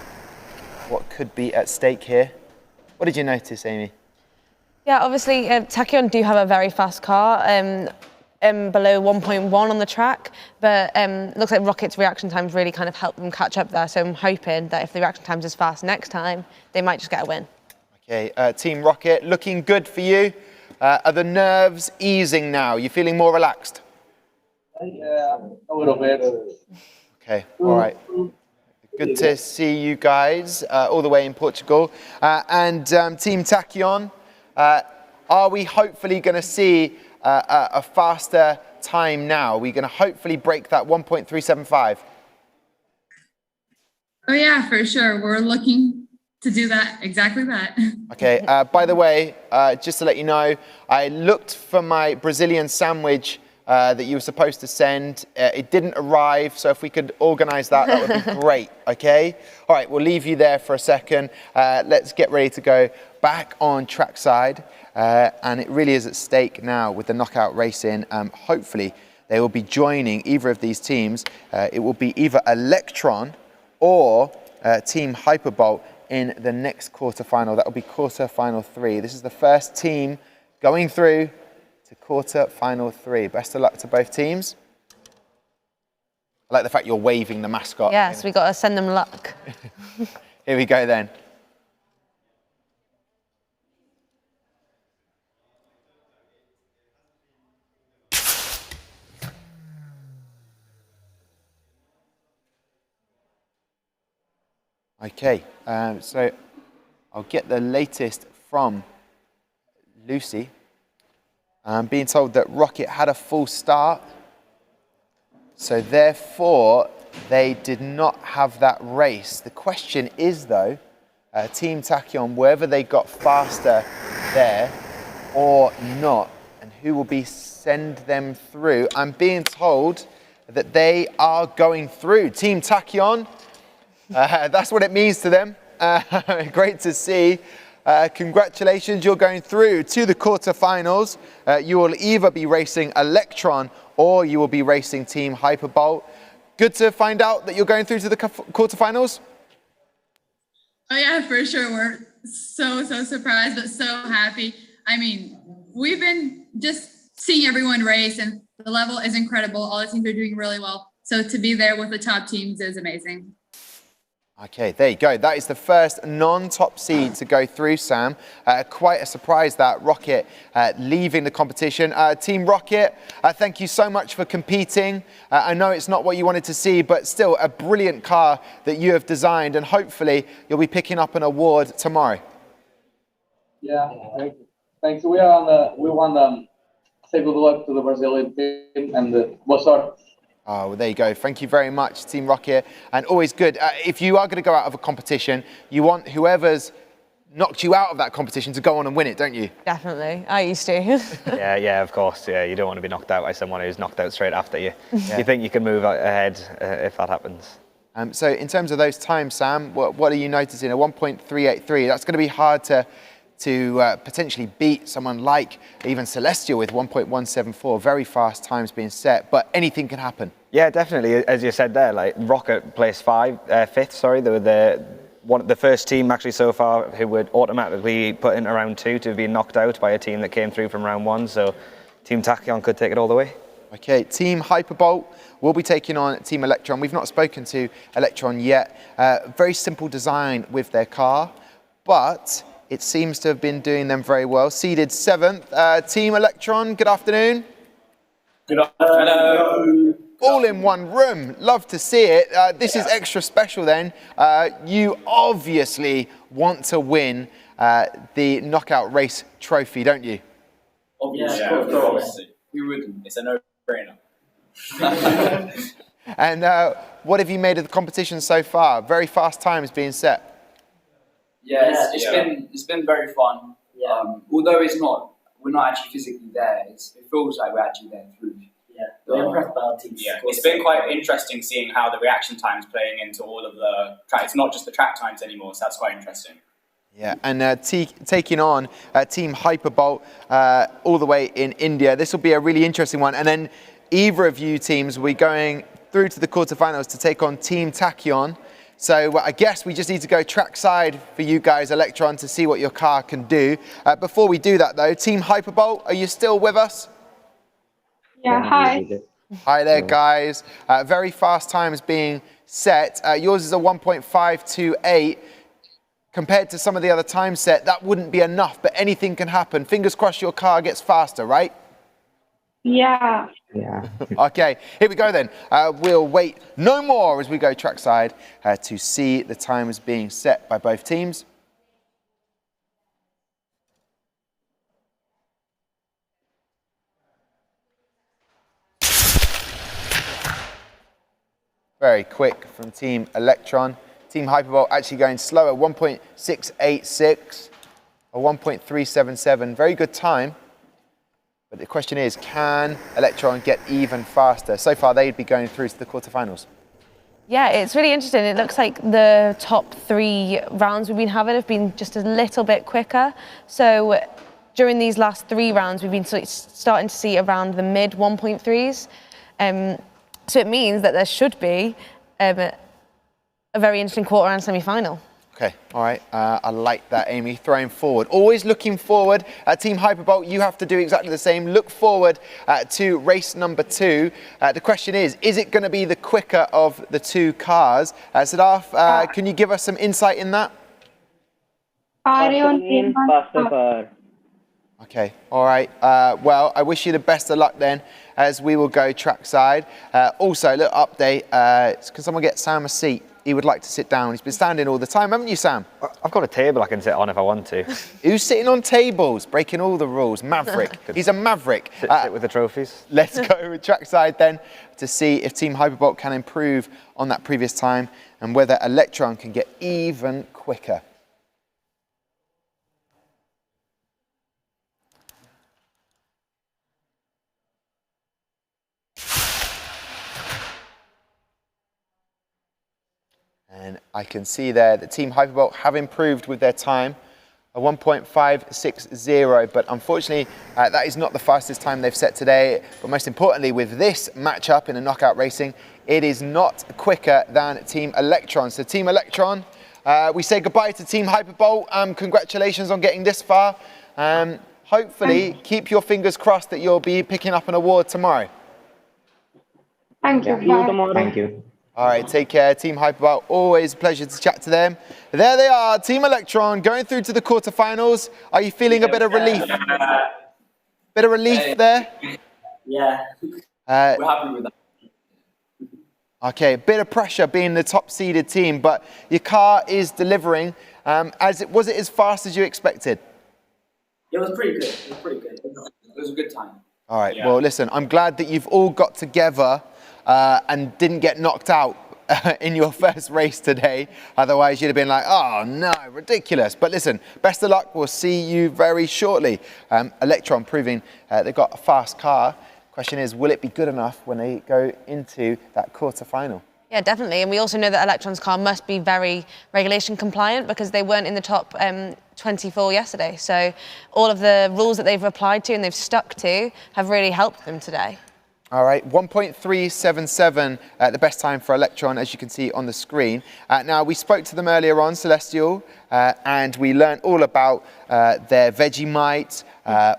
what could be at stake here. What did you notice, Amy? Yeah, obviously, Tachyon do have a very fast car, below 1.1 on the track, but looks like Rocket's reaction times really kind of help them catch up there, so I'm hoping that if the reaction time's as fast next time, they might just get a win. Okay, Team Rocket, looking good for you. Are the nerves easing now? You feeling more relaxed? Yeah, a little bit. Okay, all right. Good to see you guys all the way in Portugal. And Team Tachyon, are we hopefully going to see a faster time now? Are we going to hopefully break that 1.375? Oh yeah, for sure. We're looking to do that, exactly that. Okay, by the way, just to let you know, I looked for my Brazilian sandwich that you were supposed to send. It didn't arrive, so if we could organize that, that would be great, okay? All right, we'll leave you there for a second. Let's get ready to go back on trackside. And it really is at stake now with the knockout racing. Hopefully, they will be joining either of these teams. It will be either Electron or Team Hyperbolt in the next quarterfinal. That will be quarterfinal 3. This is the first team going through to quarterfinal 3. Best of luck to both teams. I like the fact you're waving the mascot. Yes, we got to send them luck. Here we go then. Okay, so I'll get the latest from Lucy. I'm being told that Rocket had a full start, so therefore they did not have that race. The question is though, Team Tachyon, whether they got faster there or not, and who will send them through. I'm being told that they are going through. Team Tachyon, that's what it means to them. Great to see. Congratulations, you're going through to the quarterfinals. You will either be racing Electron or you will be racing Team Hyperbolt. Good to find out that you're going through to the quarterfinals. Oh yeah, for sure. We're so surprised, but so happy. I mean, we've been just seeing everyone race and the level is incredible. All the teams are doing really well. So to be there with the top teams is amazing. Okay, there you go. That is the first non-top seed to go through, Sam. Quite a surprise that Rocket leaving the competition. Team Rocket, thank you so much for competing. I know it's not what you wanted to see, but still a brilliant car that you have designed, and hopefully you'll be picking up an award tomorrow. Yeah, thanks. We won the say good luck to the Brazilian team and we'll start. Oh, well, there you go. Thank you very much, Team Rocket. And always good. If you are going to go out of a competition, you want whoever's knocked you out of that competition to go on and win it, don't you? Definitely. I used to. yeah, of course. Yeah, you don't want to be knocked out by someone who's knocked out straight after you. Yeah. You think you can move ahead if that happens. So in terms of those times, Sam, what are you noticing? A 1.383, that's going to be hard to potentially beat someone like even Celestial with 1.174. Very fast times being set, but anything can happen. Yeah, definitely. As you said there, like Rocket placed fifth. Sorry, they were the first team actually so far who would automatically put into round 2 to be knocked out by a team that came through from round 1. So Team Tachyon could take it all the way. Okay, Team Hyperbolt will be taking on Team Electron. We've not spoken to Electron yet. Very simple design with their car, but it seems to have been doing them very well. Seeded 7th. Team Electron, good afternoon. Good afternoon. All in one room. Love to see it. This is extra special then. You obviously want to win the knockout race trophy, don't you? Obviously, yeah, of course. Who wouldn't? It's a no-brainer. And what have you made of the competition so far? Very fast times being set. Yeah, it's been very fun. Although we're not actually physically there. It feels like we're actually there through. Yeah, we're impressed by our team. Yeah, it's been quite interesting seeing how the reaction times playing into all of the track. It's not just the track times anymore, so that's quite interesting. Yeah, and taking on Team Hyperbolt all the way in India. This will be a really interesting one. And then either of you teams will be going through to the quarterfinals to take on Team Tachyon. So I guess we just need to go trackside for you guys, Electron, to see what your car can do. Before we do that though, Team Hyperbolt, are you still with us? Yeah, hi. Hi there, guys. Very fast times being set. Yours is a 1.528. Compared to some of the other times set, that wouldn't be enough, but anything can happen. Fingers crossed your car gets faster, right? Yeah. Yeah. Okay, here we go then. We'll wait no more as we go trackside to see the times being set by both teams. Very quick from Team Electron. Team Hyperbolt actually going slower, 1.686 or 1.377. Very good time. But the question is, can Electron get even faster? So far, they'd be going through to the quarterfinals. Yeah, it's really interesting. It looks like the top 3 rounds we've been having have been just a little bit quicker. So during these last 3 rounds, we've been starting to see around the mid 1.3s. So it means that there should be a very interesting quarter and semi-final. Okay, all right. I like that, Amy. Throwing forward. Always looking forward. Team Hyperbolt, you have to do exactly the same. Look forward to race number 2. The question is it going to be the quicker of the 2 cars? Sadaf, can you give us some insight in that? Faster car. Okay, all right. Well, I wish you the best of luck then, as we will go trackside. Also, a little update. Can someone get Sam a seat? He would like to sit down. He's been standing all the time, haven't you, Sam? I've got a table I can sit on if I want to. Who's sitting on tables? Breaking all the rules. Maverick. He's a maverick. Sit with the trophies. Let's go with trackside then to see if Team Hyperbolt can improve on that previous time and whether Electron can get even quicker. And I can see there that Team Hyperbolt have improved with their time, a 1.560, but unfortunately that is not the fastest time they've set today. But most importantly, with this matchup in a knockout racing, it is not quicker than Team Electron. So Team Electron, we say goodbye to Team Hyperbolt. Congratulations on getting this far. Hopefully, keep your fingers crossed that you'll be picking up an award tomorrow. Thank you. See you tomorrow. Thank you. All right, take care. Team Hyperbolt, always a pleasure to chat to them. There they are, Team Electron, going through to the quarterfinals. Are you feeling a bit of relief? Bit of relief there? Yeah. We're happy with that. Okay, a bit of pressure being the top-seeded team, but your car is delivering. Was it as fast as you expected? It was pretty good. It was pretty good. It was a good time. All right, well, listen, I'm glad that you've all got together and didn't get knocked out in your first race today. Otherwise, you'd have been like, oh, no, ridiculous. But listen, best of luck. We'll see you very shortly. Electron proving they've got a fast car. Question is, will it be good enough when they go into that quarterfinal? Yeah, definitely. And we also know that Electron's car must be very regulation compliant because they weren't in the top 24 yesterday. So all of the rules that they've applied to and they've stuck to have really helped them today. All right, 1.377, the best time for Electron, as you can see on the screen. Now, we spoke to them earlier on, Celestial, and we learned all about their Vegemite,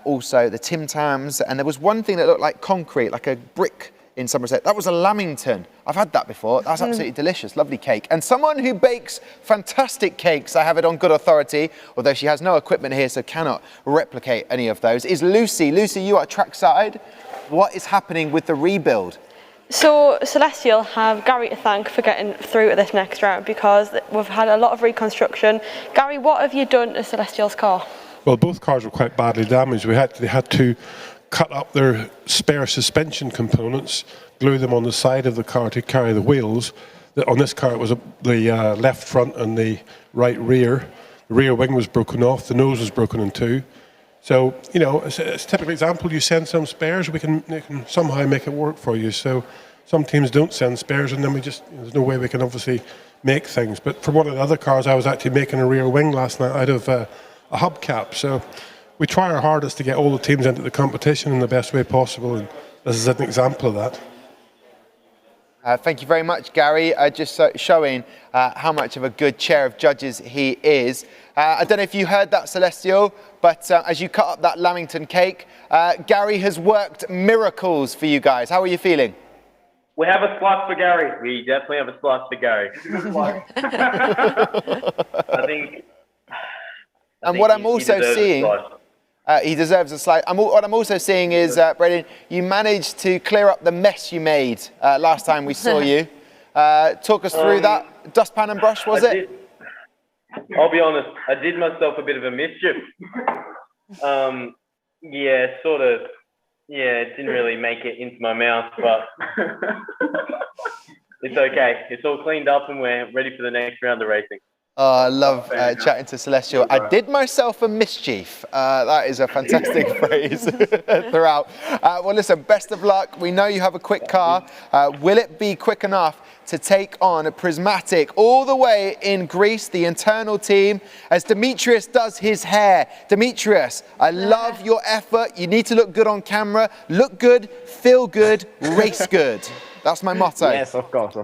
also the Tim Tams, and there was one thing that looked like concrete, like a brick in Somerset. That was a Lamington. I've had that before. That's absolutely delicious, lovely cake. And someone who bakes fantastic cakes, I have it on good authority, although she has no equipment here, so cannot replicate any of those, is Lucy. Lucy, you are trackside. What is happening with the rebuild? So Celestial have Gary to thank for getting through to this next round because we've had a lot of reconstruction. Gary, what have you done to Celestial's car? Well, both cars were quite badly damaged. They had to cut up their spare suspension components, glue them on the side of the car to carry the wheels. On this car, it was the left front and the right rear. The rear wing was broken off. The nose was broken in two. So, you know, it's a typical example. You send some spares, we can somehow make it work for you. So some teams don't send spares, and then there's no way we can obviously make things. But for one of the other cars, I was actually making a rear wing last night out of a hubcap. So we try our hardest to get all the teams into the competition in the best way possible, and this is an example of that. Thank you very much, Gary. Just showing how much of a good chair of judges he is. I don't know if you heard that, Celestial, but as you cut up that Lamington cake, Gary has worked miracles for you guys. How are you feeling? We have a slice for Gary. We definitely have a slice for Gary. I think what I'm also seeing, he deserves a slice. What I'm also seeing is, Brendan, you managed to clear up the mess you made last time we saw you. Talk us through that. Dustpan and brush, was it? I'll be honest, I did myself a bit of a mischief. Yeah, sort of. Yeah, it didn't really make it into my mouth, but it's okay. It's all cleaned up and we're ready for the next round of racing. Oh, I love chatting to Celestial. I did myself a mischief. That is a fantastic phrase throughout. Well, listen, best of luck. We know you have a quick car. Will it be quick enough to take on a Prismatic all the way in Greece, the internal team, as Demetrius does his hair? Demetrius, I love your effort. You need to look good on camera. Look good, feel good, race good. That's my motto. Yes, of course.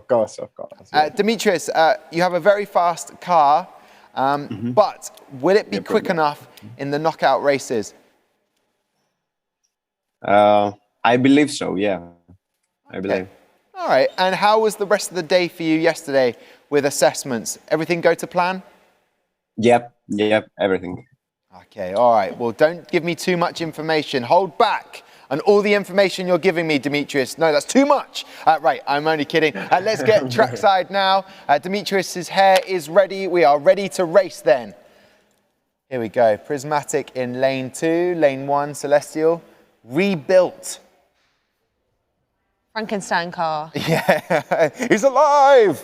Demetrius, you have a very fast car. But will it be quick enough in the knockout races? I believe so, yeah. I believe. All right, and how was the rest of the day for you yesterday with assessments? Everything go to plan? Yep, everything. Okay, all right. Well, don't give me too much information. Hold back on all the information you're giving me, Demetrius. No, that's too much. Right, I'm only kidding. Let's get trackside now. Demetrius's hair is ready. We are ready to race then. Here we go. Prismatic in lane 2, lane 1, Celestial. Rebuilt. Frankenstein car. Yeah, he's alive.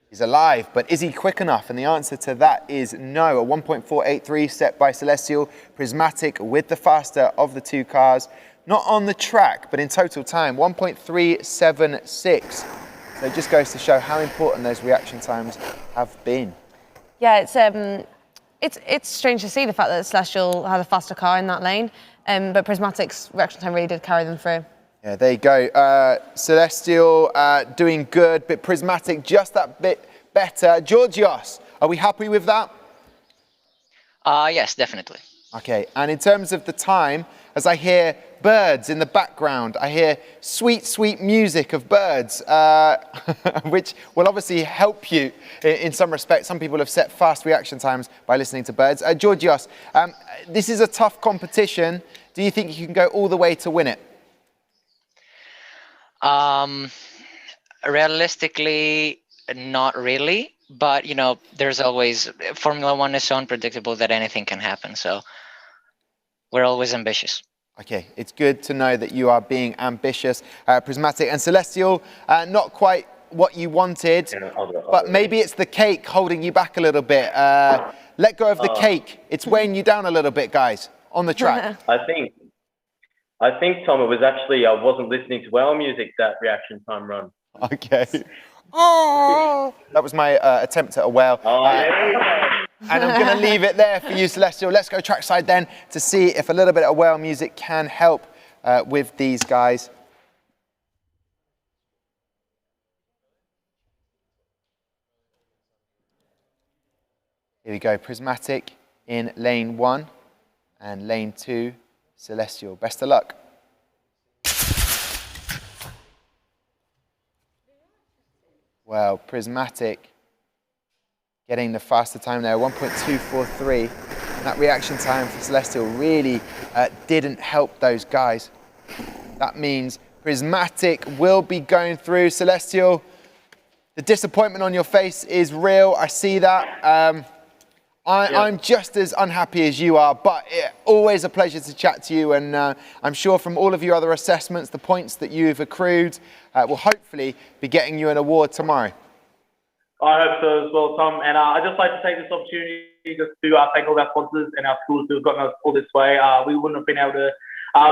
He's alive, but is he quick enough? And the answer to that is no. A 1.483 set by Celestial. Prismatic with the faster of the two cars. Not on the track, but in total time, 1.376. So it just goes to show how important those reaction times have been. Yeah, it's strange to see the fact that Celestial had a faster car in that lane, but Prismatic's reaction time really did carry them through. Yeah, there you go. Celestial doing good, but Prismatic just that bit better. Georgios, are we happy with that? Yes, definitely. Okay, and in terms of the time, as I hear birds in the background, I hear sweet, sweet music of birds, which will obviously help you in some respects. Some people have set fast reaction times by listening to birds. Georgios, this is a tough competition. Do you think you can go all the way to win it? Realistically, not really. But, you know, there's always, Formula One is so unpredictable that anything can happen. So we're always ambitious. Okay, it's good to know that you are being ambitious. Prismatic and Celestial, not quite what you wanted, but maybe it's the cake holding you back a little bit. Let go of the cake. It's weighing you down a little bit, guys, on the track. I think, Tom, it was actually I wasn't listening to well music that reaction time run. Okay. Oh, that was my attempt at a whale. And I'm going to leave it there for you, Celestial. Let's go trackside then to see if a little bit of whale music can help with these guys. Here we go, Prismatic in lane 1 and lane 2, Celestial. Best of luck. Well, Prismatic getting the faster time there, 1.243. And that reaction time for Celestial really didn't help those guys. That means Prismatic will be going through. Celestial, the disappointment on your face is real. I see that. I'm just as unhappy as you are, but always a pleasure to chat to you. And I'm sure from all of your other assessments, the points that you've accrued will hopefully be getting you an award tomorrow. I hope so as well, Tom. And I'd just like to take this opportunity just to thank all our sponsors and our schools who have gotten us all this way. We wouldn't have been able to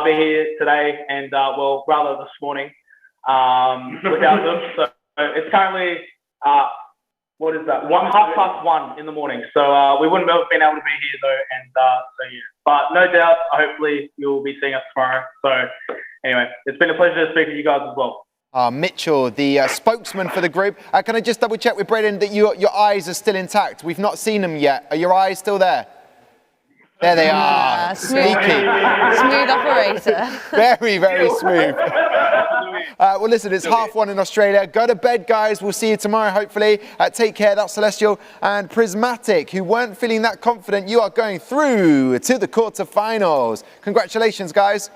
be here today and, well, rather this morning without them. So it's currently, what is that, 1:30 in the morning. So we wouldn't have been able to be here though. And so, yeah. But no doubt, hopefully you'll be seeing us tomorrow. So anyway, it's been a pleasure to speak with you guys as well. Mitchell, the spokesman for the group. Can I just double check with Braden that your eyes are still intact? We've not seen them yet. Are your eyes still there? There they are. Smooth. Sneaky. Smooth operator. Very, very smooth. Well, listen, it's 1:30 in Australia. Go to bed, guys. We'll see you tomorrow, hopefully. Take care. That's Celestial and Prismatic, who weren't feeling that confident. You are going through to the quarterfinals. Congratulations, guys.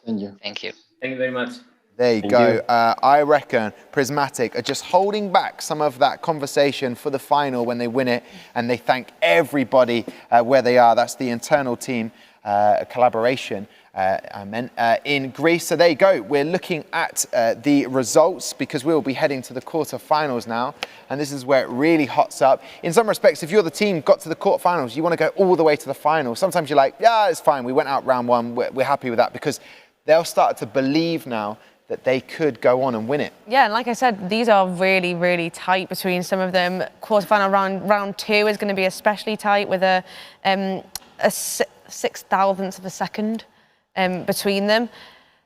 Thank you. Thank you. Thank you very much. There you go. I reckon Prismatic are just holding back some of that conversation for the final when they win it, and they thank everybody where they are. That's the internal team collaboration, in Greece. So there you go. We're looking at the results because we'll be heading to the quarterfinals now, and this is where it really hots up. In some respects, if you're the team got to the quarterfinals, you want to go all the way to the final. Sometimes you're like, yeah, it's fine. We went out round 1. We're happy with that, because they'll start to believe now that they could go on and win it. Yeah, and like I said, these are really, really tight between some of them. Quarterfinal round 2 is going to be especially tight with a 6,000th of a second between them.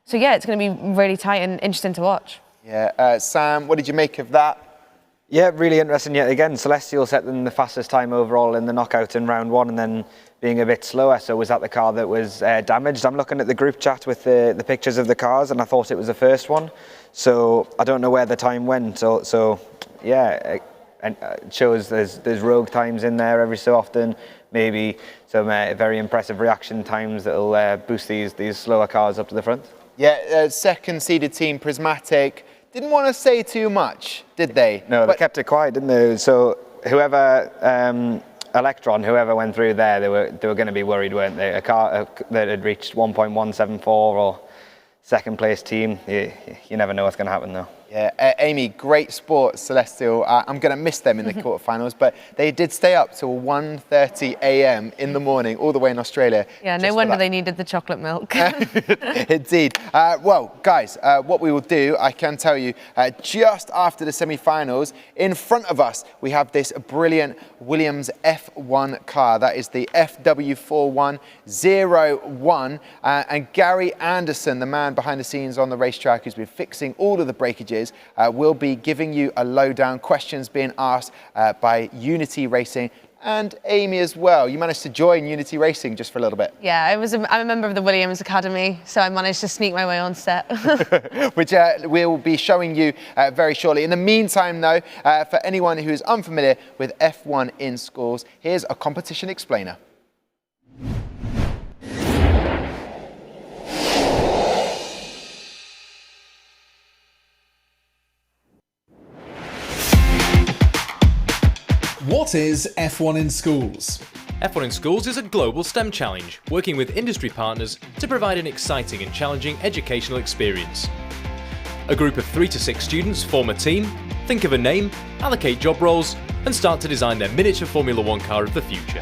So yeah, it's going to be really tight and interesting to watch. Yeah, Sam, what did you make of that? Yeah, really interesting yet again. Celestial set them the fastest time overall in the knockout in round 1 and then being a bit slower. So was that the car that was damaged? I'm looking at the group chat with the pictures of the cars and I thought it was the first one. So I don't know where the time went. So yeah, it shows there's rogue times in there every so often. Maybe some very impressive reaction times that'll boost these slower cars up to the front. Yeah, second seeded team, Prismatic, didn't want to say too much, did they? No, they kept it quiet, didn't they? So whoever, Electron, whoever went through there, they were going to be worried, weren't they? A car that had reached 1.174 or second place team, you never know what's going to happen though. Yeah, Amy, great sport, Celestial. I'm going to miss them in the quarterfinals, but they did stay up till 1:30 a.m. in the morning, all the way in Australia. Yeah, no wonder they needed the chocolate milk. Indeed. Well, guys, what we will do, I can tell you, just after the semi-finals, in front of us, we have this brilliant Williams F1 car. That is the FW4101. And Gary Anderson, the man behind the scenes on the racetrack who's been fixing all of the breakages, will be giving you a lowdown, questions being asked by Unity Racing and Amy as well. You managed to join Unity Racing just for a little bit. Yeah, I'm a member of the Williams Academy, so I managed to sneak my way on set. Which we'll be showing you very shortly. In the meantime, though, for anyone who is unfamiliar with F1 in schools, here's a competition explainer. What is F1 in Schools? F1 in Schools is a global STEM challenge, working with industry partners to provide an exciting and challenging educational experience. A group of 3 to 6 students form a team, think of a name, allocate job roles, and start to design their miniature Formula 1 car of the future.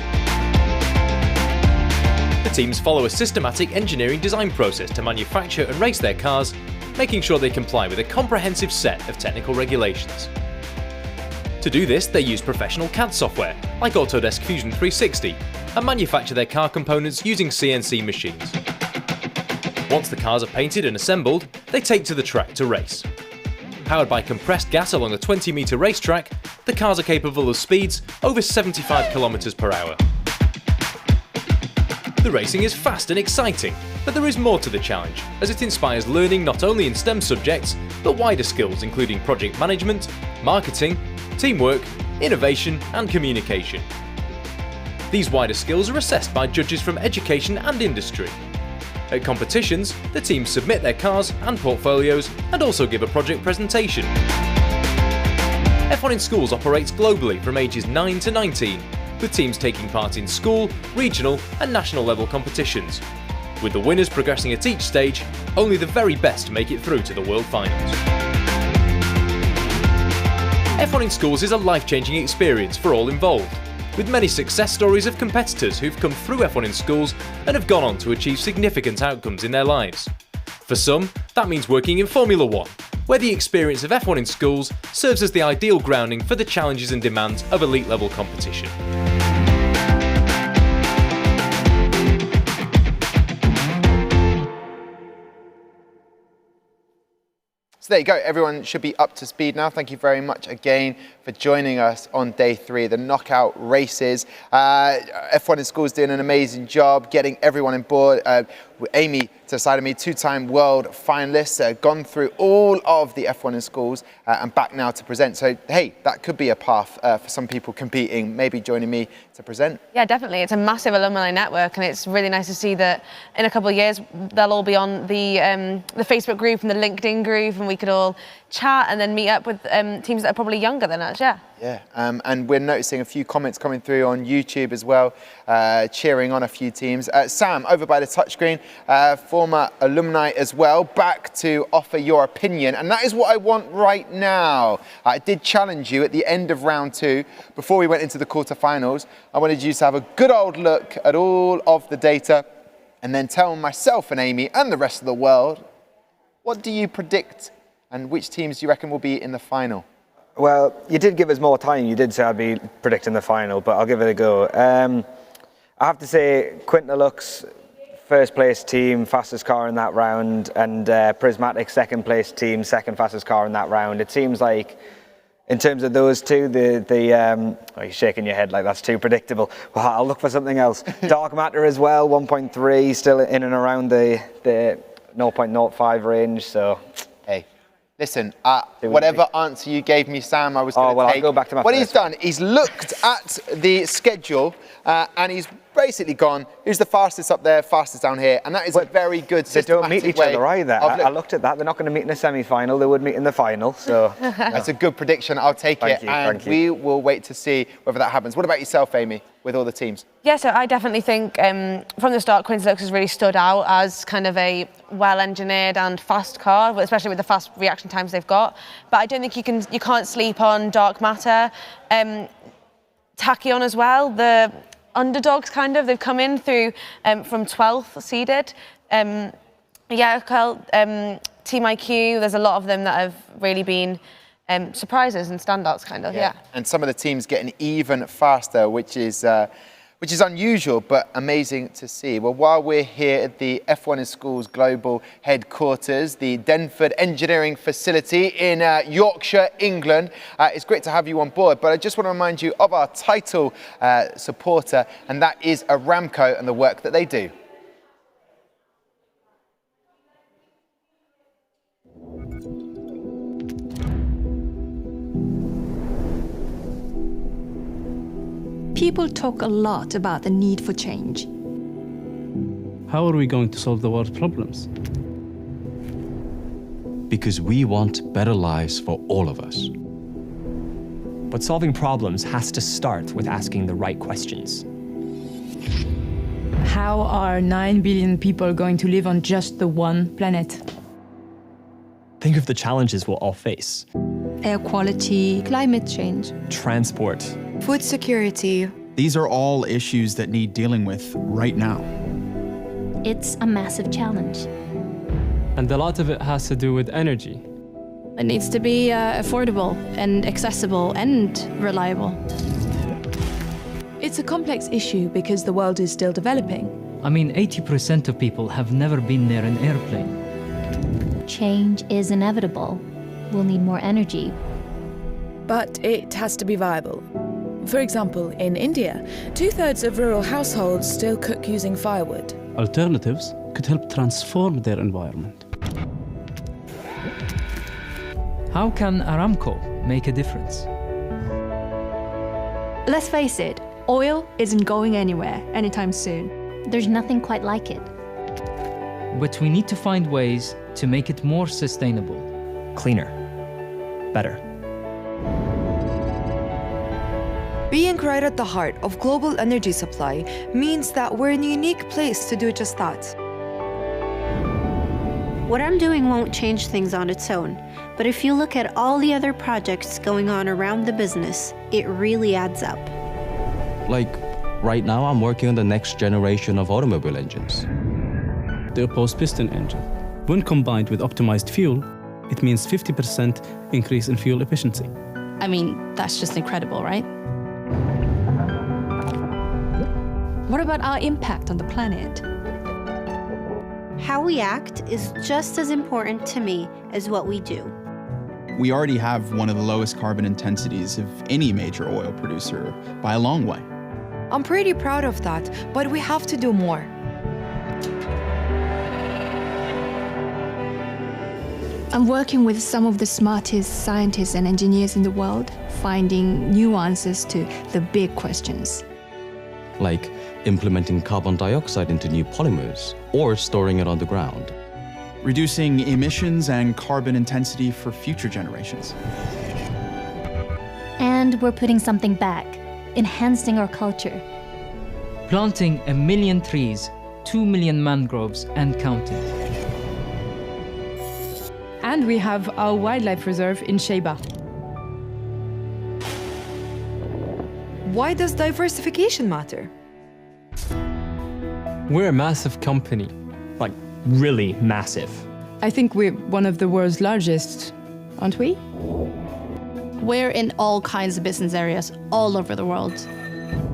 The teams follow a systematic engineering design process to manufacture and race their cars, making sure they comply with a comprehensive set of technical regulations. To do this, they use professional CAD software, like Autodesk Fusion 360, and manufacture their car components using CNC machines. Once the cars are painted and assembled, they take to the track to race. Powered by compressed gas along a 20-metre racetrack, the cars are capable of speeds over 75 km per hour. The racing is fast and exciting, but there is more to the challenge, as it inspires learning not only in STEM subjects, but wider skills including project management, marketing, teamwork, innovation and communication. These wider skills are assessed by judges from education and industry. At competitions, the teams submit their cars and portfolios and also give a project presentation. F1 in Schools operates globally from ages 9 to 19, with teams taking part in school, regional and national level competitions. With the winners progressing at each stage, only the very best make it through to the World Finals. F1 in Schools is a life-changing experience for all involved, with many success stories of competitors who've come through F1 in Schools and have gone on to achieve significant outcomes in their lives. For some, that means working in Formula 1, where the experience of F1 in Schools serves as the ideal grounding for the challenges and demands of elite-level competition. So there you go, everyone should be up to speed now. Thank you very much again for joining us on day 3, the knockout races. F1 in Schools doing an amazing job getting everyone on board. Amy to the side of me, 2-time world finalist, gone through all of the F1 in Schools and back now to present. So hey, that could be a path for some people competing, maybe joining me to present. Yeah, definitely. It's a massive alumni network, and it's really nice to see that in a couple of years they'll all be on the Facebook group and the LinkedIn group, and we could all chat and then meet up with teams that are probably younger than us. Yeah, and we're noticing a few comments coming through on YouTube as well, cheering on a few teams. Sam, over by the touchscreen, former alumni as well, back to offer your opinion, and that is what I want right now. I did challenge you at the end of round 2, before we went into the quarterfinals. I wanted you to have a good old look at all of the data, and then tell myself and Amy and the rest of the world, what do you predict, and which teams do you reckon will be in the final? Well, you did give us more time. You did say I'd be predicting the final, but I'll give it a go. I have to say, Quinta looks first place team, fastest car in that round, and Prismatic second place team, second fastest car in that round. It seems like, in terms of those two, oh, you're shaking your head like that's too predictable. Well, I'll look for something else. Dark Matter as well, 1.3, still in and around the 0.05 range. So, hey, listen, whatever answer you gave me, Sam, I was going to take. I'll go back to my What he's done, he's looked at the schedule and he's basically gone, who's the fastest up there, fastest down here, and that is a very good systematic way. They don't meet each other either. I looked at that. They're not going to meet in the semi-final. They would meet in the final. So that's a good prediction. I'll take it, and we will wait to see whether that happens. What about yourself, Amy, with all the teams? Yeah, so I definitely think from the start, Quincy Lux has really stood out as kind of a well-engineered and fast car, especially with the fast reaction times they've got. But I don't think you can't sleep on Dark Matter. Tachyon as well, the underdogs kind of, they've come in through from 12th seeded. Team IQ, there's a lot of them that have really been surprises and standouts kind of, yeah. And some of the teams getting even faster, which is unusual, but amazing to see. Well, while we're here at the F1 in Schools Global Headquarters, the Denford Engineering Facility in Yorkshire, England, it's great to have you on board, but I just want to remind you of our title supporter, and that is Aramco and the work that they do. People talk a lot about the need for change. How are we going to solve the world's problems? Because we want better lives for all of us. But solving problems has to start with asking the right questions. How are 9 billion people going to live on just the one planet? Think of the challenges we'll all face. Air quality, climate change, transport, food security. These are all issues that need dealing with right now. It's a massive challenge. And a lot of it has to do with energy. It needs to be affordable and accessible and reliable. It's a complex issue because the world is still developing. I mean, 80% of people have never been near an airplane. Change is inevitable. We'll need more energy. But it has to be viable. For example, in India, 2/3 of rural households still cook using firewood. Alternatives could help transform their environment. How can Aramco make a difference? Let's face it, oil isn't going anywhere anytime soon. There's nothing quite like it. But we need to find ways to make it more sustainable. Cleaner. Better. Being right at the heart of global energy supply means that we're in a unique place to do just that. What I'm doing won't change things on its own, but if you look at all the other projects going on around the business, it really adds up. Like, right now I'm working on the next generation of automobile engines. The opposed piston engine. When combined with optimized fuel, it means 50% increase in fuel efficiency. I mean, that's just incredible, right? What about our impact on the planet? How we act is just as important to me as what we do. We already have one of the lowest carbon intensities of any major oil producer by a long way. I'm pretty proud of that, but we have to do more. I'm working with some of the smartest scientists and engineers in the world, finding new answers to the big questions. Like implementing carbon dioxide into new polymers or storing it on the ground. Reducing emissions and carbon intensity for future generations. And we're putting something back, enhancing our culture. Planting 1 million trees, 2 million mangroves, and counting. And we have our wildlife reserve in Sheba. Why does diversification matter? We're a massive company, like really massive. I think we're one of the world's largest, aren't we? We're in all kinds of business areas all over the world.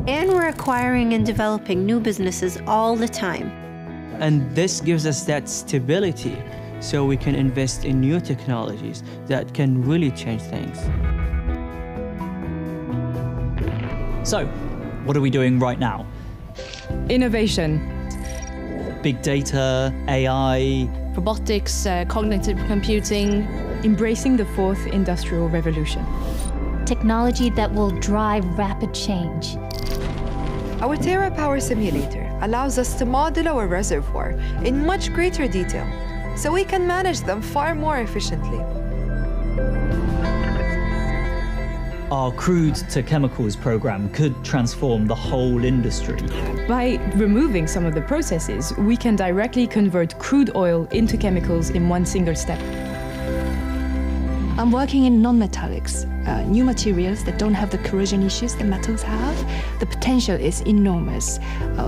And we're acquiring and developing new businesses all the time. And this gives us that stability so we can invest in new technologies that can really change things. So, what are we doing right now? Innovation. Big data, AI, robotics, cognitive computing. Embracing the fourth industrial revolution. Technology that will drive rapid change. Our Terra Power Simulator allows us to model our reservoir in much greater detail, so we can manage them far more efficiently. Our crude to chemicals program could transform the whole industry. By removing some of the processes, we can directly convert crude oil into chemicals in one single step. I'm working in non-metallics, new materials that don't have the corrosion issues that metals have. The potential is enormous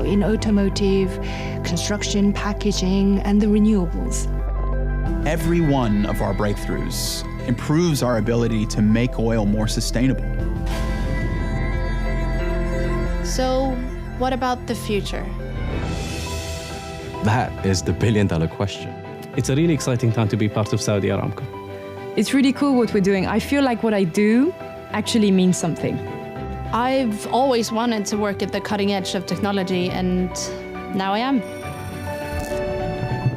in automotive, construction, packaging, and the renewables. Every one of our breakthroughs improves our ability to make oil more sustainable. So, what about the future? That is the billion-dollar question. It's a really exciting time to be part of Saudi Aramco. It's really cool what we're doing. I feel like what I do actually means something. I've always wanted to work at the cutting edge of technology, and now I am.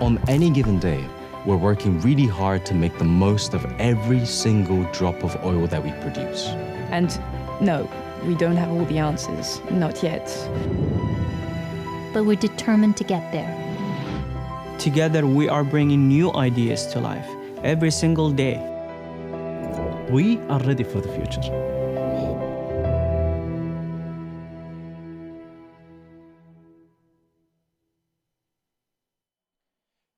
On any given day, we're working really hard to make the most of every single drop of oil that we produce. And no, we don't have all the answers, not yet. But we're determined to get there. Together, we are bringing new ideas to life every single day. We are ready for the future.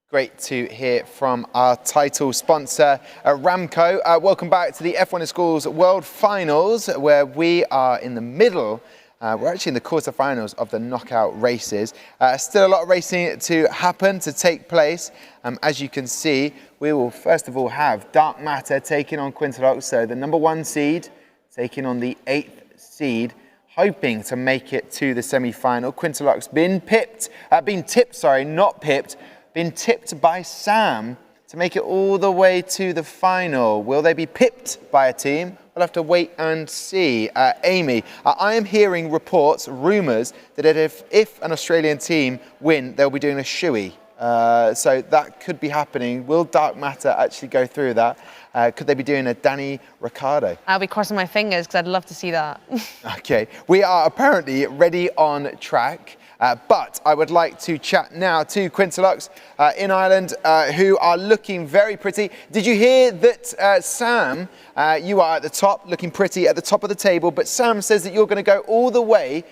Great to hear from our title sponsor, Aramco. Welcome back to the F1 in Schools World Finals, where we are in the middle. We're actually in the quarterfinals of the knockout races. Still a lot of racing to happen, to take place. As you can see, we will first of all have Dark Matter taking on Quintelox, so the #1 seed taking on the 8th seed, hoping to make it to the semi-final. Quintelox been tipped by Sam to make it all the way to the final. Will they be pipped by a team? We'll have to wait and see. Amy, I am hearing reports, rumours, that if an Australian team win, they'll be doing a shoey. So that could be happening. Will Dark Matter actually go through that? Could they be doing a Danny Ricciardo? I'll be crossing my fingers because I'd love to see that. Okay, we are apparently ready on track. But I would like to chat now to Quintelox in Ireland, who are looking very pretty. Did you hear that, Sam, you are at the top, looking pretty at the top of the table, but Sam says that you're going to go all the way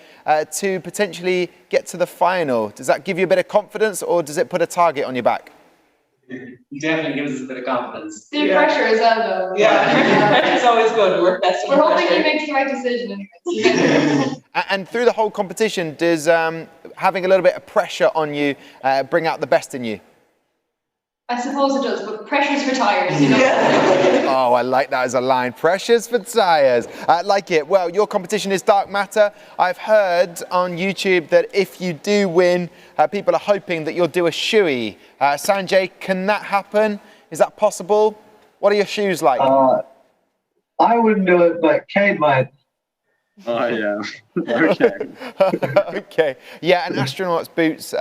to potentially get to the final. Does that give you a bit of confidence, or does it put a target on your back? Definitely gives us a bit of confidence. The pressure as well, though. Yeah, it's always good. We're hoping he makes the right decision anyways. And through the whole competition, does having a little bit of pressure on you bring out the best in you? I suppose it does, but pressure's for tires, you know. Oh, I like that as a line. Pressure's for tires. Like it. Well, your competition is Dark Matter. I've heard on YouTube that if you do win, people are hoping that you'll do a shoey. Sanjay, can that happen? Is that possible? What are your shoes like? I wouldn't do it, but Kate might. Oh, yeah. Okay. Okay. Yeah, and astronaut's boots,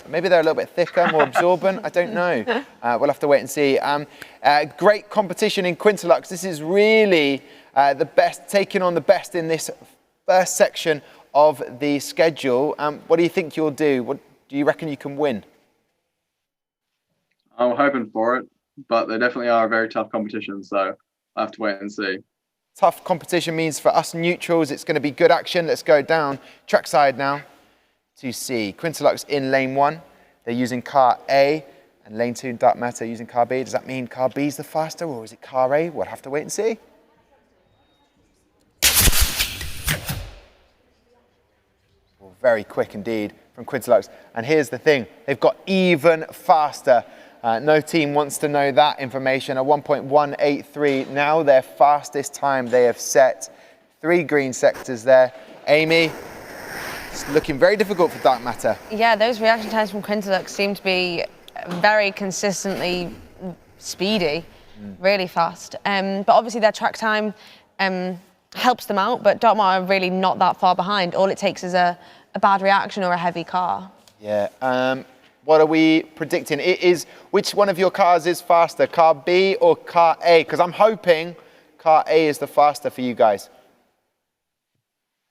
maybe they're a little bit thicker, more absorbent. I don't know. We'll have to wait and see. Great competition in Quintelox. This is really the best, taking on the best in this first section of the schedule. What do you think you'll do? What do you reckon you can win? I'm hoping for it, but they definitely are a very tough competition, so I have to wait and see. Tough competition means for us neutrals, it's going to be good action. Let's go down trackside now to see Quintelox in lane 1. They're using car A, and lane 2, Dark Matter using car B. Does that mean car B is the faster, or is it car A? We'll have to wait and see. Well, very quick indeed from Quintelox. And here's the thing, they've got even faster. No team wants to know that information. A 1.183, now their fastest time they have set. 3 green sectors there. Amy, It's looking very difficult for Dark Matter. Yeah, those reaction times from Quintilux seem to be very consistently speedy, really fast. But obviously their track time helps them out, but Dark Matter are really not that far behind. All it takes is a bad reaction or a heavy car. Yeah. What are we predicting? Which one of your cars is faster, car B or car A? Because I'm hoping car A is the faster for you guys.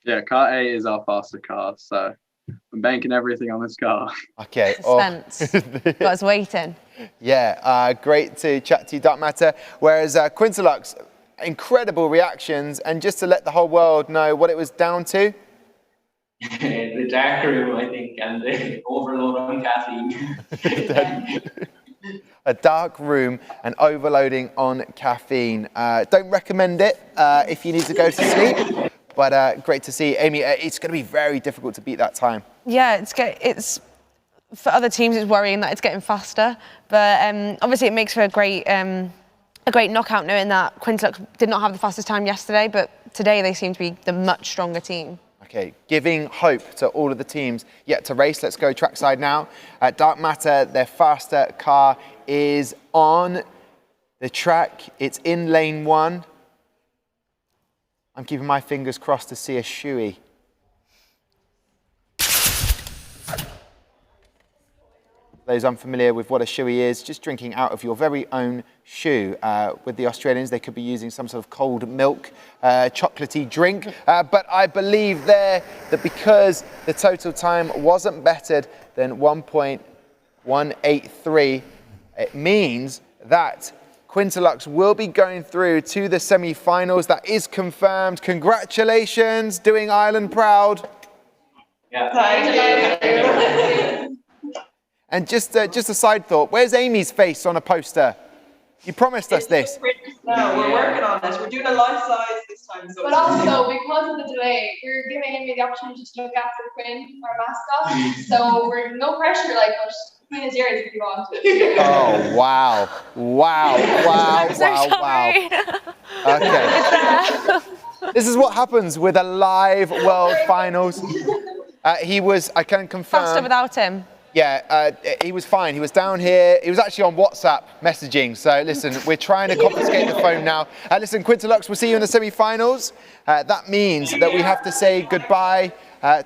Yeah, car A is our faster car, so I'm banking everything on this car. Okay. Suspense. Got us waiting. Yeah, great to chat to you, Dark Matter. Whereas Quintilux, incredible reactions, and just to let the whole world know what it was down to. The dark room, I think, and the overload on caffeine. A dark room and overloading on caffeine. Don't recommend it if you need to go to sleep, but great to see. Amy, it's going to be very difficult to beat that time. Yeah, it's for other teams, it's worrying that it's getting faster, but obviously it makes for a great knockout, knowing that Quintilux did not have the fastest time yesterday, but today they seem to be the much stronger team. Okay, giving hope to all of the teams yet to race. Let's go trackside now. Dark Matter, their faster car is on the track. It's in lane 1. I'm keeping my fingers crossed to see a shoey. Those unfamiliar with what a shoey is, just drinking out of your very own shoe. With the Australians, they could be using some sort of cold milk, chocolatey drink. But I believe there that because the total time wasn't bettered than 1.183, it means that Quintilux will be going through to the semi-finals. That is confirmed. Congratulations, doing Ireland proud. Yeah. And just a side thought, where's Amy's face on a poster? You promised us this. No, we're working on it. We're doing a life size this time. So But also, because of the delay, we're giving Amy the opportunity to look after Quinn, our mascot. So we're no pressure, like, but Quinn is yours if you want. Oh, wow. Wow. Okay. This is what happens with a live World Finals. I can confirm. Faster without him. Yeah, he was fine. He was down here. He was actually on WhatsApp messaging. So listen, we're trying to confiscate the phone now. Listen, Quintilux, we'll see you in the semi-finals. That means that we have to say goodbye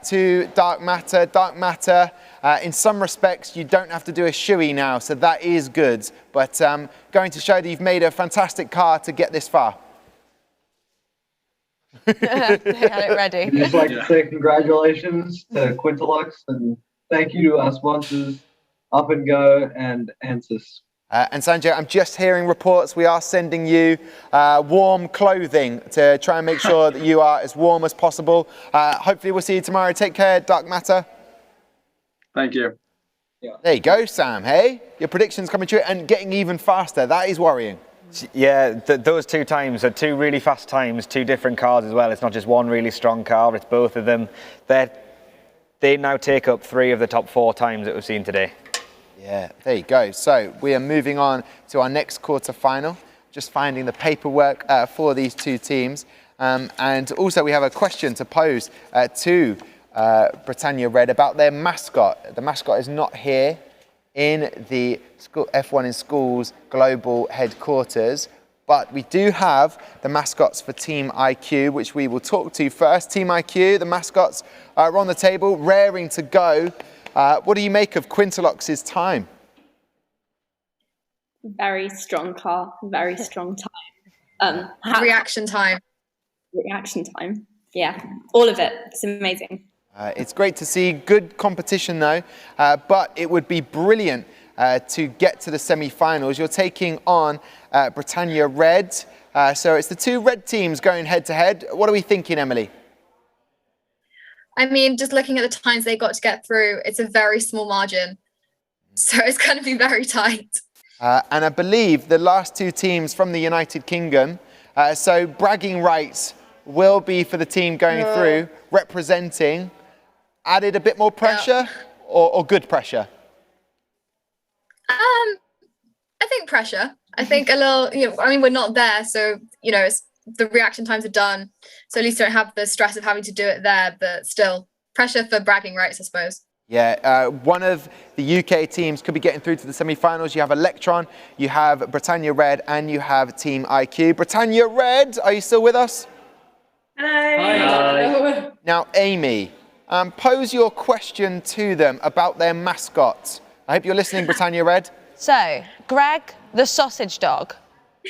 to Dark Matter. Dark Matter, in some respects, you don't have to do a shoey now, so that is good. But going to show that you've made a fantastic car to get this far. They had it ready. I'd just like to say congratulations to Quintilux and thank you to our sponsors, Up and Go and Ansys. And Sanjay, I'm just hearing reports we are sending you warm clothing to try and make sure that you are as warm as possible. Hopefully we'll see you tomorrow. Take care, Dark Matter. Thank you. Yeah. There you go, Sam. Hey, your predictions coming true and getting even faster. That is worrying. Yeah, those 2 times are 2 really fast times, 2 different cars as well. It's not just one really strong car, it's both of them. They now take up 3 of the top 4 times that we've seen today. Yeah, there you go. So we are moving on to our next quarter-final, just finding the paperwork for these 2 teams. And also we have a question to pose to Britannia Red about their mascot. The mascot is not here in the F1 in Schools global headquarters, but we do have the mascots for Team IQ, which we will talk to first. Team IQ, the mascots are on the table, raring to go. What do you make of Quintilux's time? Very strong car, very strong time. Reaction time. Reaction time, yeah, all of it. It's amazing. It's great to see good competition though, but it would be brilliant to get to the semi-finals. You're taking on Britannia Red, so it's the 2 red teams going head to head. What are we thinking, Emily? I mean, just looking at the times they got to get through, it's a very small margin, so it's going to be very tight. And I believe the last 2 teams from the United Kingdom, so bragging rights will be for the team going through, representing. Added a bit more pressure or good pressure? I think pressure. I think a little, I mean, we're not there. So, it's, the reaction times are done. So at least you don't have the stress of having to do it there. But still, pressure for bragging rights, I suppose. Yeah, one of the UK teams could be getting through to the semi-finals. You have Electron, you have Britannia Red, and you have Team IQ. Britannia Red, are you still with us? Hello. Now, Amy, pose your question to them about their mascot. I hope you're listening, Britannia Red. So, Greg, the sausage dog.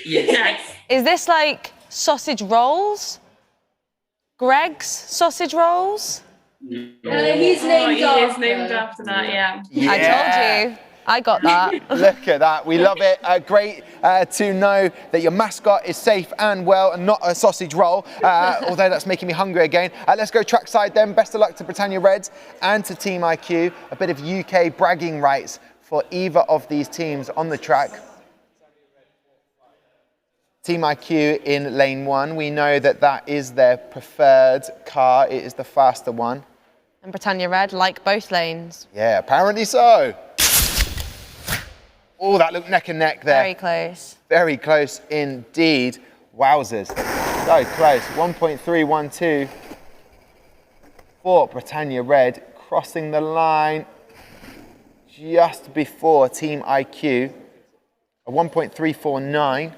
Yes. Is this like sausage rolls? Greg's sausage rolls? He's named after that, yeah. I told you. I got that. Look at that. We love it. Great to know that your mascot is safe and well and not a sausage roll, although that's making me hungry again. Let's go trackside then. Best of luck to Britannia Reds and to Team IQ. A bit of UK bragging rights for either of these teams on the track. Team IQ in lane 1. We know that that is their preferred car. It is the faster one. And Britannia Red like both lanes. Yeah, apparently so. Oh, that looked neck and neck there. Very close. Very close indeed. Wowzers. So close. 1.312 for Britannia Red, crossing the line just before Team IQ. A 1.349.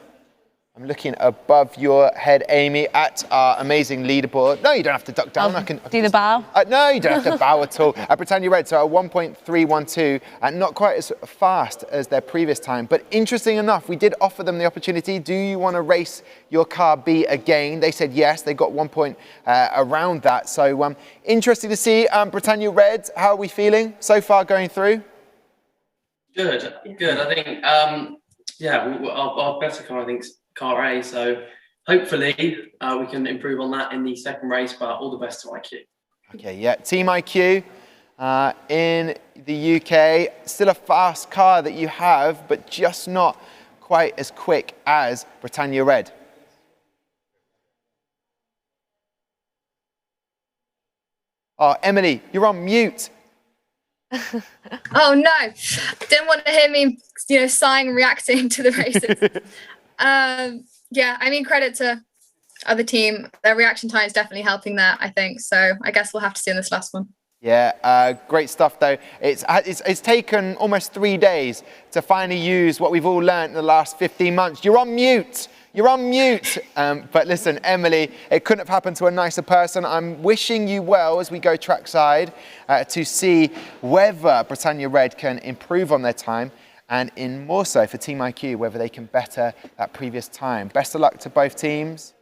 I'm looking above your head, Amy, at our amazing leaderboard. No, you don't have to duck down. I can do the bow? No, you don't have to bow at all. Britannia Red, so at 1.312, and not quite as fast as their previous time. But interesting enough, we did offer them the opportunity. Do you want to race your car B again? They said yes. They got 1 point around that. So interesting to see. Britannia Red, how are we feeling so far going through? Good. I think, our better car, I think, is car A, so hopefully we can improve on that in the second race, but all the best to IQ. Okay, yeah, Team IQ in the UK, still a fast car that you have, but just not quite as quick as Britannia Red. Oh, Emily, you're on mute. Oh no, didn't want to hear me, sighing and reacting to the races. Yeah, I mean, credit to other team. Their reaction time is definitely helping that, I think. So I guess we'll have to see in this last one. Yeah, great stuff though. It's taken almost 3 days to finally use what we've all learned in the last 15 months. You're on mute. You're on mute. But listen, Emily, it couldn't have happened to a nicer person. I'm wishing you well as we go trackside to see whether Britannia Red can improve on their time, and in more so for Team IQ, whether they can better that previous time. Best of luck to both teams.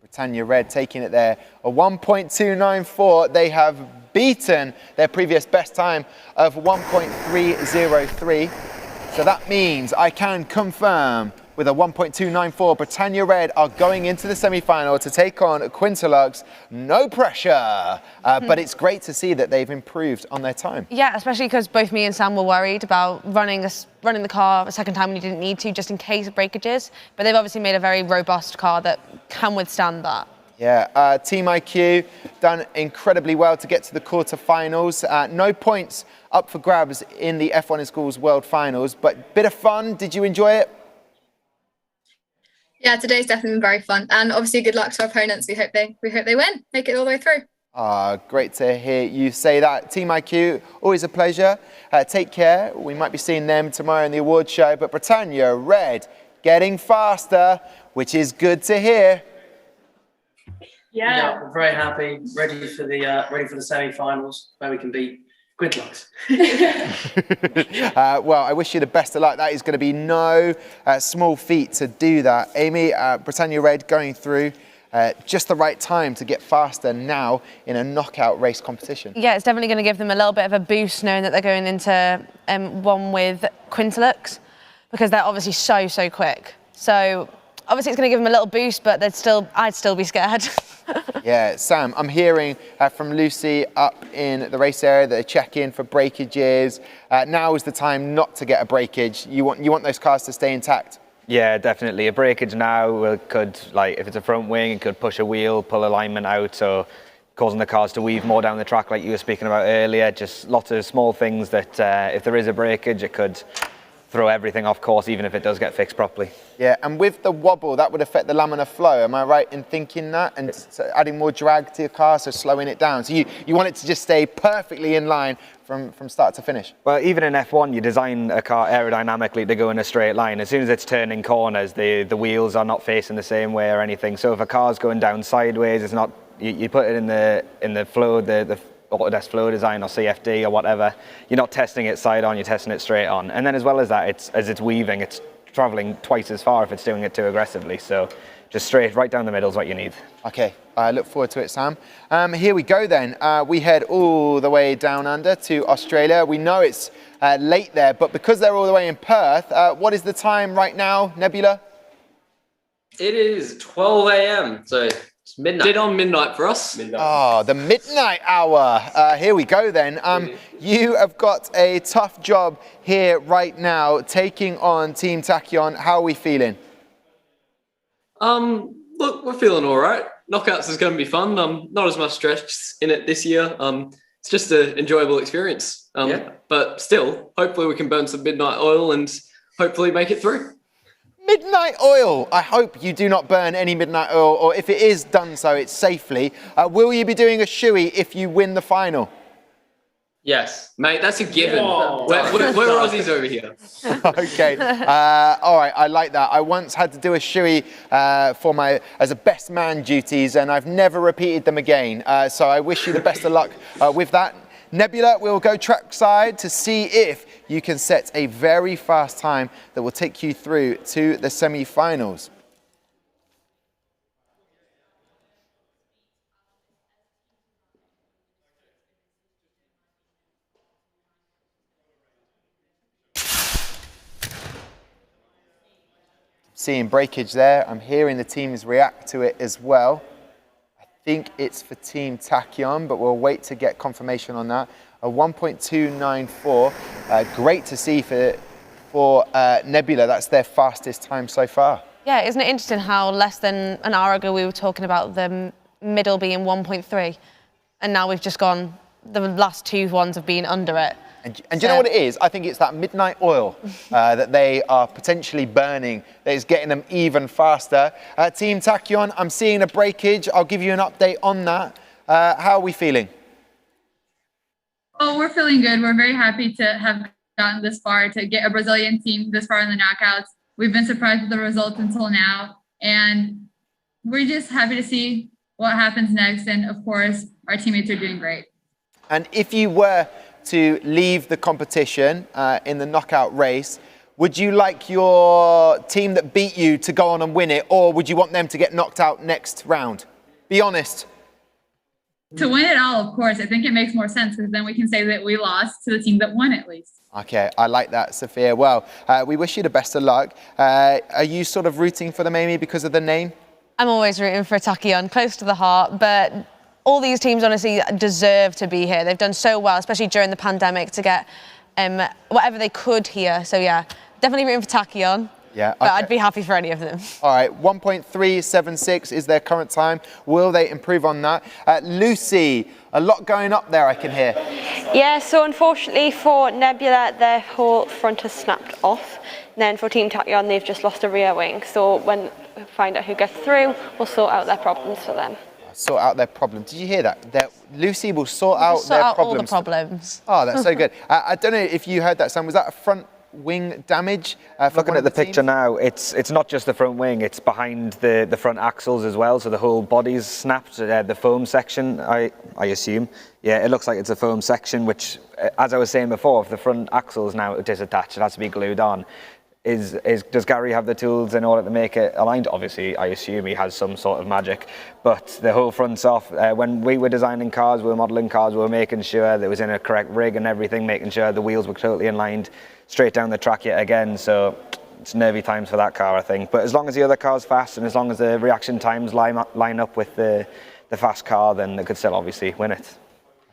Britannia Red taking it there. A 1.294. They have beaten their previous best time of 1.303. So that means I can confirm with a 1.294, Britannia Red are going into the semi-final to take on Quintilux. No pressure, but it's great to see that they've improved on their time. Yeah, especially because both me and Sam were worried about running the car a second time when you didn't need to, just in case of breakages. But they've obviously made a very robust car that can withstand that. Yeah, Team IQ done incredibly well to get to the quarterfinals. No points up for grabs in the F1 in Schools World Finals, but bit of fun. Did you enjoy it? Yeah, today's definitely been very fun, and obviously good luck to our opponents. We hope they win, make it all the way through. Great to hear you say that. Team IQ, always a pleasure. Take care. We might be seeing them tomorrow in the award show, but Britannia Red getting faster, which is good to hear. Yeah, we're very happy, ready for the semi-finals where we can beat Quintilux. Well, I wish you the best of luck. That is going to be no small feat to do that. Amy, Britannia Red going through just the right time to get faster now in a knockout race competition. Yeah, it's definitely going to give them a little bit of a boost knowing that they're going into one with Quintilux, because they're obviously so quick. So obviously it's going to give them a little boost, but I'd still be scared. Yeah, Sam, I'm hearing from Lucy up in the race area that they check in for breakages. Now is the time not to get a breakage. You want those cars to stay intact. Yeah, definitely. A breakage now could, like, if it's a front wing, it could push a wheel, pull alignment out. So causing the cars to weave more down the track like you were speaking about earlier. Just lots of small things that if there is a breakage, it could throw everything off course, even if it does get fixed properly. Yeah, and with the wobble, that would affect the laminar flow. Am I right in thinking that? And so adding more drag to your car, so slowing it down. So you want it to just stay perfectly in line from start to finish? Well, even in F1, you design a car aerodynamically to go in a straight line. As soon as it's turning corners, the wheels are not facing the same way or anything. So if a car's going down sideways, it's not. You put it in the flow, the Autodesk flow design or CFD or whatever. You're not testing it side on, you're testing it straight on. And then as well as that, as it's weaving, it's traveling twice as far if it's doing it too aggressively. So just straight, right down the middle is what you need. Okay, I look forward to it, Sam. Here we go then. We head all the way down under to Australia. We know it's late there, but because they're all the way in Perth, what is the time right now, Nebula? It is 12 a.m. So it's midnight. Did on midnight for us. Midnight. Oh, the midnight hour. Here we go then. You have got a tough job here right now, taking on Team Tachyon. How are we feeling? Look, we're feeling all right. Knockouts is going to be fun. Not as much stress in it this year. It's just an enjoyable experience. But still, hopefully we can burn some midnight oil and hopefully make it through. Midnight oil. I hope you do not burn any midnight oil, or if it is done so, it's safely. Will you be doing a shoey if you win the final? Yes, mate, that's a given. We're Aussies over here. Okay. All right, I like that. I once had to do a shoey as a best man duties, and I've never repeated them again. So I wish you the best of luck with that. Nebula, we'll go trackside to see if you can set a very fast time that will take you through to the semi-finals. Seeing breakage there. I'm hearing the teams react to it as well. I think it's for Team Tachyon, but we'll wait to get confirmation on that. A 1.294. Great to see for Nebula. That's their fastest time so far. Yeah, isn't it interesting how less than an hour ago we were talking about the middle being 1.3, and now we've just gone, the last two ones have been under it. And do you know what it is? I think it's that midnight oil that they are potentially burning that is getting them even faster. Team Tachyon, I'm seeing a breakage. I'll give you an update on that. How are we feeling? Oh, we're feeling good. We're very happy to have gotten this far, to get a Brazilian team this far in the knockouts. We've been surprised with the results until now, and we're just happy to see what happens next. And of course, our teammates are doing great. And if you were to leave the competition in the knockout race, would you like your team that beat you to go on and win it, or would you want them to get knocked out next round? Be honest. To win it all, of course. I think it makes more sense, because then we can say that we lost to the team that won at least. Okay, I like that, Sophia. Well, we wish you the best of luck. Are you sort of rooting for them, Amy, because of the name? I'm always rooting for Tachyon, close to the heart, but all these teams honestly deserve to be here. They've done so well, especially during the pandemic, to get whatever they could here. So yeah, definitely rooting for Tachyon. Yeah, okay. But I'd be happy for any of them. All right, 1.376 is their current time. Will they improve on that? Lucy, a lot going up there, I can hear. Yeah, so unfortunately for Nebula, their whole front has snapped off. And then for Team Tachyon, they've just lost a rear wing. So when we find out who gets through, we'll sort out their problems for them. Sort out their problems. Did you hear that? Lucy will sort out their problems. All the problems. Oh, that's so good. I don't know if you heard that, Sam. Was that a front wing damage? Looking at the picture now, it's not just the front wing, it's behind the front axles as well, so the whole body's snapped, the foam section, I assume. Yeah, it looks like it's a foam section, which, as I was saying before, if the front axle is now disattached, it has to be glued on. Does Gary have the tools in order to make it aligned? Obviously, I assume he has some sort of magic, but the whole front's off. When we were designing cars, we were modelling cars, we were making sure that it was in a correct rig and everything, making sure the wheels were totally aligned straight down the track yet again, so it's nervy times for that car, I think. But as long as the other car's fast and as long as the reaction times line up with the fast car, then they could still obviously win it.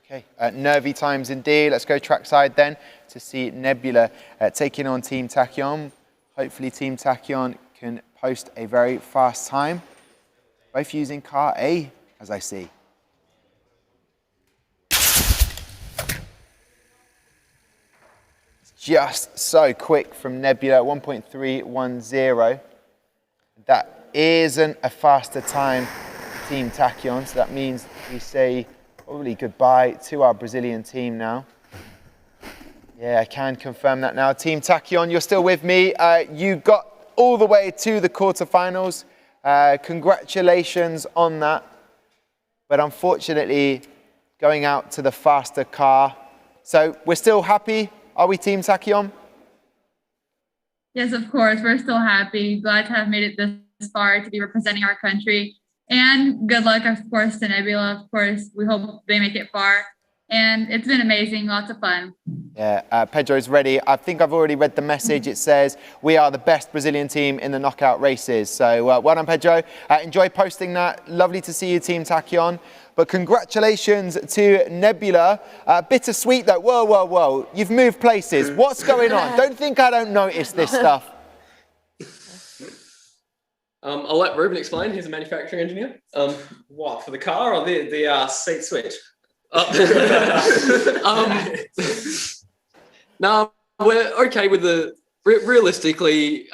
Okay, nervy times indeed. Let's go trackside then to see Nebula taking on Team Tachyon. Hopefully Team Tachyon can post a very fast time. Both using car A, as I see. just so quick from Nebula, 1.310. That isn't a faster time for Team Tachyon, so that means we say probably goodbye to our Brazilian team now. Yeah, I can confirm that now. Team Tachyon, you're still with me. You got all the way to the quarterfinals. Congratulations on that. But unfortunately, going out to the faster car. So we're still happy, are we, Team Tachyon? Yes, of course. We're still happy. Glad to have made it this far to be representing our country. And good luck, of course, to Nebula. Of course, we hope they make it far. And it's been amazing, lots of fun. Yeah, Pedro's ready. I think I've already read the message. It says, we are the best Brazilian team in the knockout races. So well done, Pedro. Enjoy posting that. Lovely to see you, Team Tachyon. But congratulations to Nebula. Bittersweet though. Whoa, whoa, whoa. You've moved places. What's going on? Don't think I don't notice this stuff. I'll let Ruben explain. He's a manufacturing engineer. What, for the car or the seat switch? No, we're okay with the. Realistically,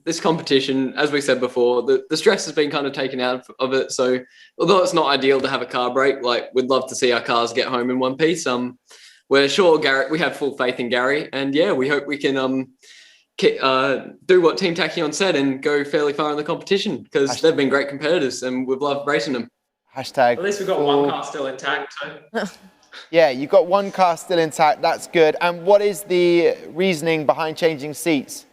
this competition, as we said before, the stress has been kind of taken out of it. So, although it's not ideal to have a car break, like we'd love to see our cars get home in one piece. We're sure we have full faith in Gary, and yeah, we hope we can do what Team Tachyon said and go fairly far in the competition because they've been great competitors and we've loved racing them. Hashtag. At least we've got one car still intact. So. Yeah, you've got one car still intact. That's good. And what is the reasoning behind changing seats?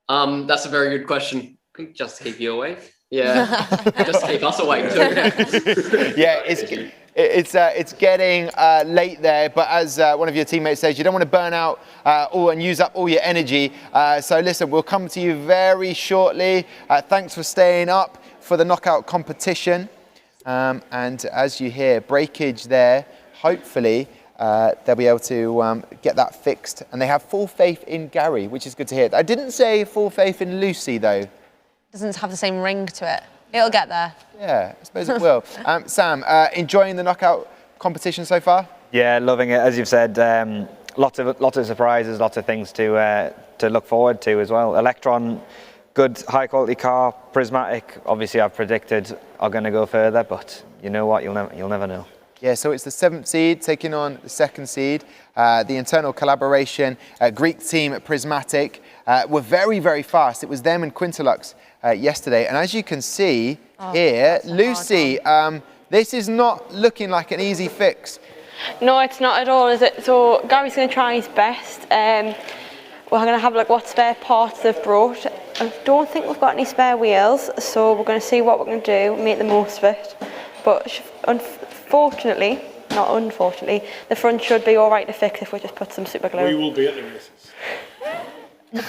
That's a very good question. Just to keep you awake. Yeah, just keep us awake too. Yeah, it's getting late there, but as one of your teammates says, you don't want to burn out and use up all your energy. So listen, we'll come to you very shortly. Thanks for staying up for the knockout competition. And as you hear, breakage there, hopefully they'll be able to get that fixed. And they have full faith in Gary, which is good to hear. I didn't say full faith in Lucy, though. Doesn't have the same ring to it. It'll get there. Yeah, I suppose it will. Sam, enjoying the knockout competition so far? Yeah, loving it. As you've said, lots of surprises, lots of things to look forward to as well. Electron, good high quality car. Prismatic, obviously I've predicted are going to go further, but you know what? You'll never know. Yeah, so it's the 7th seed taking on the 2nd seed. The internal collaboration, Greek team Prismatic, were very, very fast. It was them and Quintilux yesterday. And as you can see here, Lucy, this is not looking like an easy fix. No, it's not at all, is it? So Gary's going to try his best. We're going to have a look what spare parts they've brought. I don't think we've got any spare wheels, so we're going to see what we're going to do, make the most of it. But unfortunately, not unfortunately, the front should be all right to fix if we just put some super glue. We will be at the races. We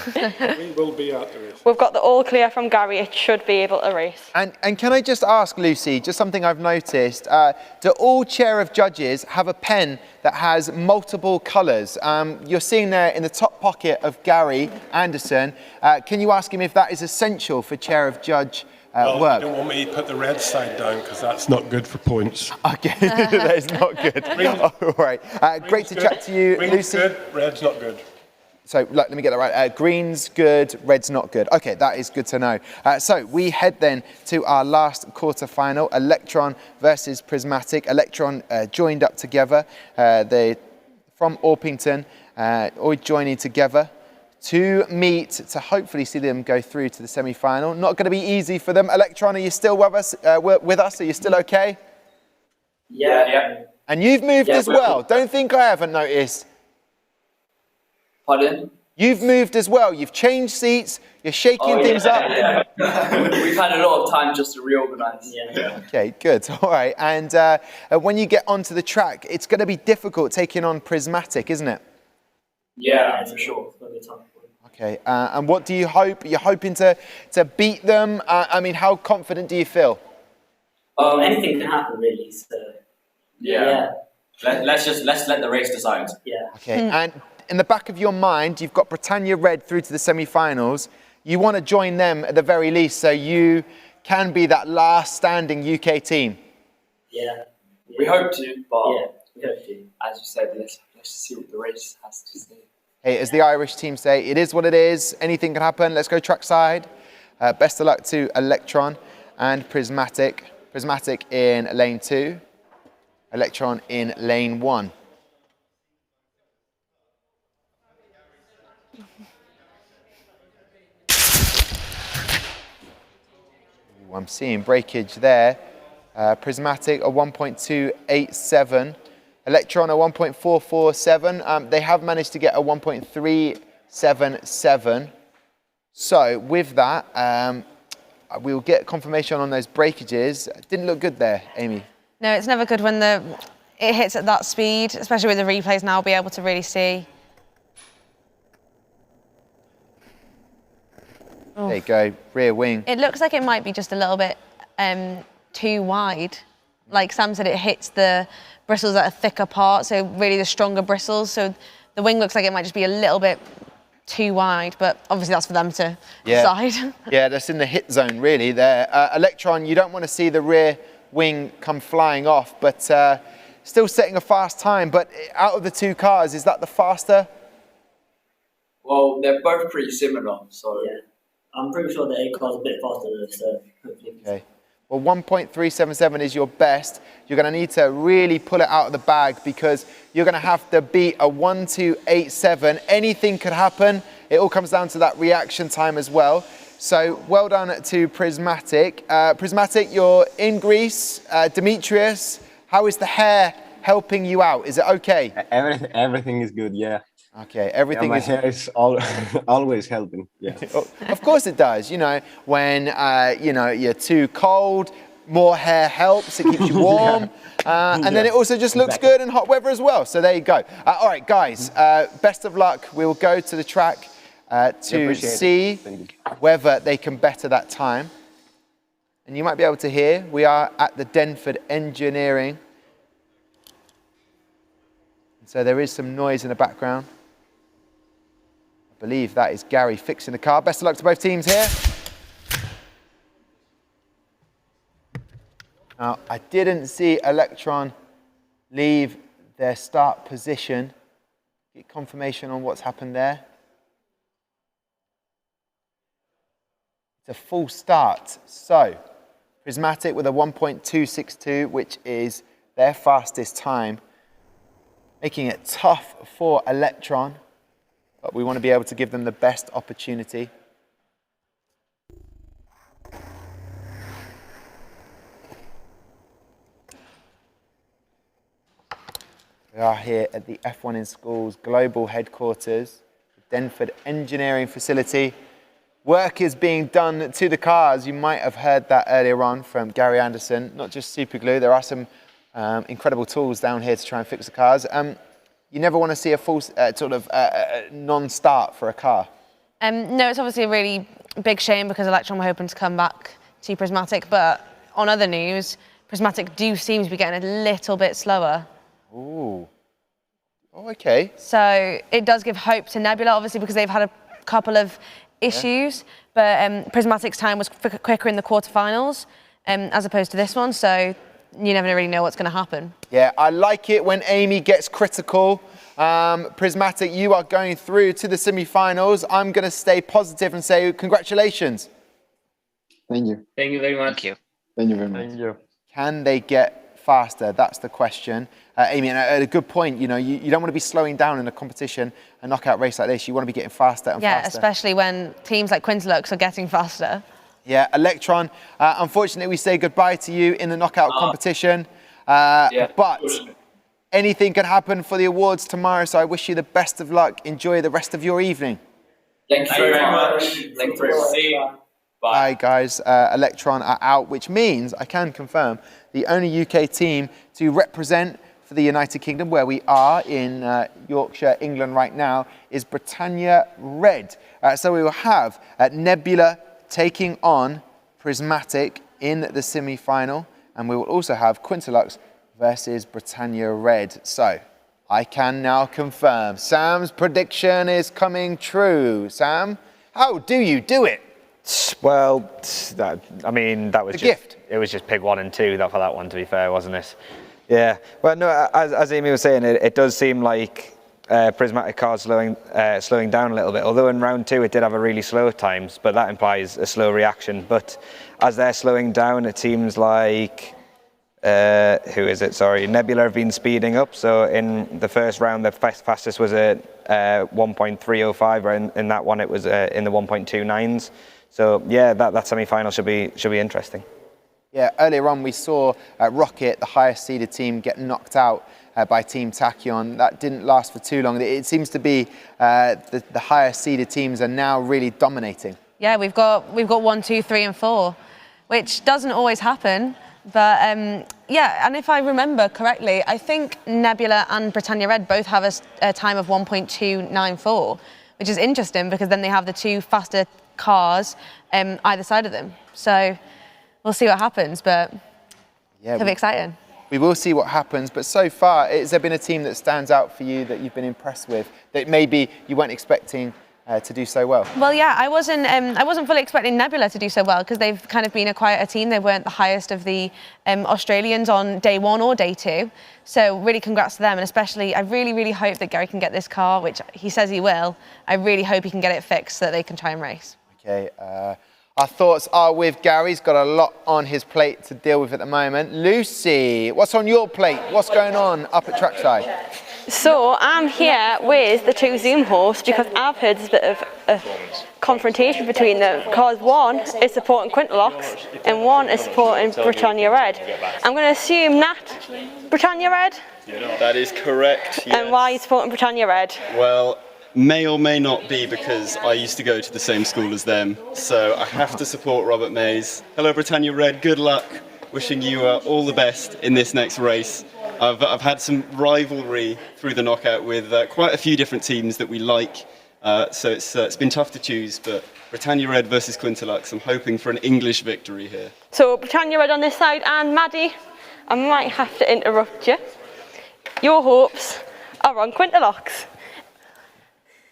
will be at the races. We've got the all clear from Gary. It should be able to race. And can I just ask, Lucy, just something I've noticed, do all chair of judges have a pen that has multiple colours? You're seeing there in the top pocket of Gary Anderson. Can you ask him if that is essential for chair of judge work? You don't want me to put the red side down because that's not good for points. Okay, that is not good. All right, great to chat to you, Green's Lucy. Good, red's not good. So let me get that right. Green's good, red's not good. Okay, that is good to know. So we head then to our last quarterfinal, Electron versus Prismatic. Electron joined up together. They from Orpington, all joining together to meet to hopefully see them go through to the semi-final. Not going to be easy for them. Electron, are you still with us? Are you still okay? Yeah. And you've moved as well. Don't think I haven't noticed. Pardon? You've moved as well. You've changed seats. You're shaking things up. Yeah. We've had a lot of time just to reorganise. Yeah. Okay, good. All right. And when you get onto the track, it's going to be difficult taking on Prismatic, isn't it? Yeah, for sure. It's going to be tough. Okay. And what do you hope? You're hoping to beat them? I mean, how confident do you feel? Anything can happen, really. So, yeah. Let's let the race decide. Yeah. Okay. And in the back of your mind, you've got Britannia Red through to the semi-finals. You want to join them at the very least, so you can be that last standing UK team. Yeah. We hope to, but we hope to. As you said, let's see what the race has to say. Hey, as the Irish team say, it is what it is. Anything can happen. Let's go trackside. Best of luck to Electron and Prismatic. Prismatic in lane 2. Electron in lane 1. Ooh, I'm seeing breakage there. Prismatic a 1.287. Electron a 1.447. They have managed to get a 1.377. So with that, we'll get confirmation on those breakages. Didn't look good there, Amy. No, it's never good when it hits at that speed, especially with the replays now, be able to really see. There you go, rear wing. It looks like it might be just a little bit too wide. Like Sam said, it hits the bristles at a thicker part, so really the stronger bristles. So the wing looks like it might just be a little bit too wide, but obviously that's for them to decide. Yeah, that's in the hit zone really there. Electron, you don't want to see the rear wing come flying off, but still setting a fast time. But out of the two cars, is that the faster? Well, they're both pretty similar, so yeah. I'm pretty sure the A car's a bit faster than the third. Okay. Well, 1.377 is your best. You're going to need to really pull it out of the bag because you're going to have to beat a 1.287. Anything could happen. It all comes down to that reaction time as well. So well done to Prismatic. Prismatic, you're in Greece. Demetrius, how is the hair helping you out? Is it okay? Everything is good, yeah. Okay, everything my hair is always helping. Yeah. Of course it does. You know, when you're too cold, more hair helps. It keeps you warm, and then it also just looks good in hot weather as well. So there you go. All right, guys. Best of luck. We will go to the track to see whether they can better that time. And you might be able to hear we are at the Denford Engineering. So there is some noise in the background. I believe that is Gary fixing the car. Best of luck to both teams here. Now, I didn't see Electron leave their start position. Get confirmation on what's happened there. It's a full start. So, Prismatic with a 1.262, which is their fastest time, making it tough for Electron, but we want to be able to give them the best opportunity. We are here at the F1 in Schools global headquarters, the Denford Engineering Facility. Work is being done to the cars. You might have heard that earlier on from Gary Anderson. Not just super glue, there are some incredible tools down here to try and fix the cars. You never want to see a full non-start for a car. No, it's obviously a really big shame because Electron were hoping to come back to Prismatic, but on other news, Prismatic do seem to be getting a little bit slower. Ooh. Oh, okay. So it does give hope to Nebula, obviously, because they've had a couple of issues, but Prismatic's time was quicker in the quarterfinals as opposed to this one, so you never really know what's going to happen. Yeah, I like it when Amy gets critical. Prismatic, you are going through to the semi-finals. I'm going to stay positive and say congratulations. Thank you. Thank you very much. Thank you. Thank you very much. Thank you. Can they get faster? That's the question. Amy, and at a good point, you know, you don't want to be slowing down in a competition, a knockout race like this. You want to be getting faster and faster. Yeah, especially when teams like Quintilux are getting faster. Yeah, Electron, unfortunately, we say goodbye to you in the knockout competition. But anything can happen for the awards tomorrow, so I wish you the best of luck. Enjoy the rest of your evening. Thank you very much. Thank you for seeing. Bye, guys. Electron are out, which means I can confirm the only UK team to represent for the United Kingdom, where we are in Yorkshire, England right now, is Britannia Red. So we will have Nebula taking on Prismatic in the semi-final, and we will also have Quintilux versus Britannia Red. So I can now confirm Sam's prediction is coming true. Sam, how do you do it? Well, that was just gift. It was just pick 1 and 2 for that one, to be fair, wasn't it? Yeah. Well, no, as Amy was saying, it does seem like prismatic cars slowing down a little bit. Although in round 2 it did have a really slow at times, but that implies a slow reaction. But as they're slowing down, it seems like who is it? Sorry, Nebula have been speeding up. So in the first round, the fastest was at 1.305, or in that one it was in the 1.29s. So yeah, that semi-final should be interesting. Yeah, earlier on we saw Rocket, the highest seeded team, get knocked out by Team Tachyon. That didn't last for too long. It seems to be the highest seeded teams are now really dominating. Yeah, we've got 1, 2, 3, and 4, which doesn't always happen. But yeah, and if I remember correctly, I think Nebula and Britannia Red both have a time of 1.294, which is interesting because then they have the 2 faster cars either side of them. So we'll see what happens, but yeah, it'll be exciting. We will see what happens, but so far, has there been a team that stands out for you that you've been impressed with, that maybe you weren't expecting to do so well? Well, yeah, I wasn't fully expecting Nebula to do so well because they've kind of been a quieter team. They weren't the highest of the Australians on day 1 or day 2. So really congrats to them, and especially I really, really hope that Gary can get this car, which he says he will. I really hope he can get it fixed so that they can try and race. Okay, our thoughts are with Gary. He's got a lot on his plate to deal with at the moment. Lucy, what's on your plate? What's going on up at trackside? So I'm here with the 2 Zoom hosts because I've heard there's a bit of a confrontation between them, because one is supporting Quintelox and one is supporting Britannia Red. I'm going to assume Nat, Britannia Red? That is correct, yes. And why are you supporting Britannia Red? Well, may or may not be because I used to go to the same school as them, so I have to support Robert Mays. Hello Britannia Red, good luck. Wishing you all the best in this next race. I've had some rivalry through the knockout with quite a few different teams that we like, so it's been tough to choose, but Britannia Red versus Quintelox, I'm hoping for an English victory here. So Britannia Red on this side, and Maddie, I might have to interrupt you. Your hopes are on Quintelox.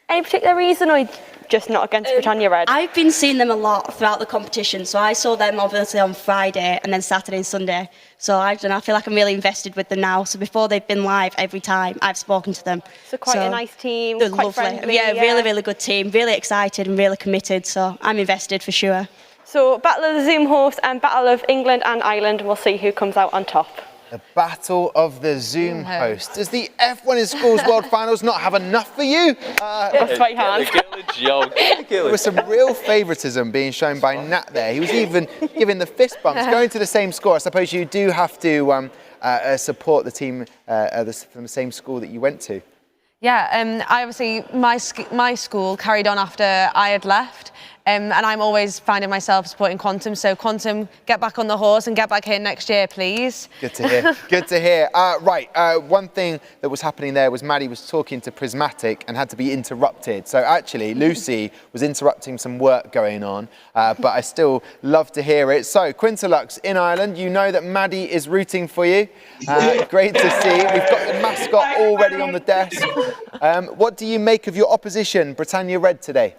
Any particular reason, or just not against Britannia Red? I've been seeing them a lot throughout the competition, so I saw them obviously on Friday and then Saturday and Sunday. So I feel like I'm really invested with them now. So before they've been live every time, I've spoken to them. So quite a nice team, they're quite lovely. friendly. Yeah, really, really good team. Really excited and really committed. So I'm invested for sure. So Battle of the Zoom hosts and Battle of England and Ireland. We'll see who comes out on top. The Battle of the Zoom hosts. Does the F1 in Schools World Finals not have enough for you? There was some real favouritism being shown by Nat there. He was even giving the fist bumps, going to the same score. I suppose you do have to support the team from the same school that you went to. Yeah, I obviously, my school carried on after I had left. And I'm always finding myself supporting Quantum. So Quantum, get back on the horse and get back here next year, please. Good to hear. Good to hear. Right, one thing that was happening there was Maddie was talking to Prismatic and had to be interrupted. So actually, Lucy was interrupting some work going on, but I still love to hear it. So Quintelox in Ireland, you know that Maddie is rooting for you. Great to see. We've got the mascot already on the desk. What do you make of your opposition, Britannia Red, today?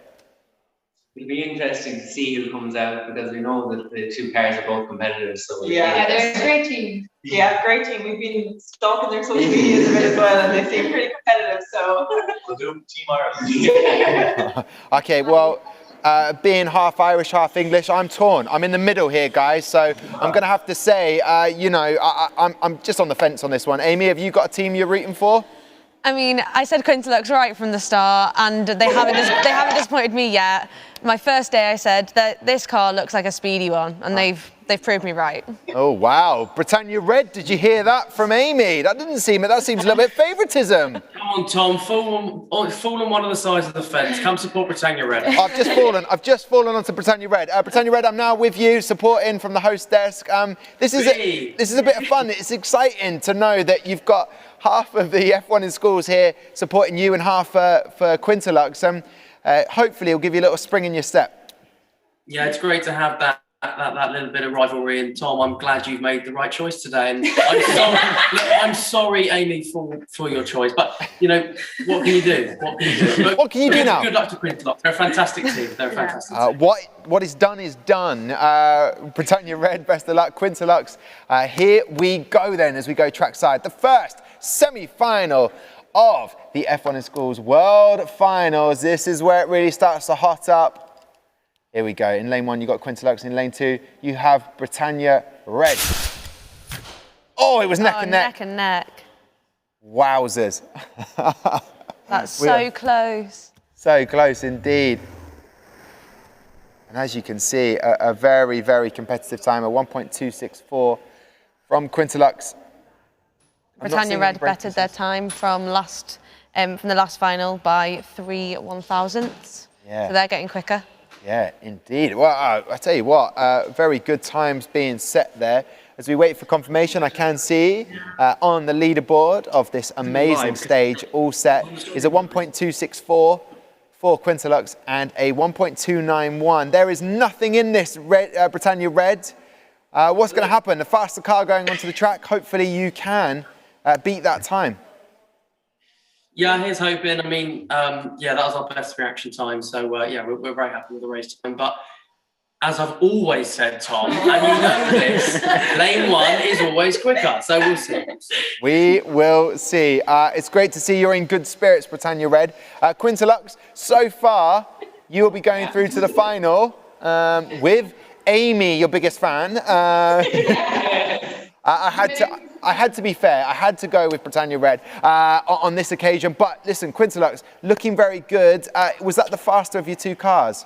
It'll be interesting to see who comes out because we know that the 2 cars are both competitive. So yeah, they're a great team. Yeah, great team. We've been stalking their social medias a bit as well, and they seem pretty competitive. So we'll do Team Ireland. Okay, well, being half Irish, half English, I'm torn. I'm in the middle here, guys. So I'm going to have to say, you know, I'm just on the fence on this one. Amy, have you got a team you're rooting for? I mean, I said Quintelox right from the start, and they haven't disappointed me yet. My first day, I said that this car looks like a speedy one, and they've proved me right. Oh wow, Britannia Red! Did you hear that from Amy? That seems a little bit favouritism. Come on, Tom, fall on one of the sides of the fence. Come support Britannia Red. I've just fallen onto Britannia Red. Britannia Red, I'm now with you, supporting from the host desk. This is a bit of fun. It's exciting to know that you've got half of the F1 in Schools here supporting you and half for Quintelox. Hopefully it'll give you a little spring in your step. Yeah, it's great to have that little bit of rivalry. And Tom, I'm glad you've made the right choice today. And I'm sorry, Amy, for your choice. But you know, what can you do? What can you do now? Good luck to Quintelox. They're a fantastic team. They're a fantastic team. What is done is done. Britannia Red, best of luck. Quintelox, here we go then as we go trackside. The first semi-final of the F1 in Schools World Finals. This is where it really starts to hot up. Here we go. In lane 1, you've got Quintilux. In lane 2, you have Britannia Red. Oh, it was neck and neck. Neck and neck. Wowzers. That's so close. So close indeed. And as you can see, a very, very competitive time, a 1.264 from Quintilux. Britannia Red bettered their time from the last final by 3 1,000ths. Yeah. So they're getting quicker. Yeah, indeed. Well, I tell you what, very good times being set there. As we wait for confirmation, I can see on the leaderboard of this amazing stage, all set, is a 1.264 for Quintilux and a 1.291. There is nothing in this Britannia Red. What's going to happen? The faster car going onto the track, hopefully you can beat that time. Yeah, here's hoping. I mean, yeah, that was our best reaction time. So, yeah, we're very happy with the race time. But as I've always said, Tom, and you know this, lane 1 is always quicker. So we'll see. We will see. It's great to see you're in good spirits, Britannia Red. Quintilux, so far, you will be going through to the final with Amy, your biggest fan. I had to be fair. I had to go with Britannia Red on this occasion. But listen, Quintilux, looking very good. Was that the faster of your 2 cars?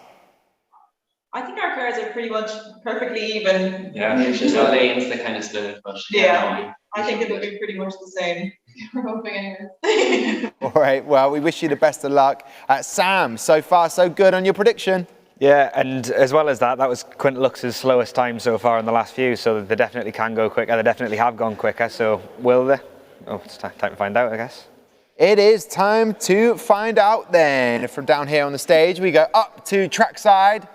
I think our cars are pretty much perfectly even. Yeah, it's just the lanes that kind of split, but yeah, I think it'll be pretty much the same. We're hoping anyway. All right, well, we wish you the best of luck. Sam, so far so good on your prediction. Yeah, and as well as that, that was Quintilux's slowest time so far in the last few, so they definitely can go quicker. They definitely have gone quicker, so will they? Oh, it's time to find out, I guess. It is time to find out then. From down here on the stage, we go up to trackside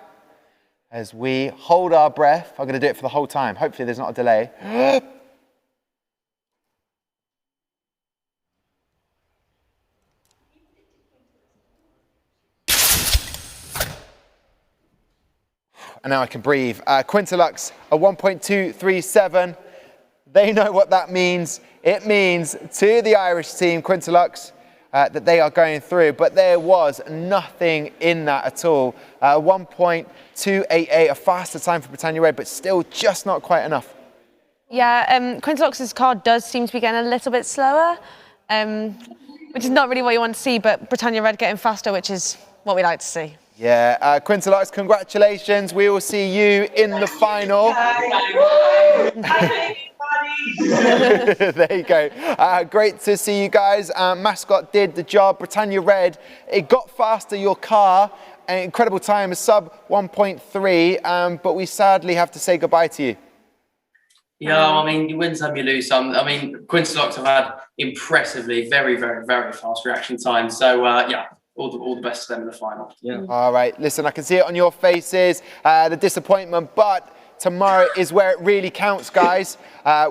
as we hold our breath. I'm going to do it for the whole time. Hopefully there's not a delay. And now I can breathe. Quintilux, a 1.237. They know what that means. It means to the Irish team, Quintilux, that they are going through, but there was nothing in that at all. 1.288, a faster time for Britannia Red, but still just not quite enough. Yeah, Quintilux's car does seem to be getting a little bit slower, which is not really what you want to see, but Britannia Red getting faster, which is what we like to see. Yeah, Quintilux, congratulations. We will see you in the final. There you go. Great to see you guys. Mascot did the job. Britannia Red, it got faster, your car. An incredible time, a sub 1.3, but we sadly have to say goodbye to you. Yeah, I mean, you win some, you lose some. I mean, Quintilux have had impressively very, very, very fast reaction time. So, yeah, all the best to them in the final. Yeah. All right, listen, I can see it on your faces, the disappointment, but tomorrow is where it really counts, guys,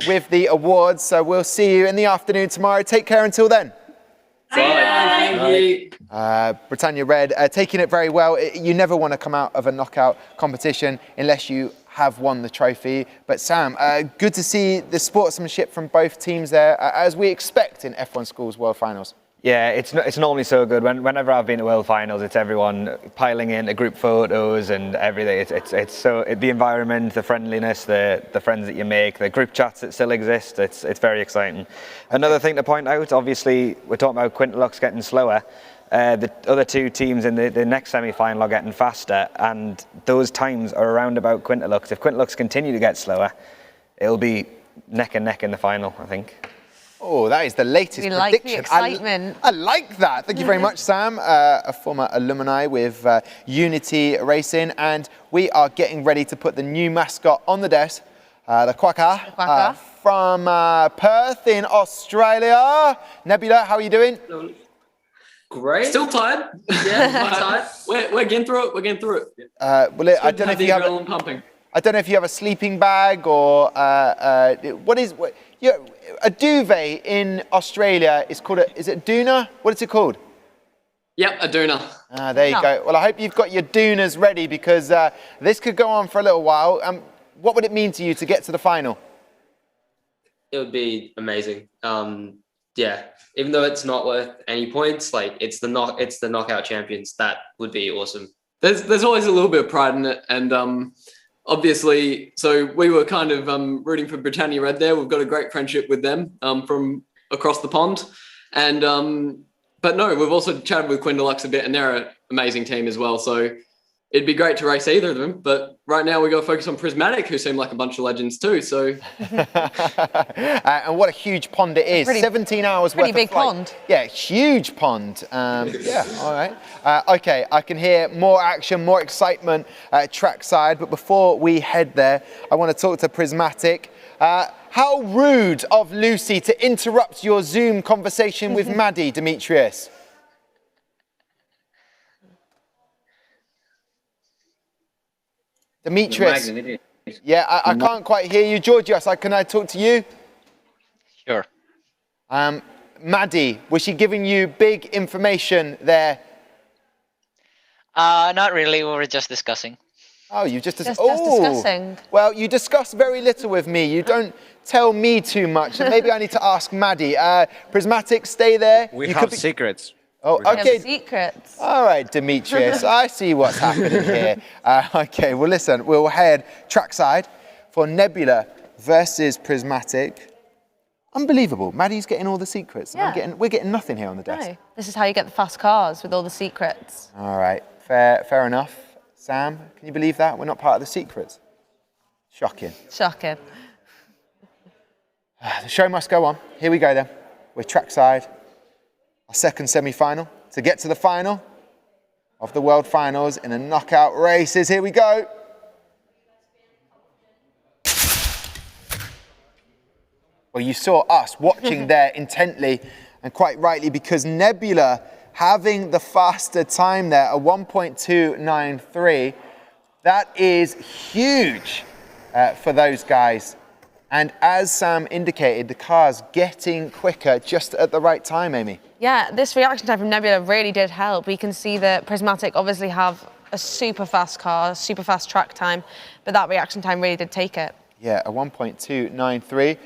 with the awards. So we'll see you in the afternoon tomorrow. Take care until then. Bye. Thank you. Britannia Red, taking it very well. You never want to come out of a knockout competition unless you have won the trophy. But Sam, good to see the sportsmanship from both teams there, as we expect in F1 Schools World Finals. Yeah, it's normally so good. Whenever I've been to World Finals, it's everyone piling into group photos and everything. It's so the environment, the friendliness, the friends that you make, the group chats that still exist. It's very exciting. Another thing to point out, obviously, we're talking about Quintilux getting slower. The other 2 teams in the next semi-final are getting faster, and those times are around about Quintilux. If Quintilux continue to get slower, it'll be neck and neck in the final, I think. Oh, that is the latest prediction. Like the excitement. I like that. Thank you very much, Sam, a former alumni with Unity Racing. And we are getting ready to put the new mascot on the desk, the Quacker, from Perth in Australia. Nebula, how are you doing? Great. Still tired. Yeah, tired. We're getting through it. We're getting through it. Well, I don't know if you have pumping. I don't know if you have a sleeping bag or a duvet in Australia is called is it doona? What is it called? Yep, a doona. There you go. Well, I hope you've got your doonas ready because this could go on for a little while. What would it mean to you to get to the final? It would be amazing. yeah, even though it's not worth any points, like it's the knockout champions. That would be awesome. There's always a little bit of pride in it, and obviously, so we were kind of rooting for Britannia Red there. We've got a great friendship with them from across the pond, and but no, we've also chatted with Quinn Deluxe a bit, and they're an amazing team as well. So it'd be great to race either of them, but right now we got to focus on Prismatic, who seem like a bunch of legends too. So, and what a huge pond it is! 17 hours worth of big flight. pond. Yeah, huge pond. Yeah, all right. Okay, I can hear more action, more excitement trackside. But before we head there, I want to talk to Prismatic. How rude of Lucy to interrupt your Zoom conversation with Maddie, Demetrius. Demetrius. Yeah, I can't quite hear you. Georgios, can I talk to you? Sure. Maddie, was she giving you big information there? Not really. We were just discussing. Oh, you just discussing. Well, you discuss very little with me. You don't tell me too much. And maybe I need to ask Maddie. Prismatic, stay there. We have secrets. Oh, okay. Secrets. All right, Demetrius, I see what's happening here. Okay, well, listen, we'll head trackside for Nebula versus Prismatic. Unbelievable. Maddie's getting all the secrets. Yeah. We're getting nothing here on the desk. No, this is how you get the fast cars, with all the secrets. All right, fair enough. Sam, can you believe that? We're not part of the secrets. Shocking. Shocking. The show must go on. Here we go then. We're trackside. Our second semi-final to get to the final of the World Finals in the knockout races. Here we go. Well, you saw us watching there intently, and quite rightly, because Nebula having the faster time there, a 1.293, that is huge for those guys. And as Sam indicated, the car's getting quicker just at the right time, Amy. Yeah, this reaction time from Nebula really did help. We can see that Prismatic obviously have a super fast car, super fast track time, but that reaction time really did take it. Yeah, a 1.293.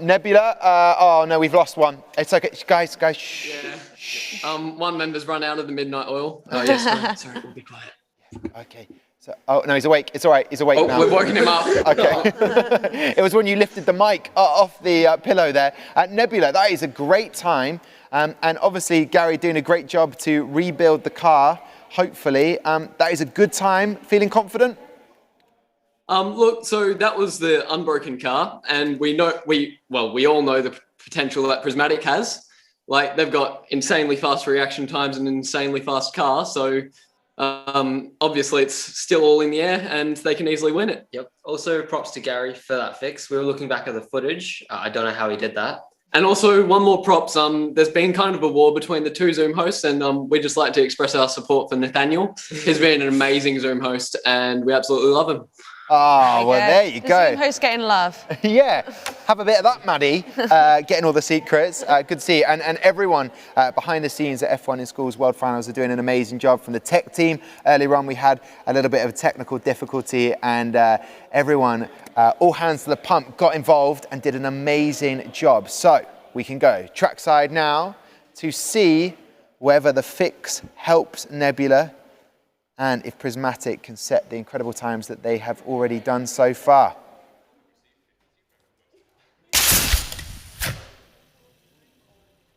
Nebula, oh no, we've lost one. It's okay, guys, shh. Yeah. One member's run out of the midnight oil. Oh, yes, sorry, we'll be quiet. Okay. So, oh no, he's awake. It's all right. He's awake now. We're woken him up. Okay. It was when you lifted the mic off the pillow there. Nebula, that is a great time. And obviously, Gary doing a great job to rebuild the car, hopefully. That is a good time. Feeling confident? Look, so that was the unbroken car, and we all know the potential that Prismatic has. Like, they've got insanely fast reaction times and an insanely fast car, so obviously it's still all in the air and they can easily win it. Yep. Also, props to Gary for that fix. We were looking back at the footage. I don't know how he did that. And also, one more props. There's been kind of a war between the two Zoom hosts, and we just like to express our support for Nathaniel. He's been an amazing Zoom host, and we absolutely love him. Oh, well, there you go. Zoom host getting love. Yeah, have a bit of that, Maddie, getting all the secrets. Good to see you. And everyone behind the scenes at F1 in Schools World Finals are doing an amazing job. From the tech team, earlier on we had a little bit of a technical difficulty, and everyone, all hands to the pump, got involved and did an amazing job. So we can go trackside now to see whether the fix helps Nebula and if Prismatic can set the incredible times that they have already done so far.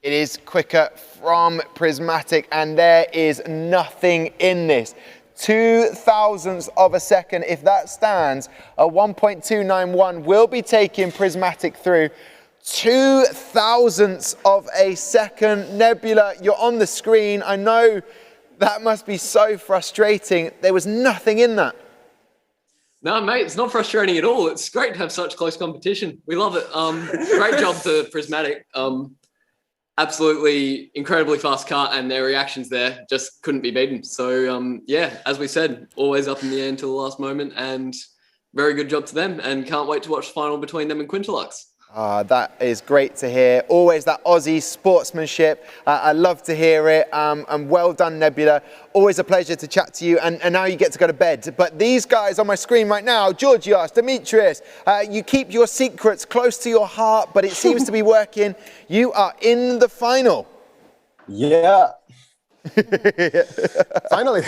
It is quicker from Prismatic, and there is nothing in this. 0.02 of a second. If that stands, a 1.291 will be taking Prismatic through. 0.02 of a second. Nebula, you're on the screen. I know that must be so frustrating. There was nothing in that. No, mate, it's not frustrating at all. It's great to have such close competition. We love it. Great job to Prismatic. Absolutely incredibly fast car, and their reactions there just couldn't be beaten. So, yeah, as we said, always up in the air until the last moment, and very good job to them, and can't wait to watch the final between them and Quintilux. That is great to hear. Always that Aussie sportsmanship. I love to hear it. And well done, Nebula. Always a pleasure to chat to you. And now you get to go to bed. But these guys on my screen right now, Georgios, Demetrius, you keep your secrets close to your heart, but it seems to be working. You are in the final. Yeah. Finally.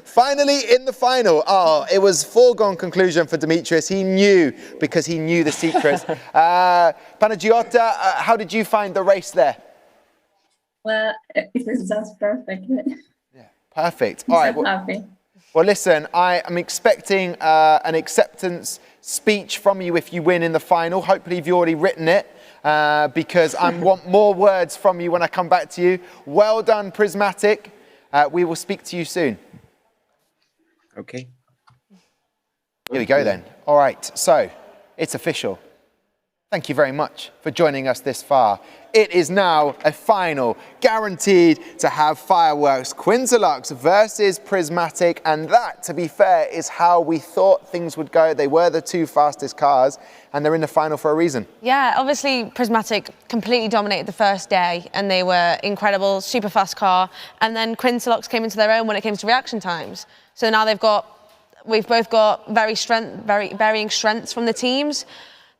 Finally in the final. Oh, it was foregone conclusion for Demetrius. He knew because he knew the secrets. Panagiota, how did you find the race there? Well, it sounds perfect. Perfect. All right. I'm so happy. Well, listen, I am expecting an acceptance speech from you if you win in the final. Hopefully you've already written it. Because I want more words from you when I come back to you. Well done, Prismatic. We will speak to you soon. Okay. Here we go then. All right, so it's official. Thank you very much for joining us this far. It is now a final, guaranteed to have fireworks. Quintilux versus Prismatic, and that, to be fair, is how we thought things would go. They were the two fastest cars, and they're in the final for a reason. Yeah, obviously Prismatic completely dominated the first day, and they were incredible, super fast car. And then Quintilux came into their own when it came to reaction times. So now we've both got varying strengths from the teams.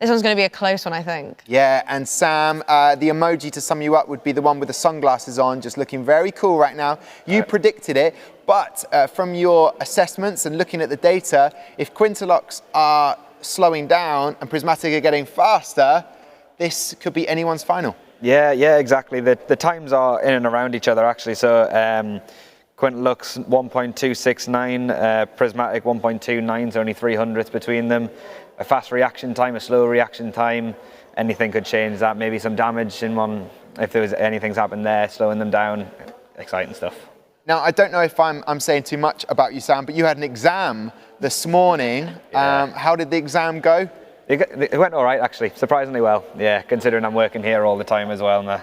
This one's going to be a close one, I think. Yeah, and Sam, the emoji to sum you up would be the one with the sunglasses on, just looking very cool right now. You predicted it, but from your assessments and looking at the data, if Quintilux are slowing down and Prismatic are getting faster, this could be anyone's final. Yeah, exactly. The times are in and around each other, actually. So Quintilux 1.269, Prismatic 1.29, so only 300ths between them. A fast reaction time, a slow reaction time, anything could change that. Maybe some damage in one, if there was anything's happened there, slowing them down. Exciting stuff. Now, I don't know if I'm saying too much about you, Sam, but you had an exam this morning. Yeah. How did the exam go? It went all right, actually, surprisingly well. Yeah, considering I'm working here all the time as well.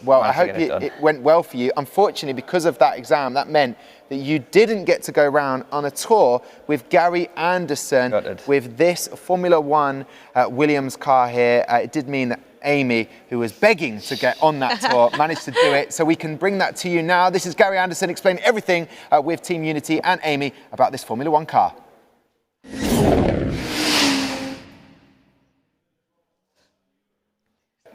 Well, I hope it went well for you. Unfortunately, because of that exam, that meant that you didn't get to go around on a tour with Gary Anderson with this Formula One Williams car here. It did mean that Amy, who was begging to get on that tour, managed to do it. So we can bring that to you now. This is Gary Anderson explaining everything with Team Unity and Amy about this Formula One car.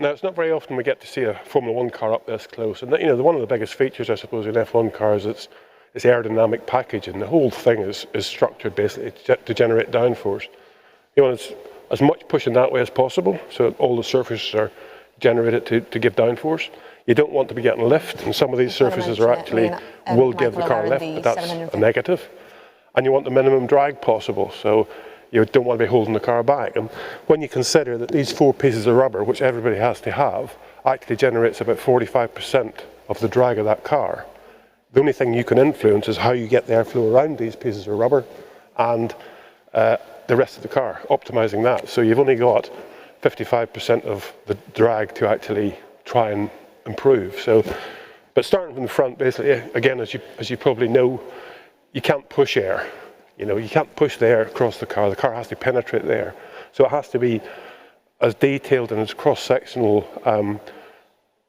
Now, it's not very often we get to see a Formula One car up this close. And, one of the biggest features, I suppose, in F1 cars is its aerodynamic package. And the whole thing is structured basically to generate downforce. It's as much pushing that way as possible, so all the surfaces are generated to give downforce. You don't want to be getting lift, and some of these surfaces are actually will give the car lift, but that's a negative. And you want the minimum drag possible, so you don't want to be holding the car back. And when you consider that these 4 pieces of rubber, which everybody has to have, actually generates about 45% of the drag of that car, the only thing you can influence is how you get the airflow around these pieces of rubber and the rest of the car, optimizing that. So you've only got 55% of the drag to actually try and improve. So, but starting from the front, basically, again, as you probably know, you can't push air. You can't push the air across the car. The car has to penetrate the air. So it has to be as detailed and as cross-sectional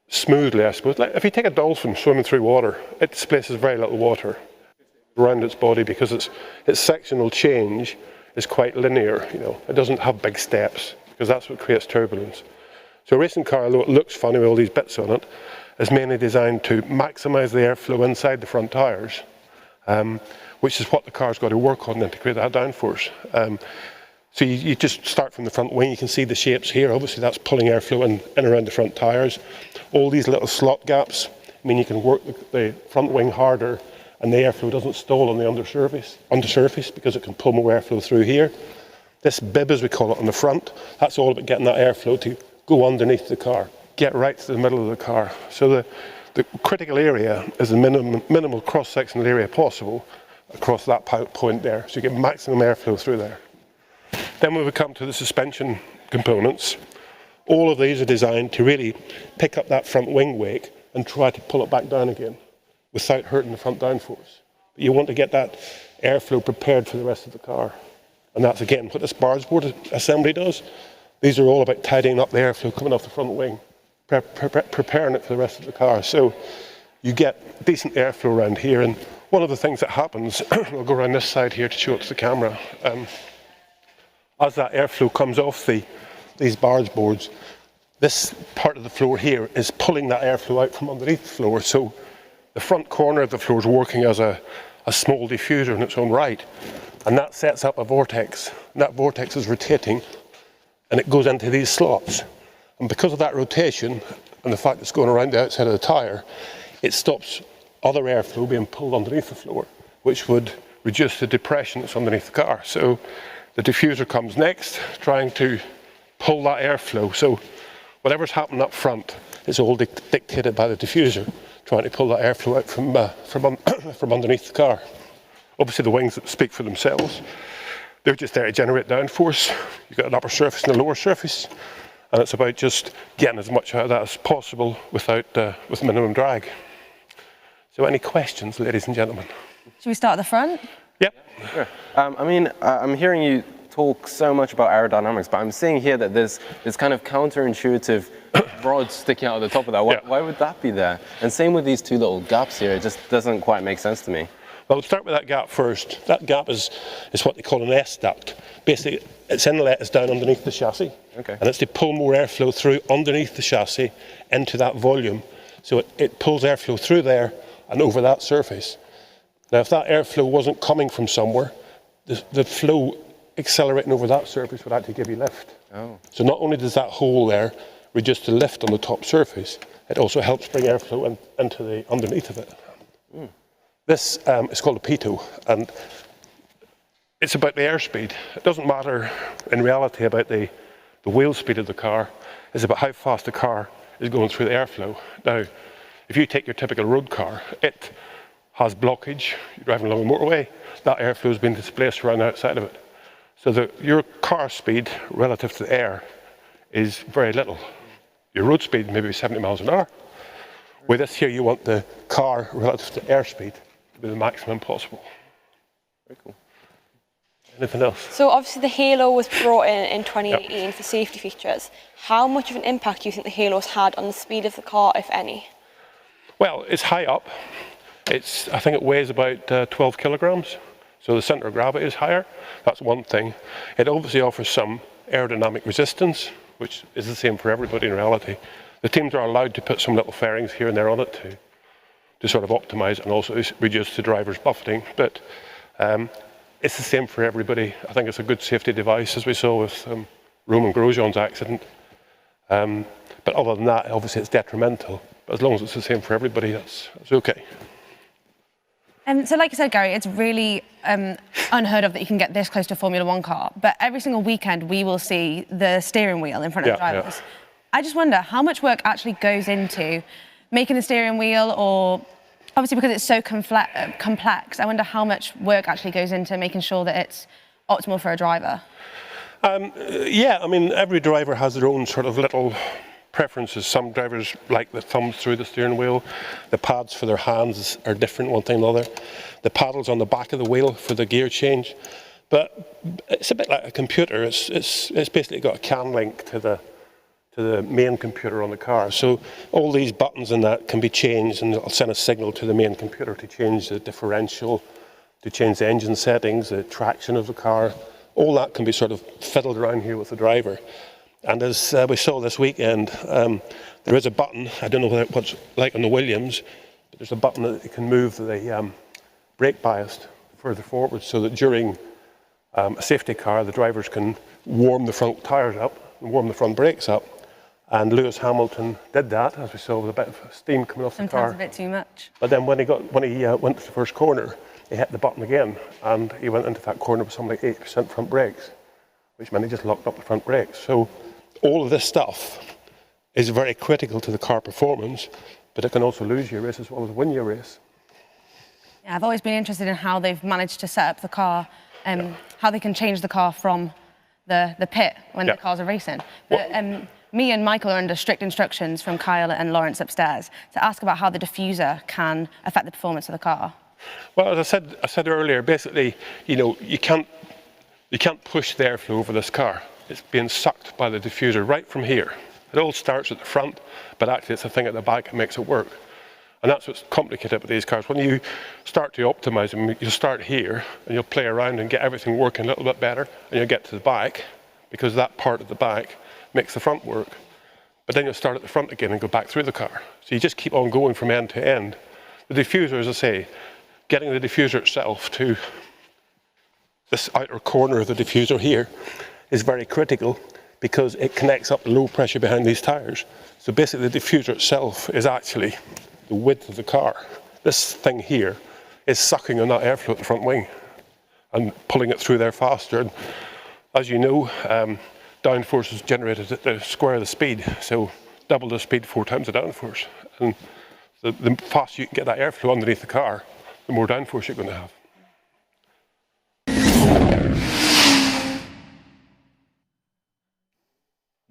smoothly, I suppose. Like if you take a dolphin swimming through water, it displaces very little water around its body because its sectional change is quite linear. It doesn't have big steps because that's what creates turbulence. So a racing car, although it looks funny with all these bits on it, is mainly designed to maximise the airflow inside the front tyres. Which is what the car's got to work on then to create that downforce. So you just start from the front wing. You can see the shapes here. Obviously, that's pulling airflow in around the front tyres. All these little slot gaps mean you can work the front wing harder, and the airflow doesn't stall on the undersurface because it can pull more airflow through here. This bib, as we call it, on the front, that's all about getting that airflow to go underneath the car, get right to the middle of the car. So the critical area is the minimal cross-sectional area possible across that point there, so you get maximum airflow through there. Then we would come to the suspension components. All of these are designed to really pick up that front wing wake and try to pull it back down again without hurting the front downforce. But you want to get that airflow prepared for the rest of the car. And that's again what this barge board assembly does. These are all about tidying up the airflow coming off the front wing, preparing it for the rest of the car. So you get decent airflow around here. And one of the things that happens, I'll go around this side here to show it to the camera, as that airflow comes off these barge boards, this part of the floor here is pulling that airflow out from underneath the floor. So the front corner of the floor is working as a small diffuser in its own right. And that sets up a vortex. And that vortex is rotating, and it goes into these slots. And because of that rotation, and the fact it's going around the outside of the tyre, it stops other airflow being pulled underneath the floor, which would reduce the depression that's underneath the car. So the diffuser comes next, trying to pull that airflow. So whatever's happening up front is all dictated by the diffuser, trying to pull that airflow out from underneath the car. Obviously the wings speak for themselves. They're just there to generate downforce. You've got an upper surface and a lower surface, and it's about just getting as much out of that as possible with minimum drag. So any questions, ladies and gentlemen? Should we start at the front? Yep. Sure. I mean, I'm hearing you talk so much about aerodynamics, but I'm seeing here that there's this kind of counterintuitive rod sticking out of the top of that. Why would that be there? And same with these two little gaps here. It just doesn't quite make sense to me. Well, we'll start with that gap first. That gap is what they call an S duct. Basically, its inlet is down underneath the chassis. Okay. And it's to pull more airflow through underneath the chassis into that volume. So it pulls airflow through there and over that surface. Now, if that airflow wasn't coming from somewhere, the flow accelerating over that surface would actually give you lift. Oh. So not only does that hole there reduce the lift on the top surface, it also helps bring airflow into the underneath of it. Mm. This is called a pitot, and it's about the airspeed. It doesn't matter in reality about the wheel speed of the car. It's about how fast the car is going through the airflow. Now, if you take your typical road car, it has blockage. You're driving along a motorway, that airflow has been displaced around the outside of it. So your car speed relative to the air is very little. Your road speed maybe 70 miles an hour. With this here, you want the car relative to airspeed to be the maximum possible. Very cool. Anything else? So obviously the halo was brought in 2018 for safety features. How much of an impact do you think the halo's had on the speed of the car, if any? Well, it's high up. I think it weighs about 12 kilograms. So the centre of gravity is higher. That's one thing. It obviously offers some aerodynamic resistance, which is the same for everybody in reality. The teams are allowed to put some little fairings here and there on it to sort of optimise and also reduce the driver's buffeting. But it's the same for everybody. I think it's a good safety device, as we saw with Roman Grosjean's accident. But other than that, obviously it's detrimental. But as long as it's the same for everybody, that's okay. So like you said, Gary, it's really unheard of that you can get this close to a Formula One car. But every single weekend, we will see the steering wheel in front of the drivers. Yeah. I just wonder how much work actually goes into making the steering wheel, or obviously because it's so complex, I wonder how much work actually goes into making sure that it's optimal for a driver. Yeah, I mean, every driver has their own sort of little preferences. Some drivers like the thumbs through the steering wheel. The pads for their hands are different, one thing or another. The paddles on the back of the wheel for the gear change. But it's a bit like a computer. It's basically got a CAN link to the main computer on the car. So all these buttons and that can be changed, and it'll send a signal to the main computer to change the differential, to change the engine settings, the traction of the car. All that can be sort of fiddled around here with the driver. And as we saw this weekend, there is a button. I don't know what's like on the Williams, but there's a button that you can move the brake bias further forward, so that during a safety car, the drivers can warm the front tyres up and warm the front brakes up. And Lewis Hamilton did that, as we saw, with a bit of steam coming off the car. Sometimes a bit too much. But then when he went to the first corner, he hit the button again, and he went into that corner with something like 80% front brakes, which meant he just locked up the front brakes. So all of this stuff is very critical to the car performance, but it can also lose you a race as well as win you a race. Yeah, I've always been interested in how they've managed to set up the car, how they can change the car from the pit when the cars are racing. But, me and Michael are under strict instructions from Kyle and Lawrence upstairs to ask about how the diffuser can affect the performance of the car. Well, as I said earlier, basically, you know, you can't push the airflow over this car. it's being sucked by the diffuser right from here. It all starts at the front, but actually it's the thing at the back that makes it work. And that's what's complicated with these cars. When you start to optimize them, you'll start here and you'll play around and get everything working a little bit better, and you'll get to the back because that part at the back makes the front work. But then you'll start at the front again and go back through the car. So you just keep on going from end to end. The diffuser, as I say, getting the diffuser itself to this outer corner of the diffuser here is very critical because it connects up the low pressure behind these tires. So basically the diffuser itself is actually the width of the car. This thing here is sucking on that airflow at the front wing and pulling it through there faster. And as you know, downforce is generated at the square of the speed, so double the speed, 4 times the downforce. And the faster you can get that airflow underneath the car, the more downforce you're going to have.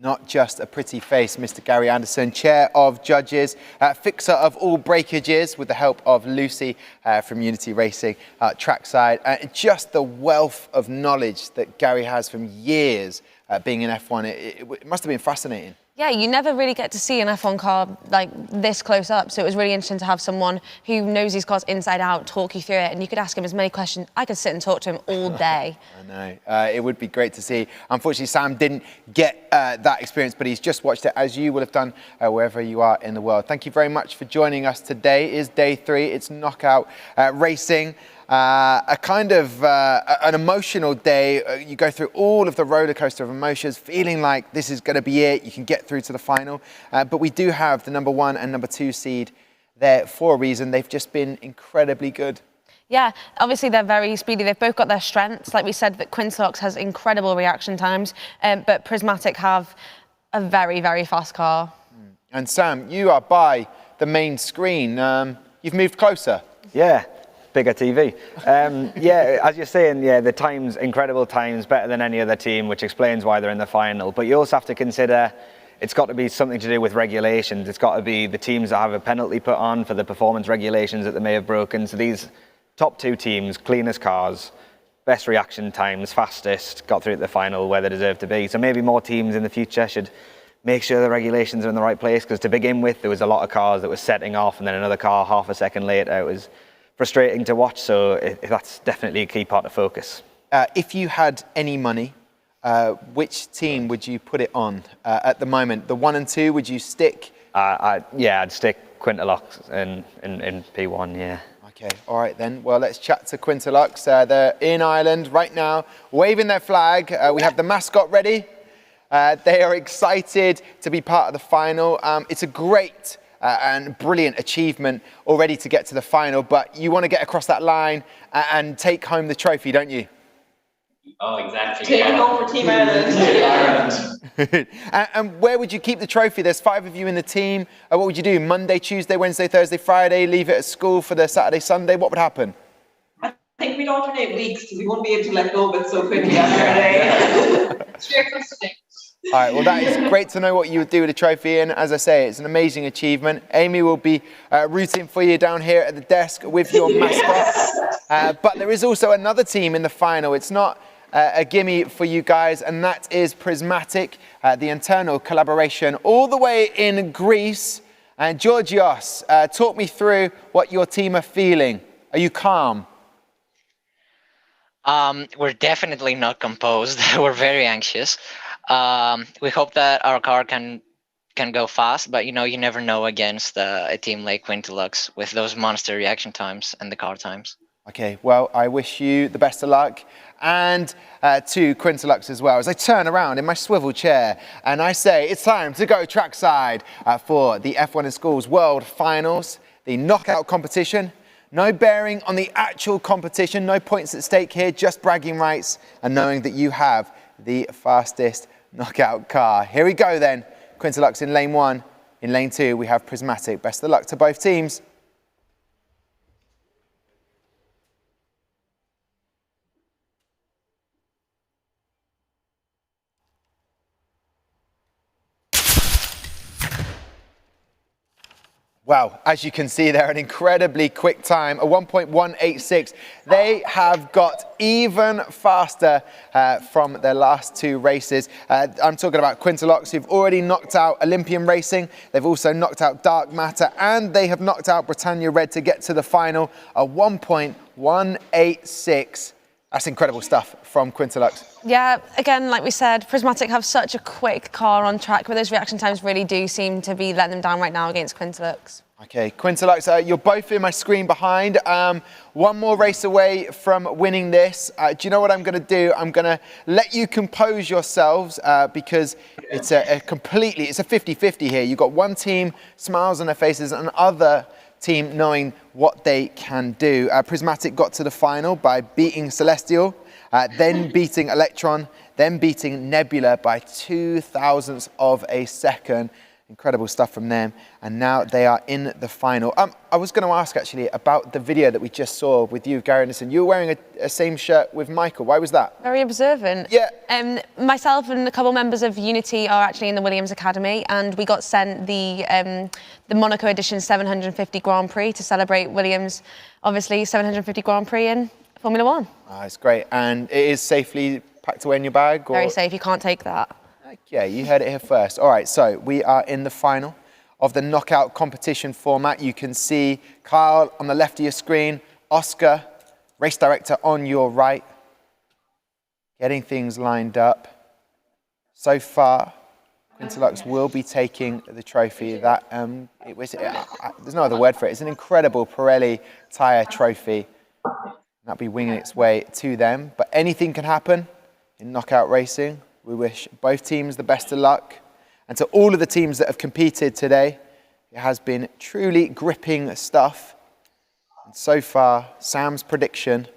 Not just a pretty face, Mr. Gary Anderson, Chair of Judges, fixer of all breakages with the help of Lucy from Unity Racing trackside. Just the wealth of knowledge that Gary has from years being in F1, it must have been fascinating. Yeah, you never really get to see an F1 car like this close up, so it was really interesting to have someone who knows these cars inside out talk you through it, and you could ask him as many questions. I could sit and talk to him all day. I know, it would be great to see. Unfortunately, Sam didn't get that experience, but he's just watched it, as you will have done wherever you are in the world. Thank you very much for joining us. Today is day 3, it's knockout racing. A kind of an emotional day. You go through all of the roller coaster of emotions, feeling like this is going to be it. You can get through to the final. But we do have the number 1 and number 2 seed there for a reason. They've just been incredibly good. Yeah, obviously they're very speedy. They've both got their strengths. Like we said, that Quintelox has incredible reaction times, but Prismatic have a very, very fast car. And Sam, you are by the main screen. You've moved closer. Yeah. Bigger TV. Yeah, as you're saying, yeah, the times, incredible times, better than any other team, which explains why they're in the final. But you also have to consider it's got to be something to do with regulations. It's got to be the teams that have a penalty put on for the performance regulations that they may have broken. So these top 2 teams, cleanest cars, best reaction times, fastest, got through to the final where they deserve to be. So maybe more teams in the future should make sure the regulations are in the right place, because to begin with, there was a lot of cars that were setting off and then another car half a second later. It was frustrating to watch, so that's definitely a key part of focus. If you had any money, which team would you put it on at the moment? The 1 and 2, would you stick? Yeah, I'd stick Quintelox in P1, yeah. Okay, all right then. Well, let's chat to Quintelox. They're in Ireland right now, waving their flag. We have the mascot ready. They are excited to be part of the final. It's a great and brilliant achievement already to get to the final, but you want to get across that line and take home the trophy, don't you? Oh, exactly. Take it home for Team Ireland. And where would you keep the trophy? There's 5 of you in the team. What would you do? Monday, Tuesday, Wednesday, Thursday, Friday? Leave it at school for the Saturday, Sunday? What would happen? I think we'd alternate weeks because we won't be able to let go of it so quickly after a day. Straight from today. All right, well, that is great to know what you would do with the trophy. And as I say, it's an amazing achievement. Amy will be rooting for you down here at the desk with your mascot. But there is also another team in the final. It's not a gimme for you guys, and that is Prismatic, the internal collaboration all the way in Greece. And Georgios, talk me through what your team are feeling. Are you calm? We're definitely not composed. We're very anxious. We hope that our car can go fast, but you know, you never know against a team like Quintelox with those monster reaction times and the car times. Okay, well, I wish you the best of luck, and to Quintelox as well, as I turn around in my swivel chair and I say it's time to go trackside for the F1 in Schools World Finals, the knockout competition. No bearing on the actual competition, no points at stake here, just bragging rights and knowing that you have the fastest knockout car. Here we go then. Quintelox in lane 1. In lane 2, we have Prismatic. Best of luck to both teams. Well, as you can see there, an incredibly quick time, a 1.186. They have got even faster from their last 2 races. I'm talking about Quintilox, who've already knocked out Olympian Racing. They've also knocked out Dark Matter, and they have knocked out Britannia Red to get to the final, a 1.186. That's incredible stuff from Quintilox. Yeah, again, like we said, Prismatic have such a quick car on track, but those reaction times really do seem to be letting them down right now against Quintilox. Okay, Quintilox, you're both in my screen behind. One more race away from winning this. Do you know what I'm going to do? I'm going to let you compose yourselves because it's a 50-50 here. You've got one team, smiles on their faces, and other team knowing what they can do. Prismatic got to the final by beating Celestial, then beating Electron, then beating Nebula by 0.02 of a second. Incredible stuff from them. And now they are in the final. I was going to ask actually about the video that we just saw with you, Gary Anderson. You were wearing a same shirt with Michael. Why was that? Very observant. Yeah. Myself and a couple members of Unity are actually in the Williams Academy, and we got sent the Monaco Edition 750 Grand Prix to celebrate Williams, obviously 750 Grand Prix in Formula One. It's great. And it is safely packed away in your bag? Or? Very safe. You can't take that. Yeah, you heard it here first. All right, so we are in the final of the knockout competition format. You can see Kyle on the left of your screen, Oscar, race director on your right, getting things lined up. So far, Quintilox will be taking the trophy. That there's no other word for it. It's an incredible Pirelli tyre trophy. That'll be winging its way to them. But anything can happen in knockout racing. We wish both teams the best of luck. And to all of the teams that have competed today, it has been truly gripping stuff. And so far, Sam's prediction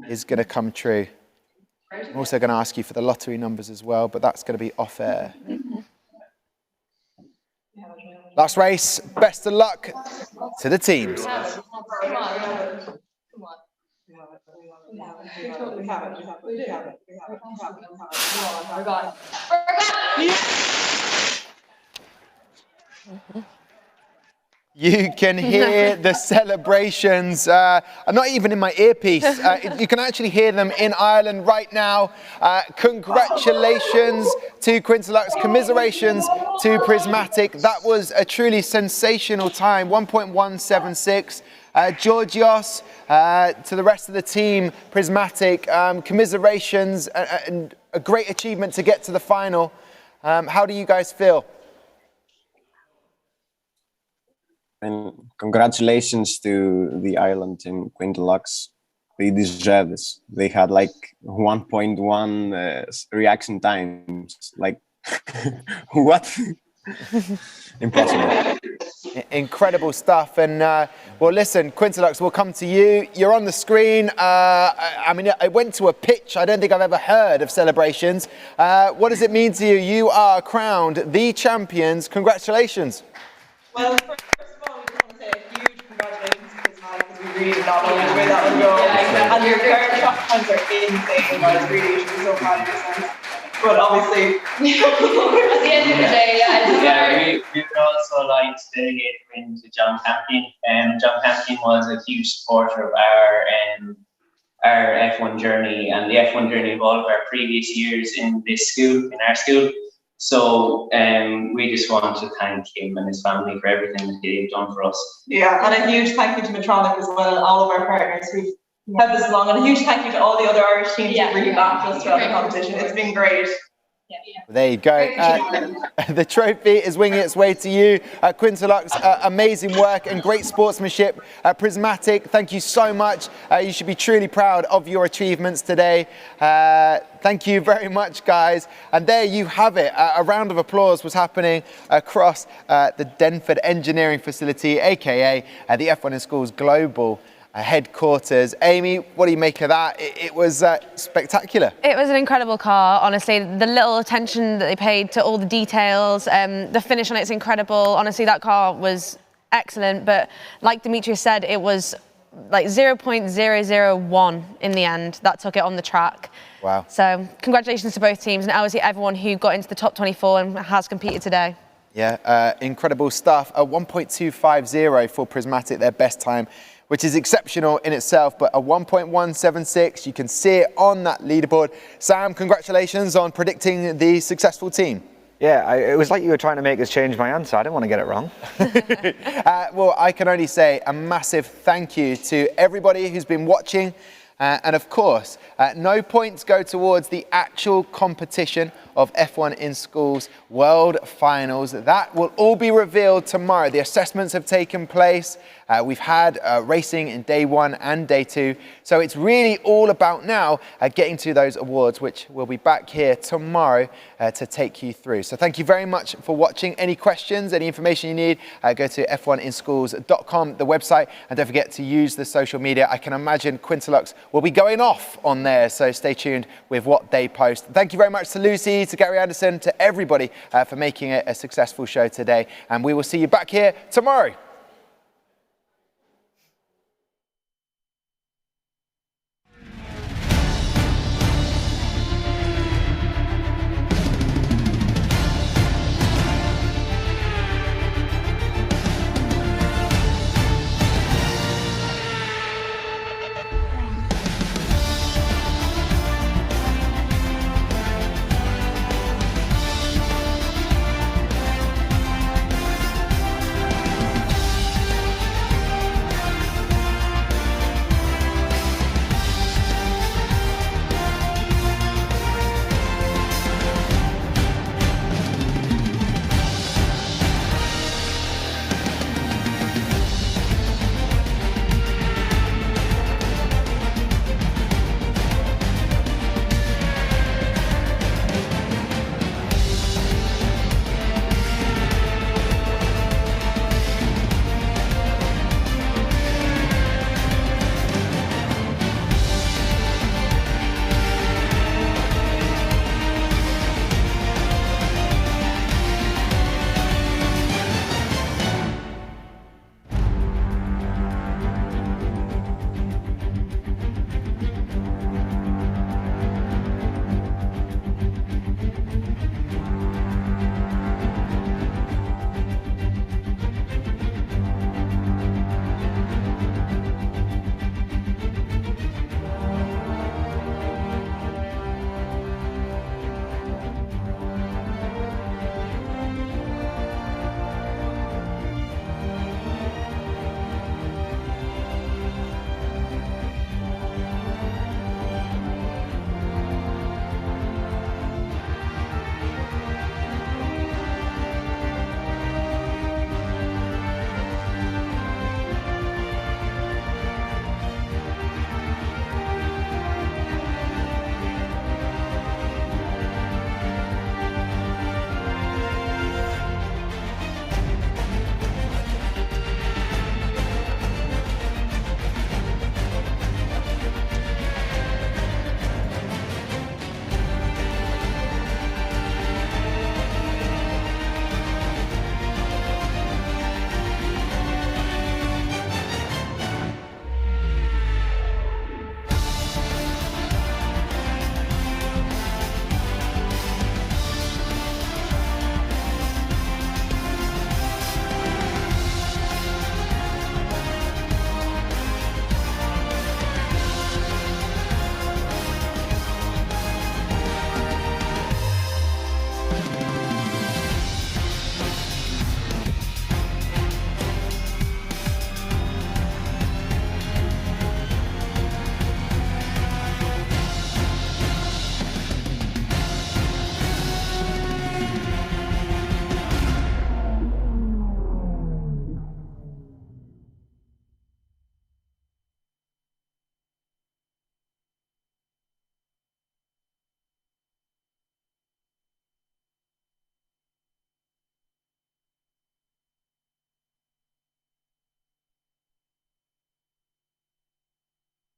is going to come true. I'm also going to ask you for the lottery numbers as well, but that's going to be off air. Last race, best of luck to the teams. You can hear the celebrations, not even in my earpiece. You can actually hear them in Ireland right now. Congratulations to Quintilox, commiserations to Prismatic. That was a truly sensational time, 1.176. Georgios, to the rest of the team, Prismatic, commiserations, and a great achievement to get to the final. How do you guys feel? And congratulations to the Ireland team, Quintilox. They deserve this. They had like 1.1 reaction times. Like, what? Impossible. Incredible stuff. And well, listen, Quintilox, we'll come to you. You're on the screen. I mean, I went to a pitch I don't think I've ever heard of celebrations. What does it mean to you? You are crowned the champions. Congratulations. Well, first of all, we just want to say a huge congratulations to Prismatic, because we really did not know which way that would go. And your current shot times are insane, guys. Really, you should be so proud of yourselves. But obviously, at the end of the day, we would also like to dedicate the win to John Campion. John Campion was a huge supporter of our F1 journey and the F1 journey of all of our previous years in this school, in our school. So we just want to thank him and his family for everything that they've done for us. yeah, and a huge thank you to Medtronic as well, and all of our partners who've helped us along, and a huge thank you to all the other Irish teams who really backed us throughout the competition. It's been great. There you go. The trophy is winging its way to you. Quintilox, amazing work and great sportsmanship. Prismatic, thank you so much. You should be truly proud of your achievements today. Thank you very much, guys. And there you have it. A round of applause was happening across the Denford Engineering Facility, aka the F1 in Schools Global headquarters. Amy, what do you make of that? It was spectacular. It was an incredible car, honestly. The little attention that they paid to all the details, the finish on it's incredible. Honestly, that car was excellent, but like Demetrius said, it was like 0.001 in the end that took it on the track. Wow. So congratulations to both teams, and obviously everyone who got into the top 24 and has competed today. Yeah, incredible stuff. A 1.250 for Prismatic, their best time, which is exceptional in itself, but a 1.176, you can see it on that leaderboard. Sam, congratulations on predicting the successful team. Yeah, it was like you were trying to make us change my answer. I didn't want to get it wrong. Well, I can only say a massive thank you to everybody who's been watching. And of course, no points go towards the actual competition of F1 in Schools World Finals. That will all be revealed tomorrow. The assessments have taken place. We've had racing in day 1 and day 2. So it's really all about now getting to those awards, which we'll be back here tomorrow to take you through. So thank you very much for watching. Any questions, any information you need, go to f1inschools.com, the website, and don't forget to use the social media. I can imagine Quintilux will be going off on there, so stay tuned with what they post. Thank you very much to Lucy, to Gary Anderson, to everybody for making it a successful show today, and we will see you back here tomorrow.